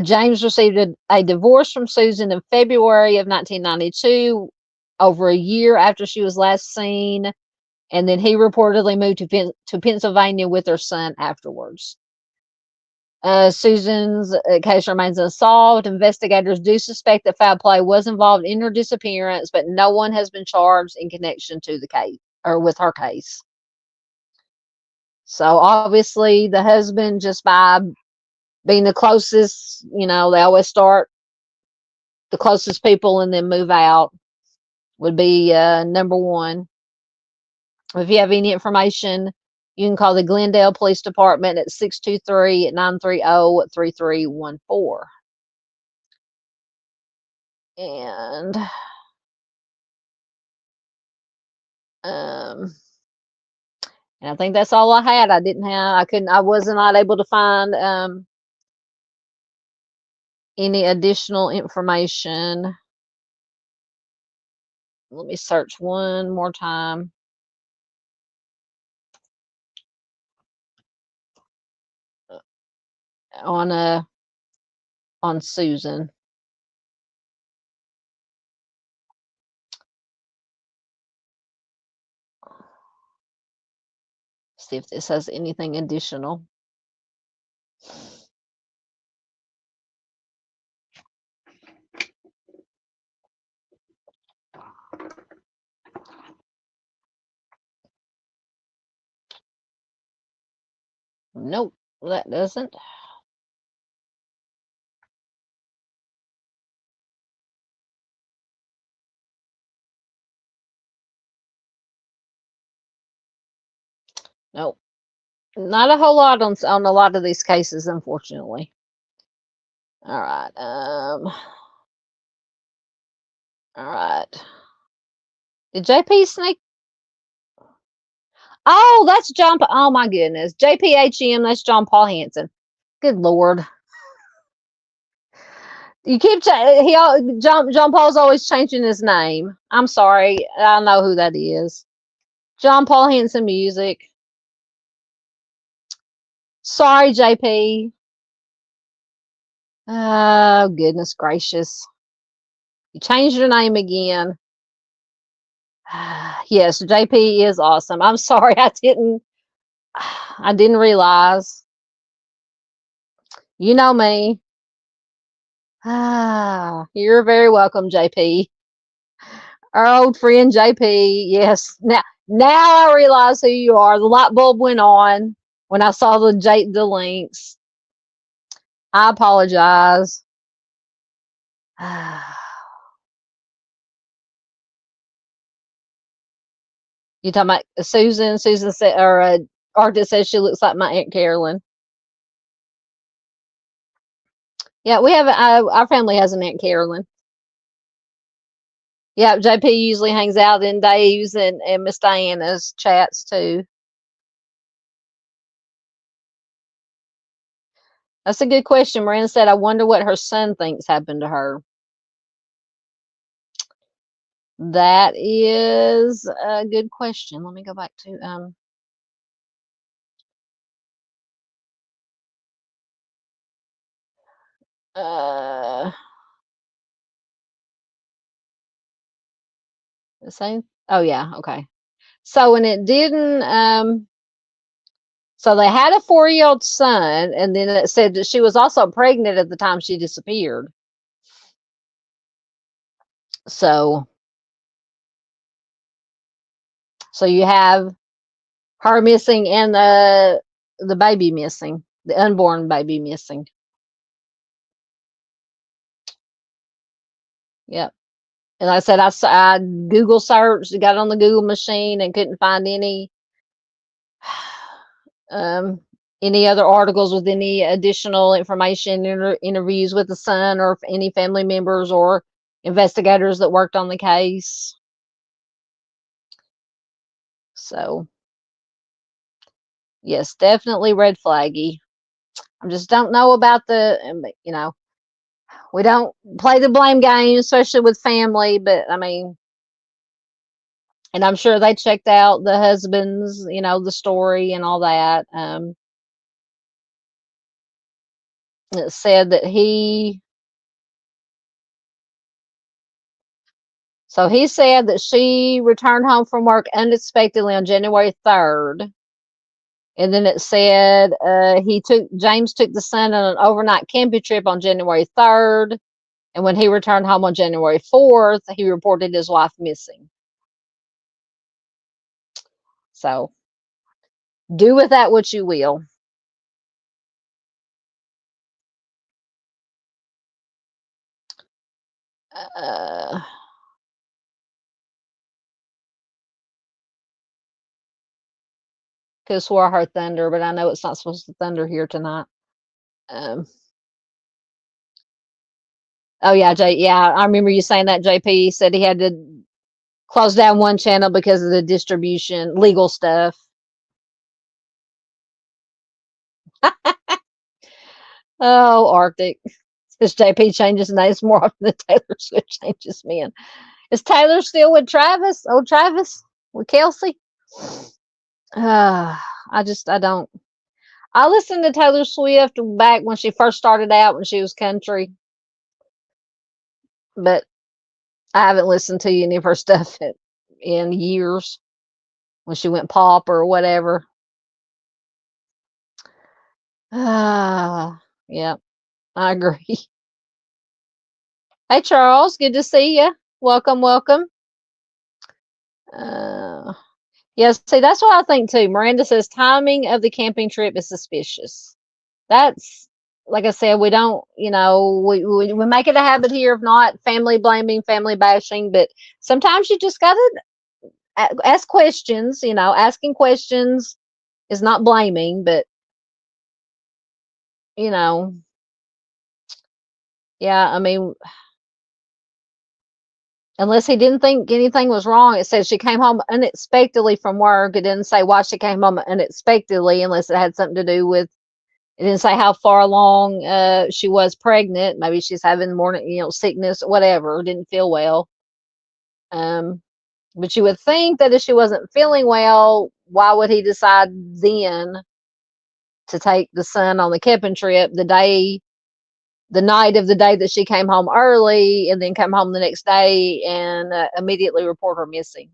James received a divorce from Susan in February of 1992, over a year after she was last seen, and then he reportedly moved to Pennsylvania with her son afterwards. Susan's case remains unsolved. Investigators do suspect that foul play was involved in her disappearance, but no one has been charged in connection to the case or with her case. So obviously the husband, just by being the closest, they always start the closest people and then move out, would be number one. If you have any information, you can call the Glendale Police Department at 623-930-3314. And I think that's all I had. I was not able to find any additional information. Let me search one more time. On Susan. See if this has anything additional. Nope, that doesn't. Nope. Not a whole lot on a lot of these cases, unfortunately. All right. All right. Did JP sneak? Oh, that's John. Oh my goodness, JPHM. That's John Paul Hansen. Good Lord. You keep John Paul's always changing his name. I'm sorry. I know who that is. John Paul Hansen Music. Sorry, JP. Oh, goodness gracious. You changed your name again. Yes, JP is awesome. I'm sorry I didn't realize. You know me. You're very welcome, JP. Our old friend JP. Yes. Now I realize who you are. The light bulb went on when I saw the links. I apologize. You talking about Susan? Susan said, or Arctic says she looks like my Aunt Carolyn. Yeah, we have our family has an Aunt Carolyn. Yeah, JP usually hangs out in Dave's and Miss Diana's chats too. That's a good question. Miranda said, I wonder what her son thinks happened to her. That is a good question. Let me go back to the same. Oh yeah, okay. So when it didn't so they had a 4-year-old son, and then it said that she was also pregnant at the time she disappeared. So you have her missing and the baby missing, the unborn baby missing. Yep. And like I said, I Google searched, got on the Google machine, and couldn't find um, any other articles with any additional information, interviews with the son or any family members or investigators that worked on the case. So, yes, definitely red flaggy. I just don't know about we don't play the blame game, especially with family, but I mean, and I'm sure they checked out the husband's, the story and all that. It said that he said that she returned home from work unexpectedly on January 3rd. And then it said James took the son on an overnight camping trip on January 3rd. And when he returned home on January 4th, he reported his wife missing. So do with that what you will. Could have swore I heard thunder, but I know it's not supposed to thunder here tonight. Oh yeah, I remember you saying that. JP said he had to close down one channel because of the distribution legal stuff. Oh, Arctic. This JP changes names more often than Taylor Swift changes men. Is Taylor still with Travis? Oh, Travis? With Kelsey? I don't. I listened to Taylor Swift back when she first started out when she was country, but I haven't listened to any of her stuff in years when she went pop or whatever. Yeah, I agree. Hey, Charles, good to see you. Welcome, welcome. Yes, see, that's what I think too. Miranda says timing of the camping trip is suspicious. That's like I said, we don't, we make it a habit here of not family blaming, family bashing, but sometimes you just gotta ask questions. Asking questions is not blaming, but yeah, I mean, unless he didn't think anything was wrong. It says she came home unexpectedly from work. It didn't say why she came home unexpectedly, unless it had something to do with. It didn't say how far along she was pregnant. Maybe she's having morning, sickness, whatever. Didn't feel well. But you would think that if she wasn't feeling well, why would he decide then to take the son on the camping trip the night of the day that she came home early, and then come home the next day and immediately report her missing?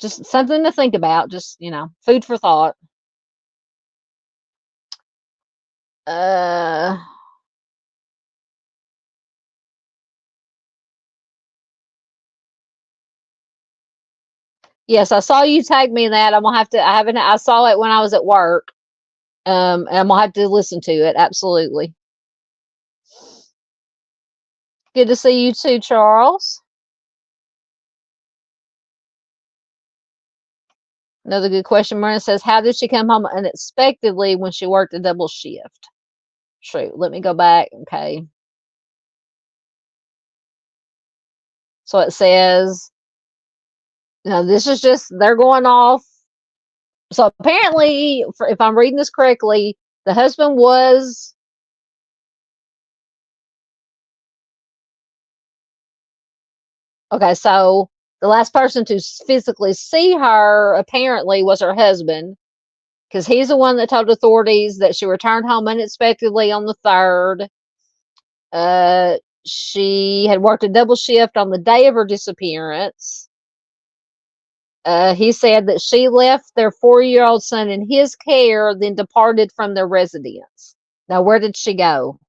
Just something to think about. Just, food for thought. Yes, I saw you tag me in that. I'm gonna have to. I haven't. I saw it when I was at work. And I'm gonna have to listen to it. Absolutely. Good to see you too, Charles. Another good question. Marina says, how did she come home unexpectedly when she worked a double shift? True. Let me go back. Okay. So it says, now this is just, they're going off. So apparently, if I'm reading this correctly, the husband was, okay, so the last person to physically see her apparently was her husband, because he's the one that told authorities that she returned home unexpectedly on the 3rd. She had worked a double shift on the day of her disappearance. He said that she left their 4-year-old son in his care, then departed from their residence. Now, where did she go?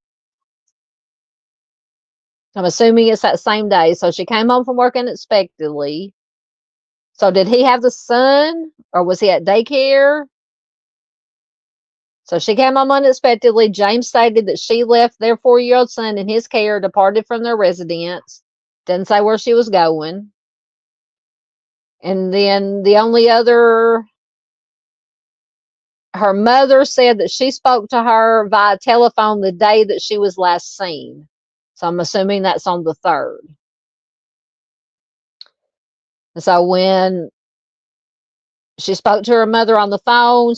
I'm assuming it's that same day. So she came home from work unexpectedly. So did he have the son, or was he at daycare? So she came home unexpectedly. James stated that she left their 4-year-old son in his care, departed from their residence. Didn't say where she was going. And then the only other, her mother said that she spoke to her via telephone the day that she was last seen. So I'm assuming that's on the 3rd. And so when she spoke to her mother on the phone,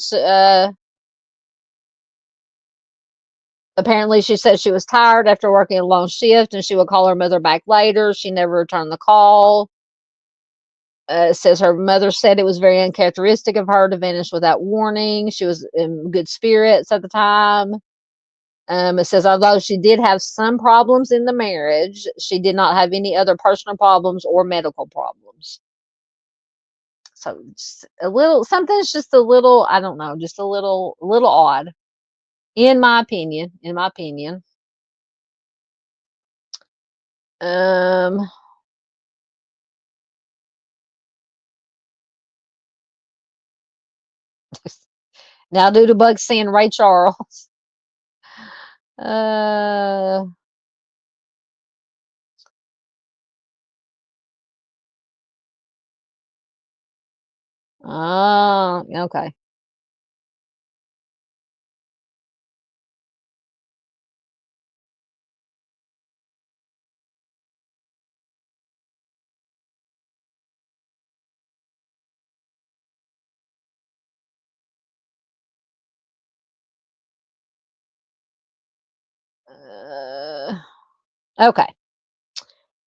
apparently she said she was tired after working a long shift and she would call her mother back later. She never returned the call. It says her mother said it was very uncharacteristic of her to vanish without warning. She was in good spirits at the time. It says although she did have some problems in the marriage, she did not have any other personal problems or medical problems. So just a little, something's just a little, I don't know, just a little odd, in my opinion. Um, Now due to Bug seeing Ray Charles. Uh, oh, okay. Okay. I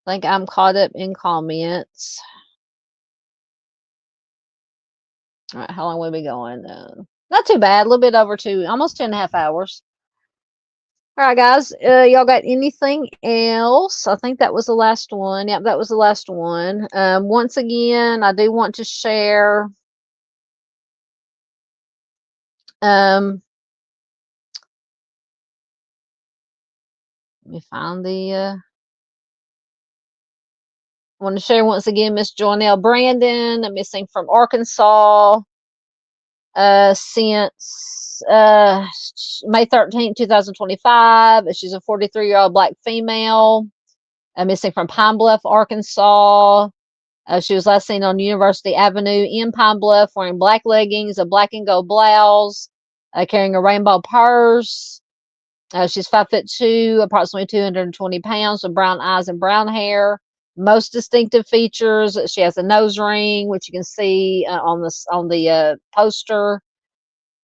think I'm caught up in comments. All right, how long will we be going? Not too bad. A little bit over almost 2.5 hours. All right, guys. Y'all got anything else? I think that was the last one. Yep, that was the last one. Once again, I do want to share. Let me find the. I want to share once again Miss Joynelle Brandon, missing from Arkansas. Since May 13th, 2025. She's a 43-year-old black female, missing from Pine Bluff, Arkansas. She was last seen on University Avenue in Pine Bluff wearing black leggings, a black and gold blouse, carrying a rainbow purse. She's 5'2", approximately 220 pounds, with brown eyes and brown hair. Most distinctive features: she has a nose ring, which you can see on the poster.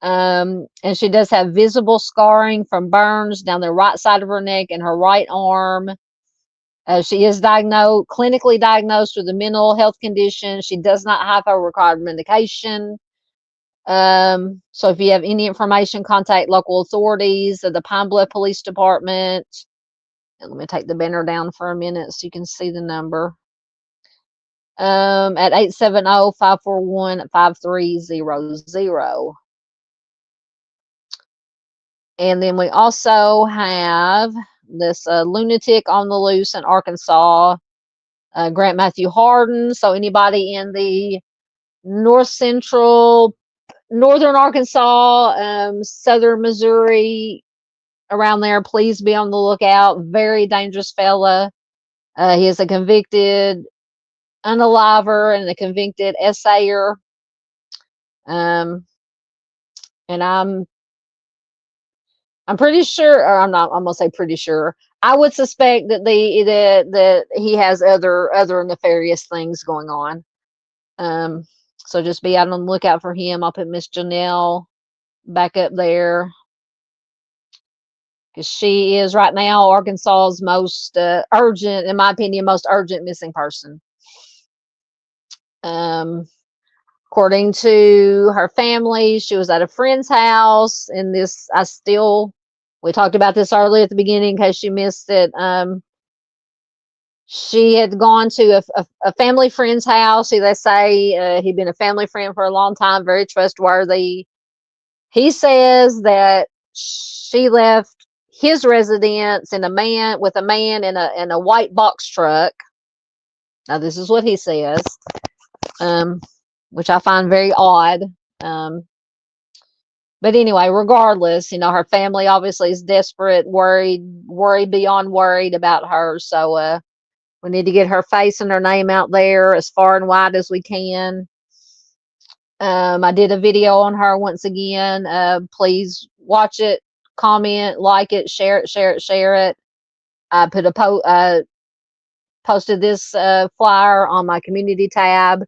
And she does have visible scarring from burns down the right side of her neck and her right arm. She is clinically diagnosed with a mental health condition. She does not have a required medication. So if you have any information, contact local authorities, the Pine Bluff Police Department. And let me take the banner down for a minute so you can see the number. At 870-541-5300. And then we also have this lunatic on the loose in Arkansas, Grant Matthew Harden. So anybody in the north central northern Arkansas, southern Missouri, around there. Please be on the lookout. Very dangerous fella. He is a convicted unaliver and a convicted essayer. And I'm pretty sure, or I'm not. I'm gonna say pretty sure. I would suspect that that he has other nefarious things going on. So just be out on the lookout for him. I'll put Miss Janelle back up there because she is right now Arkansas's most urgent, in my opinion, most urgent missing person. According to her family, she was at a friend's house, and we talked about this earlier at the beginning in case you missed it. She had gone to a family friend's house. They say he'd been a family friend for a long time, very trustworthy. He says that she left his residence with a man in a white box truck. Now, this is what he says, which I find very odd. But anyway, regardless, her family obviously is desperate, worried beyond worried about her. So we need to get her face and her name out there as far and wide as we can. I did a video on her once again. Please watch it, comment, like it, share it. I posted this flyer on my community tab.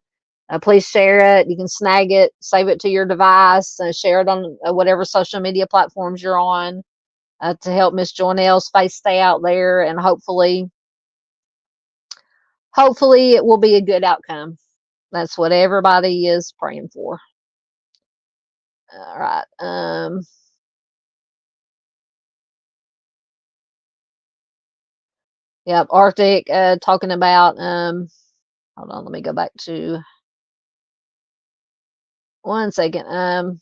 Please share it. You can snag it, save it to your device, share it on whatever social media platforms you're on to help Miss Joynelle's face stay out there, and hopefully it will be a good outcome. That's what everybody is praying for. All right. Yep, Arctic talking about hold on, let me go back to 1 second.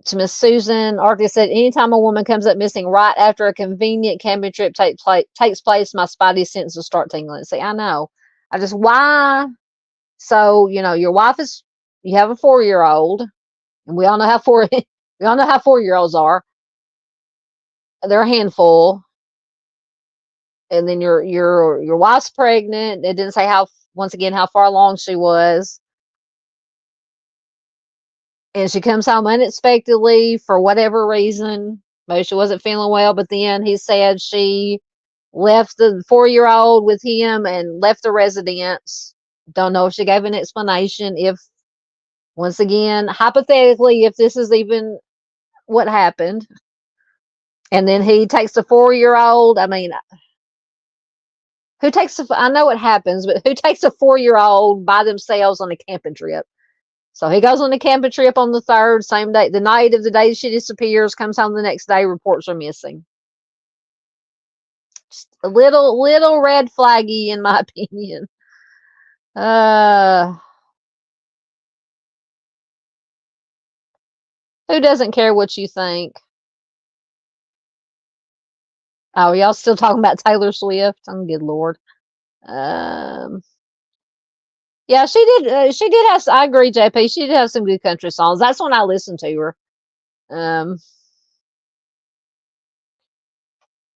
To Miss Susan, Arctic said, anytime a woman comes up missing right after a convenient camping trip takes place, my spidey senses start tingling. See, I know. Why? So, your wife you have a 4-year-old, and we all know how 4-year-olds are. They're a handful. And then your wife's pregnant. It didn't say once again how far along she was. And she comes home unexpectedly for whatever reason. Maybe she wasn't feeling well, but then he said she left the 4-year-old with him and left the residence. Don't know if she gave an explanation. If, once again, hypothetically, if this is even what happened. And then he takes the 4-year-old. I mean, I know what happens, but who takes a 4-year-old by themselves on a camping trip? So he goes on the camping trip on the 3rd, same day, the night of the day she disappears, comes home the next day, reports are missing. Just a little red flaggy, in my opinion. Who doesn't care what you think? Oh, y'all still talking about Taylor Swift? Oh, good Lord. Yeah, she did. She did have. I agree, JP. She did have some good country songs. That's when I listened to her.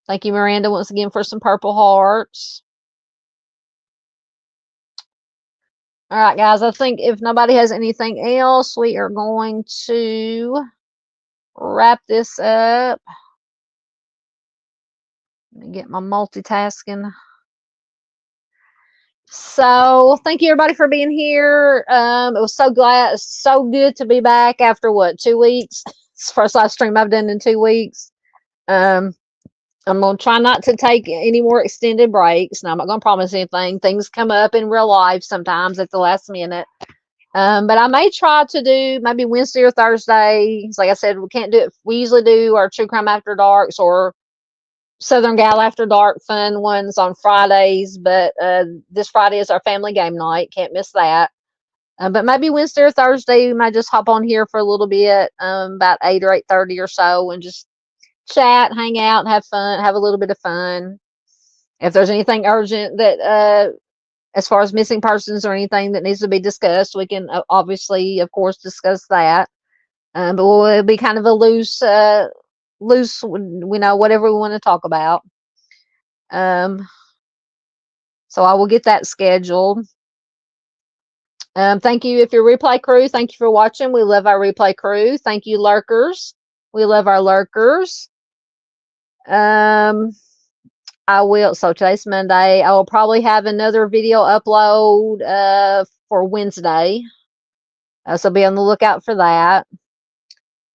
Thank you, Miranda, once again for some purple hearts. All right, guys. I think if nobody has anything else, we are going to wrap this up. Let me get my multitasking. So thank you everybody for being here. It was so good to be back after 2 weeks. It's the first live stream I've done in 2 weeks. I'm gonna try not to take any more extended breaks. Now I'm not gonna promise anything. Things come up in real life sometimes at the last minute. But I may try to do maybe Wednesday or Thursday. Like I said, we can't do it. We usually do our True Crime After Darks or Southern Gal After Dark fun ones on Fridays, but this Friday is our family game night. Can't miss that. But maybe Wednesday or Thursday, we might just hop on here for a little bit, about 8 or 8:30 or so, and just chat, hang out, have fun, have a little bit of fun. If there's anything urgent that as far as missing persons or anything that needs to be discussed, we can obviously, of course, discuss that. But it'll be kind of a loose, whatever we want to talk about. So I will get that scheduled. Thank you if you're replay crew. Thank you for watching. We love our replay crew. Thank you, lurkers. We love our lurkers. So today's Monday. I will probably have another video upload for Wednesday. So be on the lookout for that.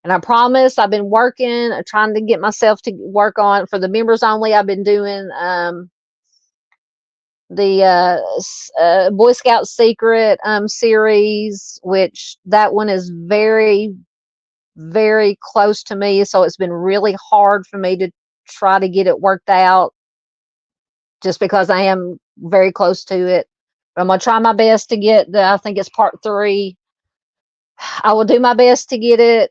And I promise I've been working, trying to get myself to work on, for the members only, I've been doing the Boy Scout Secret series, which that one is very, very close to me. So it's been really hard for me to try to get it worked out, just because I am very close to it. But I'm going to try my best to get I think it's part 3. I will do my best to get it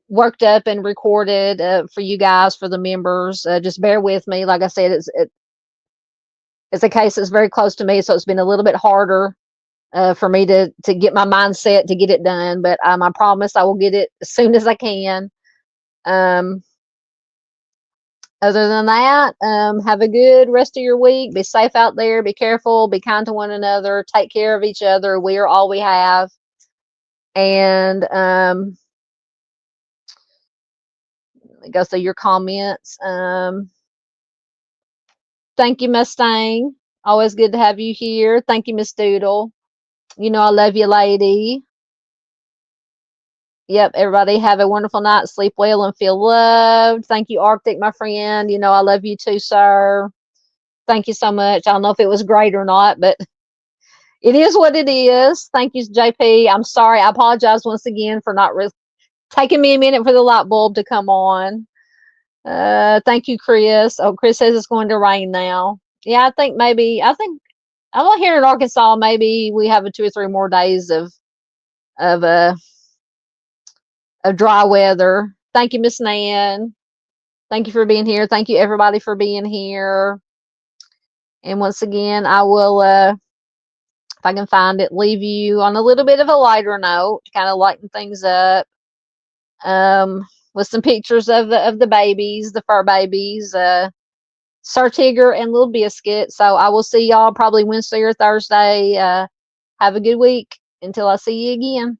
worked up and recorded for you guys, for the members. Just bear with me. Like I said, it's a case that's very close to me, so it's been a little bit harder for me to get my mindset to get it done. But I promise I will get it as soon as I can. Other than that, have a good rest of your week. Be safe out there. Be careful. Be kind to one another. Take care of each other. We are all we have. And go through your comments. Thank you, Mustang. Always good to have you here. Thank you, Miss Doodle. You know I love you, lady. Yep, everybody have a wonderful night. Sleep well and feel loved. Thank you, Arctic, my friend. You know I love you too, sir. Thank you so much. I don't know if it was great or not, but it is what it is. Thank you, JP. I'm sorry. I apologize once again for not taking me a minute for the light bulb to come on. Thank you, Chris. Oh, Chris says it's going to rain now. Yeah, I think I'm here in Arkansas. Maybe we have 2 or 3 more days of dry weather. Thank you, Miss Nan. Thank you for being here. Thank you, everybody, for being here. And once again, I will, if I can find it, leave you on a little bit of a lighter note to kind of lighten things up. With some pictures of the babies, the fur babies, Sir Tigger and Little Biscuit. So I will see y'all probably Wednesday or Thursday. Have a good week until I see you again.